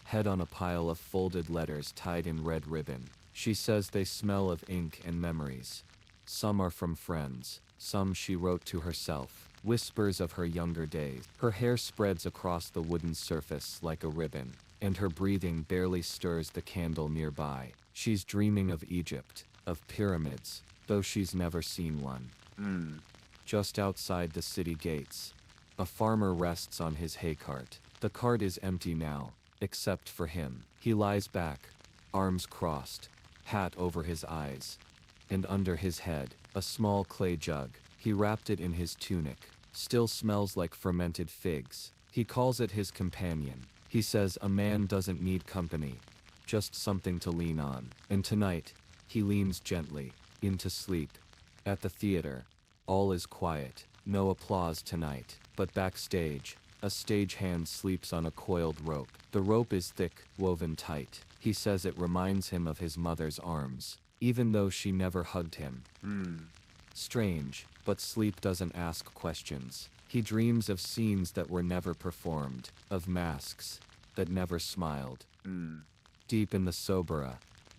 head on a pile of folded letters tied in red ribbon. She says they smell of ink and memories. Some are from friends, some she wrote to herself, whispers of her younger days. Her hair spreads across the wooden surface like a ribbon, and her breathing barely stirs the candle nearby. She's dreaming of Egypt, of pyramids, though she's never seen one. Just outside the city gates, a farmer rests on his hay cart. The cart is empty now, except for him. He lies back, arms crossed, hat over his eyes, and under his head, a small clay jug. He wrapped it in his tunic. Still smells like fermented figs. He calls it his companion. He says a man doesn't need company, just something to lean on. And tonight, he leans gently, into sleep. At the theater, all is quiet, no applause tonight. But backstage, a stagehand sleeps on a coiled rope. The rope is thick, woven tight. He says it reminds him of his mother's arms, even though she never hugged him. Strange, but sleep doesn't ask questions. He dreams of scenes that were never performed, of masks that never smiled. Deep in the Sobera,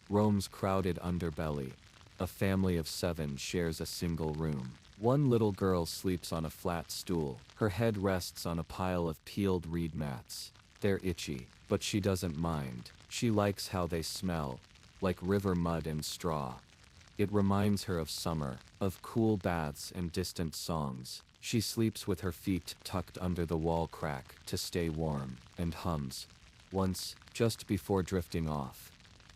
Rome's crowded underbelly, a family of 7 shares a single room. One little girl sleeps on a flat stool. Her head rests on a pile of peeled reed mats. They're itchy, but she doesn't mind. She likes how they smell, like river mud and straw. It reminds her of summer, of cool baths and distant songs. She sleeps with her feet tucked under the wall crack to stay warm, and hums. Once, just before drifting off.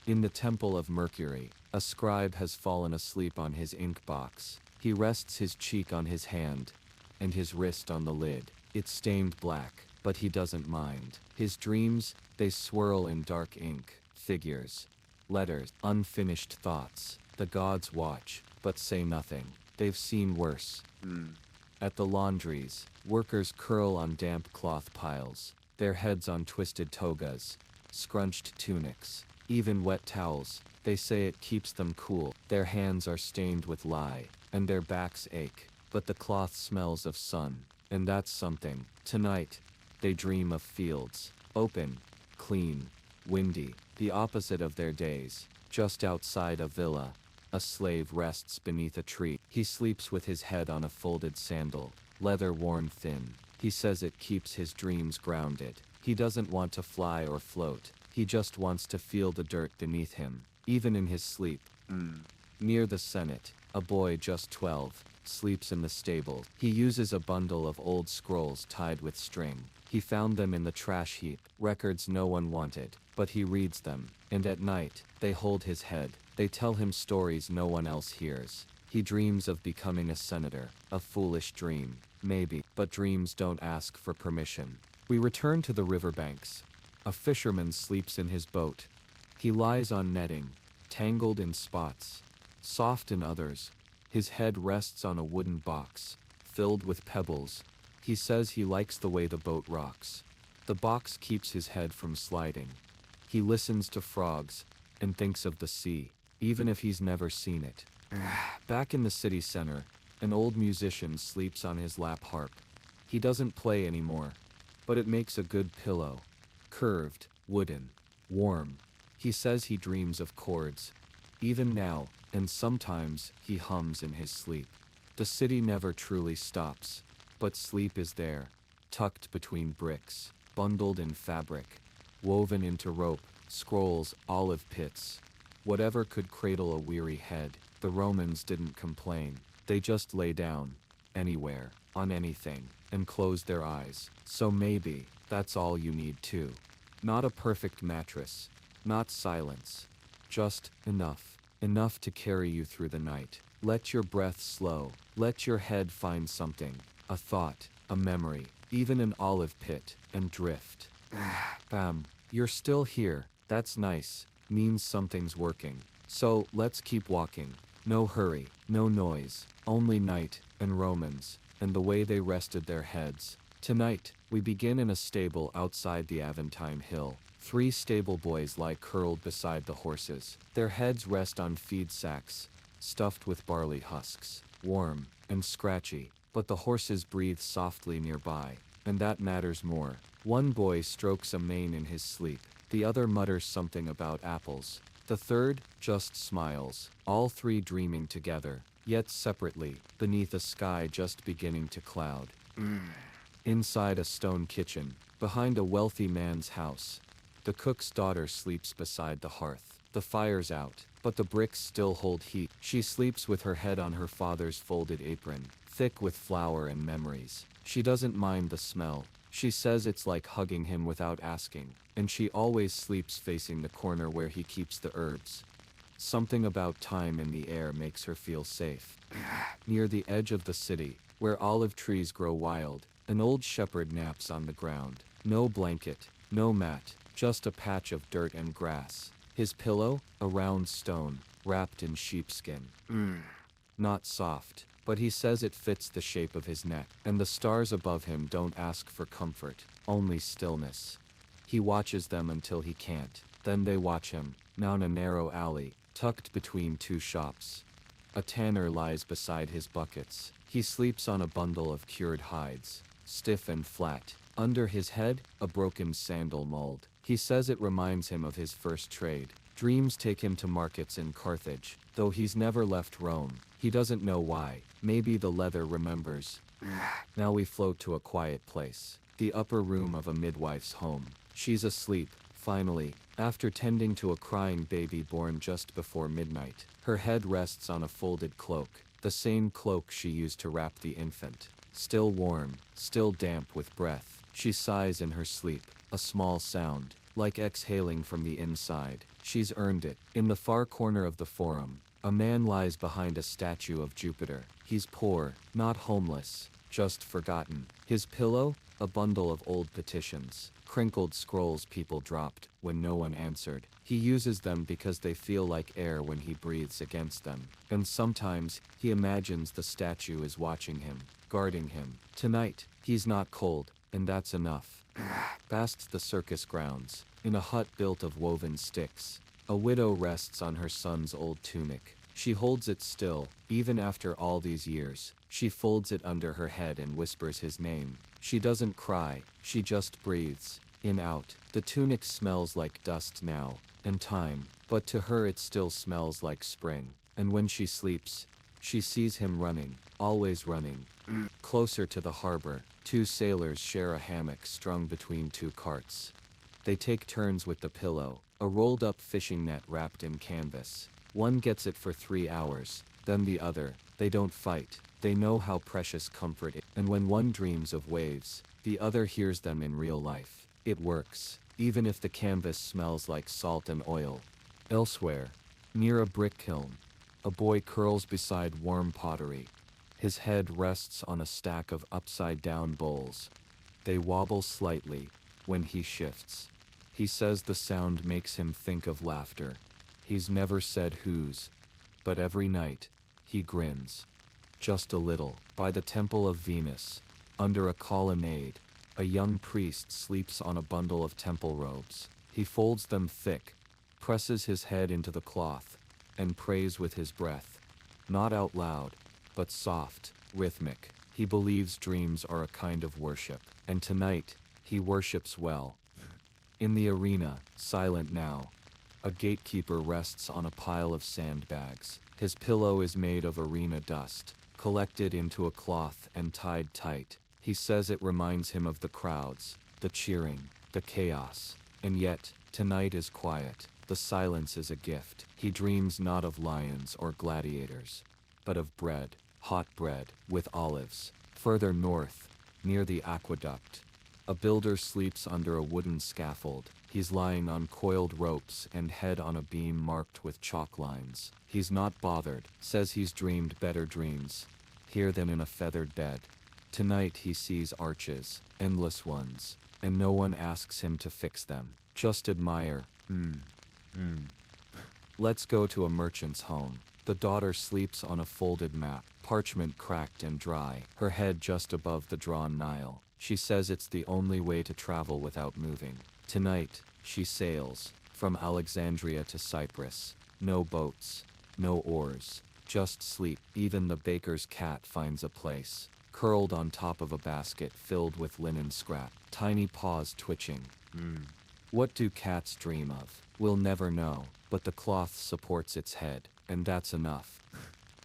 In the Temple of Mercury, a scribe has fallen asleep on his ink box. He rests his cheek on his hand, and his wrist on the lid. It's stained black, but he doesn't mind. His dreams, they swirl in dark ink, figures, letters, unfinished thoughts. The gods watch, but say nothing. They've seen worse. At the laundries, workers curl on damp cloth piles, their heads on twisted togas, scrunched tunics, even wet towels. They say it keeps them cool. Their hands are stained with lye, and their backs ache, but the cloth smells of sun, and that's something. Tonight, they dream of fields, open, clean, windy, the opposite of their days. Just outside a villa, a slave rests beneath a tree. He sleeps with his head on a folded sandal, leather worn thin. He says it keeps his dreams grounded. He doesn't want to fly or float. He just wants to feel the dirt beneath him, even in his sleep. Near the Senate, a boy just 12, sleeps in the stable. He uses a bundle of old scrolls tied with string. He found them in the trash heap, records no one wanted, but he reads them, and at night, they hold his head. They tell him stories no one else hears. He dreams of becoming a senator, a foolish dream, maybe, but dreams don't ask for permission. We return to the riverbanks. A fisherman sleeps in his boat. He lies on netting, tangled in spots, soft in others. His head rests on a wooden box, filled with pebbles. He says he likes the way the boat rocks. The box keeps his head from sliding. He listens to frogs and thinks of the sea, even if he's never seen it. Back in the city center, an old musician sleeps on his lap harp. He doesn't play anymore, but it makes a good pillow. Curved, wooden, warm. He says he dreams of chords, even now, and sometimes he hums in his sleep. The city never truly stops, but sleep is there, tucked between bricks, bundled in fabric, woven into rope, scrolls, olive pits. Whatever could cradle a weary head. The Romans didn't complain. They just lay down, anywhere, on anything, and closed their eyes. So maybe, that's all you need too. Not a perfect mattress, not silence, just enough. Enough to carry you through the night. Let your breath slow, let your head find something, a thought, a memory, even an olive pit, and drift. Bam, you're still here, that's nice, means something's working. So, let's keep walking. No hurry, no noise, only night, and Romans, and the way they rested their heads. Tonight, we begin in a stable outside the Aventine Hill. 3 stable boys lie curled beside the horses. Their heads rest on feed sacks, stuffed with barley husks, warm and scratchy, but the horses breathe softly nearby. and that matters more. One boy strokes a mane in his sleep. The other mutters something about apples. The third just smiles, all three dreaming together, yet separately, beneath a sky just beginning to cloud. Inside a stone kitchen, behind a wealthy man's house, the cook's daughter sleeps beside the hearth. The fire's out, but the bricks still hold heat. She sleeps with her head on her father's folded apron, thick with flour and memories. She doesn't mind the smell. She says it's like hugging him without asking, and she always sleeps facing the corner where he keeps the herbs. Something about time in the air makes her feel safe. Near the edge of the city, where olive trees grow wild, an old shepherd naps on the ground. No blanket, no mat, just a patch of dirt and grass. His pillow, a round stone, wrapped in sheepskin. Not soft, but he says it fits the shape of his neck, and the stars above him don't ask for comfort, only stillness. He watches them until he can't, then they watch him, down a narrow alley, tucked between two shops. A tanner lies beside his buckets. He sleeps on a bundle of cured hides, stiff and flat. Under his head, a broken sandal mold. He says it reminds him of his first trade. Dreams take him to markets in Carthage, though he's never left Rome. He doesn't know why. Maybe the leather remembers. Now we float to a quiet place. The upper room of a midwife's home. She's asleep, finally, after tending to a crying baby born just before midnight. Her head rests on a folded cloak, the same cloak she used to wrap the infant. Still warm, still damp with breath. She sighs in her sleep, a small sound, like exhaling from the inside. She's earned it. In the far corner of the forum, a man lies behind a statue of Jupiter. He's poor, not homeless, just forgotten. His pillow, a bundle of old petitions, crinkled scrolls people dropped when no one answered. He uses them because they feel like air when he breathes against them. And sometimes, he imagines the statue is watching him, guarding him. Tonight, he's not cold, and that's enough. Past the circus grounds, in a hut built of woven sticks, a widow rests on her son's old tunic. She holds it still, even after all these years. She folds it under her head and whispers his name. She doesn't cry, she just breathes, in out. The tunic smells like dust now, and time, but to her it still smells like spring. And when she sleeps, she sees him running, always running. Closer to the harbor, two sailors share a hammock strung between two carts. They take turns with the pillow, a rolled-up fishing net wrapped in canvas. One gets it for 3 hours, then the other. They don't fight. They know how precious comfort is. And when one dreams of waves, the other hears them in real life. It works, even if the canvas smells like salt and oil. Elsewhere, near a brick kiln, a boy curls beside warm pottery. His head rests on a stack of upside-down bowls. They wobble slightly when he shifts. He says the sound makes him think of laughter. He's never said whose, but every night, he grins. Just a little. By the temple of Venus, under a colonnade, a young priest sleeps on a bundle of temple robes. He folds them thick, presses his head into the cloth, and prays with his breath. Not out loud, but soft, rhythmic. He believes dreams are a kind of worship, and tonight, he worships well. In the arena, silent now, a gatekeeper rests on a pile of sandbags. His pillow is made of arena dust, collected into a cloth and tied tight. He says it reminds him of the crowds, the cheering, the chaos. And yet, tonight is quiet. The silence is a gift. He dreams not of lions or gladiators, but of bread, hot bread, with olives. Further north, near the aqueduct, a builder sleeps under a wooden scaffold. He's lying on coiled ropes and head on a beam marked with chalk lines. He's not bothered, says he's dreamed better dreams, here than in a feathered bed. Tonight he sees arches, endless ones, and no one asks him to fix them. Just admire. Let's go to a merchant's home. The daughter sleeps on a folded map, parchment cracked and dry, her head just above the drawn Nile. She says it's the only way to travel without moving. Tonight, she sails, from Alexandria to Cyprus. No boats, no oars, just sleep. Even the baker's cat finds a place. curled on top of a basket filled with linen scrap, tiny paws twitching. What do cats dream of? We'll never know, but the cloth supports its head, and that's enough.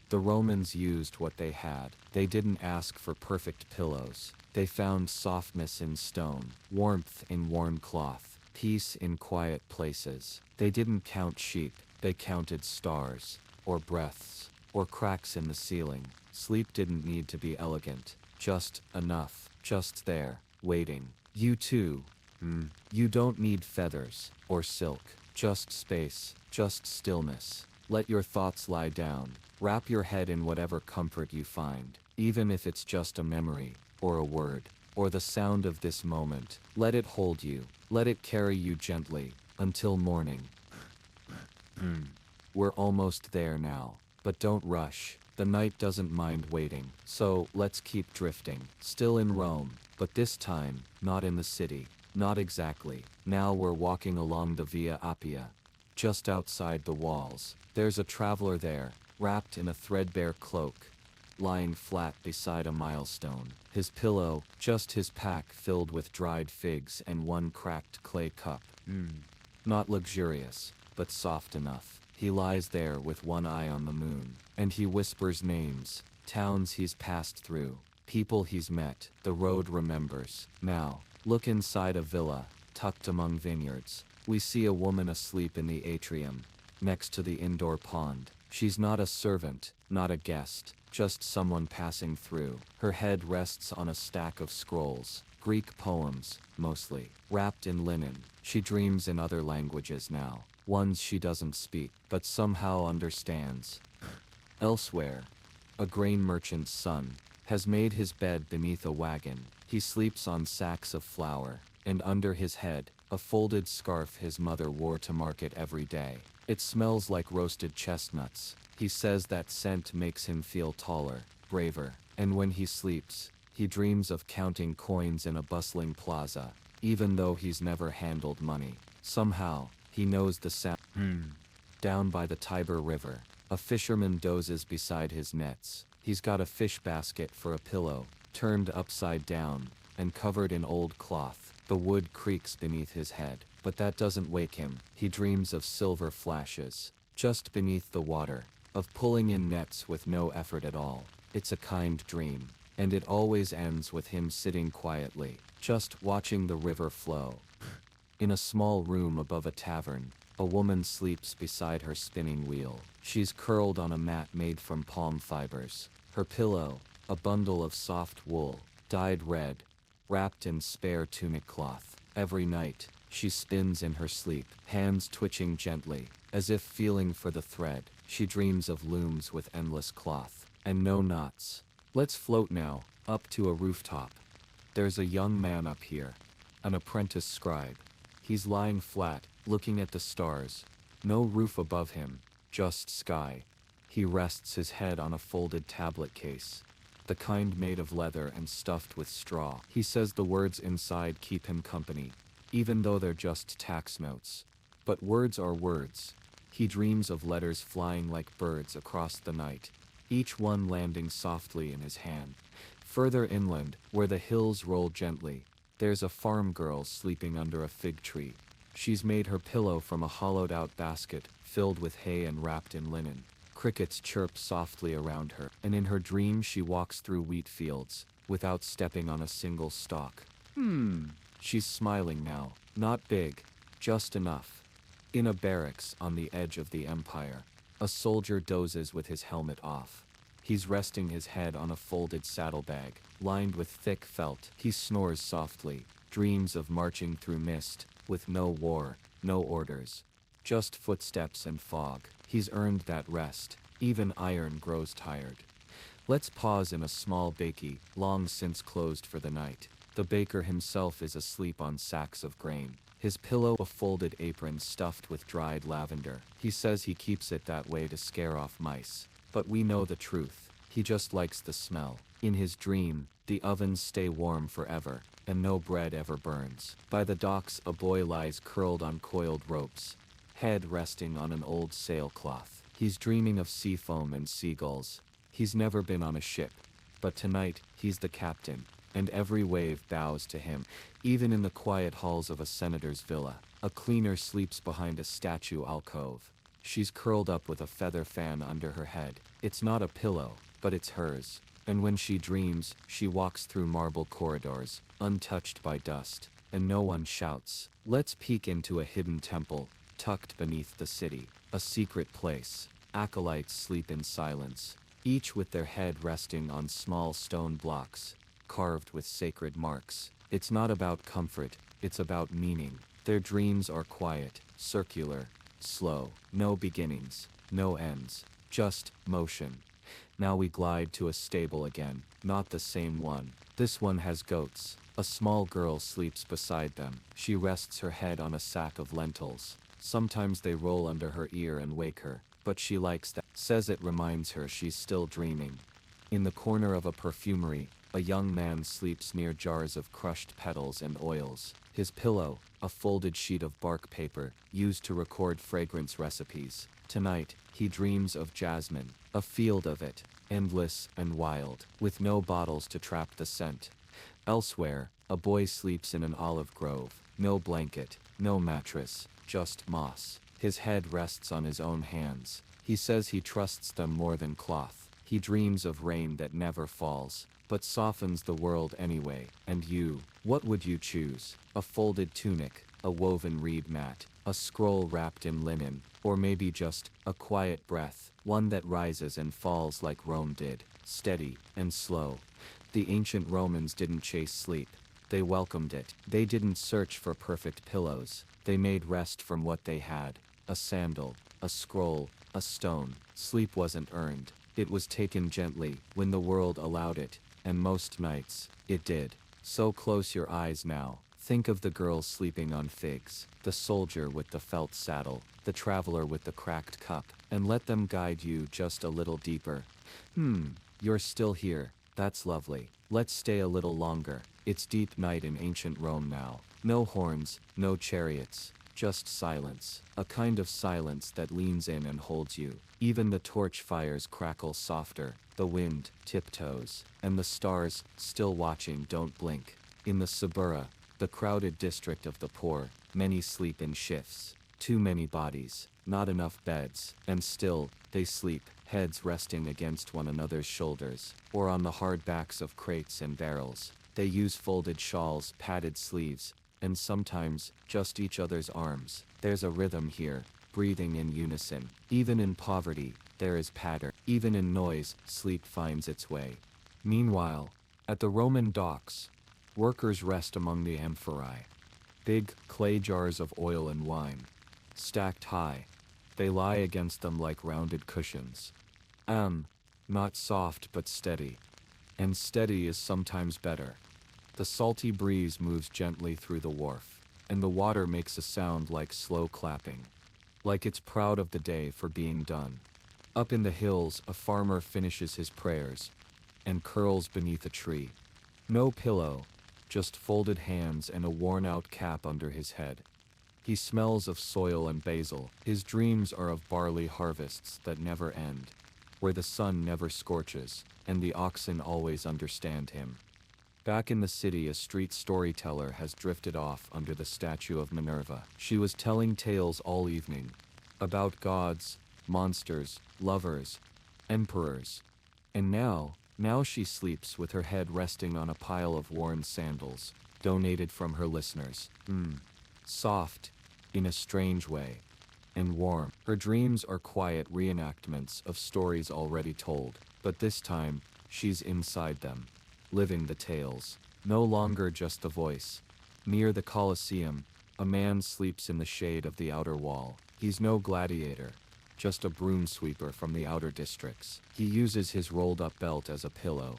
The Romans used what they had. They didn't ask for perfect pillows. They found softness in stone, warmth in worn cloth, peace in quiet places. They didn't count sheep, they counted stars, or breaths, or cracks in the ceiling. Sleep didn't need to be elegant, just enough, just there, waiting. You too. You don't need feathers, or silk, just space, just stillness. Let your thoughts lie down. Wrap your head in whatever comfort you find, even if it's just a memory, or a word, or the sound of this moment. Let it hold you, let it carry you gently, until morning. We're almost there now, but don't rush. The night doesn't mind waiting, so let's keep drifting. Still in Rome, but this time, not in the city. Not exactly. Now we're walking along the Via Appia. Just outside the walls, there's a traveler there, wrapped in a threadbare cloak, lying flat beside a milestone. His pillow, just his pack filled with dried figs and one cracked clay cup. Not luxurious, but soft enough. He lies there with one eye on the moon, and he whispers names, towns he's passed through, people he's met, the road remembers. Now, look inside a villa, tucked among vineyards. We see a woman asleep in the atrium, next to the indoor pond. She's not a servant, not a guest, just someone passing through. Her head rests on a stack of scrolls, Greek poems, mostly, wrapped in linen. She dreams in other languages now, ones she doesn't speak, but somehow understands. Elsewhere, a grain merchant's son has made his bed beneath a wagon. He sleeps on sacks of flour, and under his head, a folded scarf his mother wore to market every day. It smells like roasted chestnuts. He says that scent makes him feel taller, braver, and when he sleeps, he dreams of counting coins in a bustling plaza, even though he's never handled money. Somehow, he knows the sound. Down by the Tiber River, a fisherman dozes beside his nets. He's got a fish basket for a pillow, turned upside down, and covered in old cloth. The wood creaks beneath his head, but that doesn't wake him. He dreams of silver flashes, just beneath the water, of pulling in nets with no effort at all. It's a kind dream, and it always ends with him sitting quietly, just watching the river flow. In a small room above a tavern, a woman sleeps beside her spinning wheel. She's curled on a mat made from palm fibers. Her pillow, a bundle of soft wool, dyed red, wrapped in spare tunic cloth. Every night, she spins in her sleep, hands twitching gently, as if feeling for the thread. She dreams of looms with endless cloth, and no knots. Let's float now, up to a rooftop. There's a young man up here, an apprentice scribe. He's lying flat, looking at the stars. No roof above him, just sky. He rests his head on a folded tablet case, the kind made of leather and stuffed with straw. He says the words inside keep him company, even though they're just tax notes. But words are words. He dreams of letters flying like birds across the night, each one landing softly in his hand. Further inland, where the hills roll gently, there's a farm girl sleeping under a fig tree. She's made her pillow from a hollowed-out basket filled with hay and wrapped in linen. Crickets chirp softly around her, and in her dream she walks through wheat fields, without stepping on a single stalk. She's smiling now, not big, just enough. In a barracks on the edge of the empire, a soldier dozes with his helmet off. He's resting his head on a folded saddlebag, lined with thick felt. He snores softly, dreams of marching through mist, with no war, no orders. Just footsteps and fog. He's earned that rest. Even iron grows tired. Let's pause in a small bakery, long since closed for the night. The baker himself is asleep on sacks of grain. His pillow a folded apron stuffed with dried lavender. He says he keeps it that way to scare off mice. But we know the truth. He just likes the smell. In his dream, the ovens stay warm forever, and no bread ever burns. By the docks, a boy lies curled on coiled ropes, head resting on an old sailcloth. He's dreaming of sea foam and seagulls. He's never been on a ship, But tonight, he's the captain, and every wave bows to him, even in the quiet halls of a senator's villa. A cleaner sleeps behind a statue alcove. She's curled up with a feather fan under her head. It's not a pillow, but it's hers. And when she dreams, she walks through marble corridors, untouched by dust, and no one shouts. Let's peek into a hidden temple, tucked beneath the city. A secret place. Acolytes sleep in silence, each with their head resting on small stone blocks, carved with sacred marks. It's not about comfort, it's about meaning. Their dreams are quiet, circular, slow, no beginnings, no ends, just motion. Now we glide to a stable again, not the same one. This one has goats. A small girl sleeps beside them. She rests her head on a sack of lentils. Sometimes they roll under her ear and wake her, but she likes that. Says it reminds her she's still dreaming. In the corner of a perfumery, a young man sleeps near jars of crushed petals and oils. His pillow, a folded sheet of bark paper, used to record fragrance recipes. Tonight, he dreams of jasmine, a field of it, endless and wild, with no bottles to trap the scent. Elsewhere, a boy sleeps in an olive grove. No blanket, no mattress, just moss. His head rests on his own hands. He says he trusts them more than cloth. He dreams of rain that never falls, but softens the world anyway. And you, what would you choose? A folded tunic, a woven reed mat, a scroll wrapped in linen, or maybe just a quiet breath, one that rises and falls like Rome did, steady and slow. The ancient Romans didn't chase sleep. They welcomed it. They didn't search for perfect pillows. They made rest from what they had. A sandal, a scroll, a stone. Sleep wasn't earned. It was taken gently, when the world allowed it, and most nights, it did. So close your eyes now. Think of the girl sleeping on figs, the soldier with the felt saddle, the traveler with the cracked cup, and let them guide you just a little deeper. You're still here. That's lovely. Let's stay a little longer. It's deep night in ancient Rome now. No horns, no chariots, just silence. A kind of silence that leans in and holds you. Even the torch fires crackle softer. The wind tiptoes, and the stars, still watching, don't blink. In the Suburra, the crowded district of the poor, many sleep in shifts. Too many bodies, not enough beds, and still, they sleep, heads resting against one another's shoulders, or on the hard backs of crates and barrels. They use folded shawls, padded sleeves, and sometimes, just each other's arms. There's a rhythm here, breathing in unison. Even in poverty, there is pattern. Even in noise, sleep finds its way. Meanwhile, at the Roman docks, workers rest among the amphorae. Big, clay jars of oil and wine. Stacked high, they lie against them like rounded cushions. Not soft but steady. And steady is sometimes better. The salty breeze moves gently through the wharf, and the water makes a sound like slow clapping. Like it's proud of the day for being done. Up in the hills, a farmer finishes his prayers, and curls beneath a tree. No pillow, just folded hands and a worn-out cap under his head. He smells of soil and basil. His dreams are of barley harvests that never end, where the sun never scorches, and the oxen always understand him. Back in the city, a street storyteller has drifted off under the statue of Minerva. She was telling tales all evening, about gods, monsters, lovers, emperors. And now she sleeps with her head resting on a pile of worn sandals, donated from her listeners. Soft, in a strange way, and warm. Her dreams are quiet reenactments of stories already told, but this time, she's inside them, living the tales. No longer just the voice. Near the Colosseum, a man sleeps in the shade of the outer wall. He's no gladiator, just a broom sweeper from the outer districts. He uses his rolled-up belt as a pillow.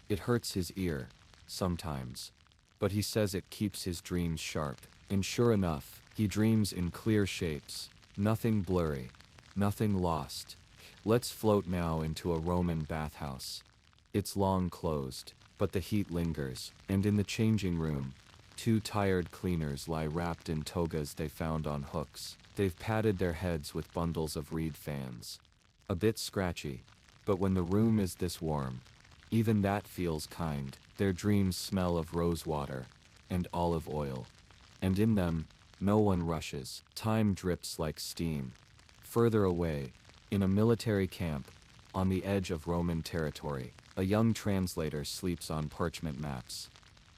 It hurts his ear, sometimes, but he says it keeps his dreams sharp. And sure enough, he dreams in clear shapes, nothing blurry, nothing lost. Let's float now into a Roman bathhouse. It's long closed, but the heat lingers, and in the changing room, two tired cleaners lie wrapped in togas they found on hooks. They've padded their heads with bundles of reed fans. A bit scratchy, but when the room is this warm, Even that feels kind. Their dreams smell of rose water and olive oil. And in them, no one rushes. Time drips like steam. Further away, in a military camp, on the edge of Roman territory, a young translator sleeps on parchment maps.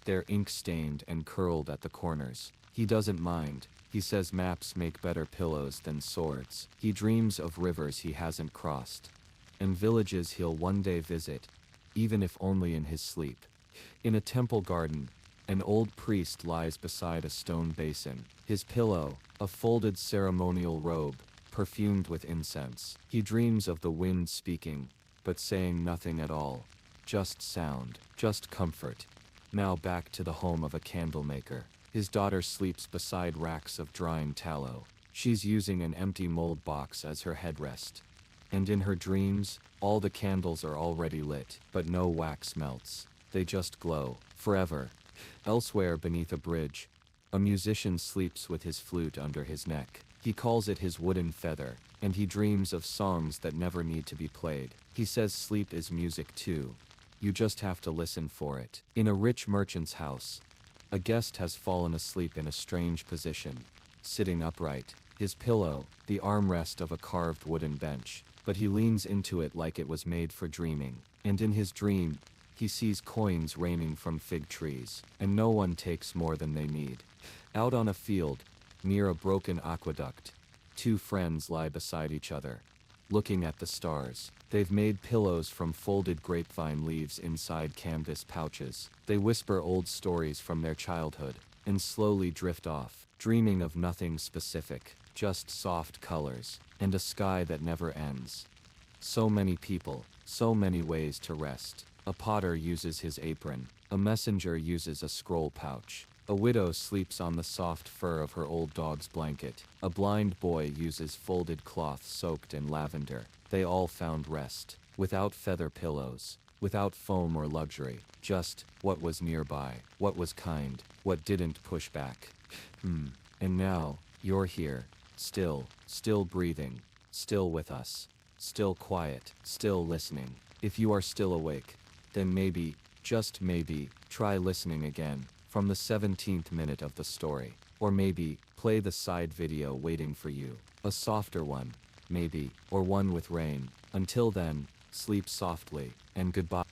They're ink-stained and curled at the corners. He doesn't mind. He says maps make better pillows than swords. He dreams of rivers he hasn't crossed, and villages he'll one day visit, even if only in his sleep. In a temple garden, an old priest lies beside a stone basin. His pillow, a folded ceremonial robe, perfumed with incense. He dreams of the wind speaking, but saying nothing at all. Just sound, just comfort. Now back to the home of a candlemaker. His daughter sleeps beside racks of drying tallow. She's using an empty mold box as her headrest. And in her dreams, all the candles are already lit, but no wax melts. They just glow, forever. Elsewhere beneath a bridge, a musician sleeps with his flute under his neck. He calls it his wooden feather, and he dreams of songs that never need to be played. He says sleep is music too. You just have to listen for it. In a rich merchant's house, a guest has fallen asleep in a strange position, sitting upright, his pillow, the armrest of a carved wooden bench, but he leans into it like it was made for dreaming. And in his dream, he sees coins raining from fig trees, and no one takes more than they need. Out on a field, near a broken aqueduct, two friends lie beside each other, looking at the stars. They've made pillows from folded grapevine leaves inside canvas pouches. They whisper old stories from their childhood, and slowly drift off, dreaming of nothing specific, just soft colors, and a sky that never ends. So many people, so many ways to rest. A potter uses his apron. A messenger uses a scroll pouch. A widow sleeps on the soft fur of her old dog's blanket. A blind boy uses folded cloth soaked in lavender. They all found rest, without feather pillows, without foam or luxury, just what was nearby, what was kind, what didn't push back. And now, you're here, still breathing, still with us, still quiet, still listening. If you are still awake, then maybe, just maybe, try listening again, from the 17th minute of the story. Or maybe, play the side video waiting for you. A softer one, maybe, or one with rain. Until then, sleep softly, and goodbye.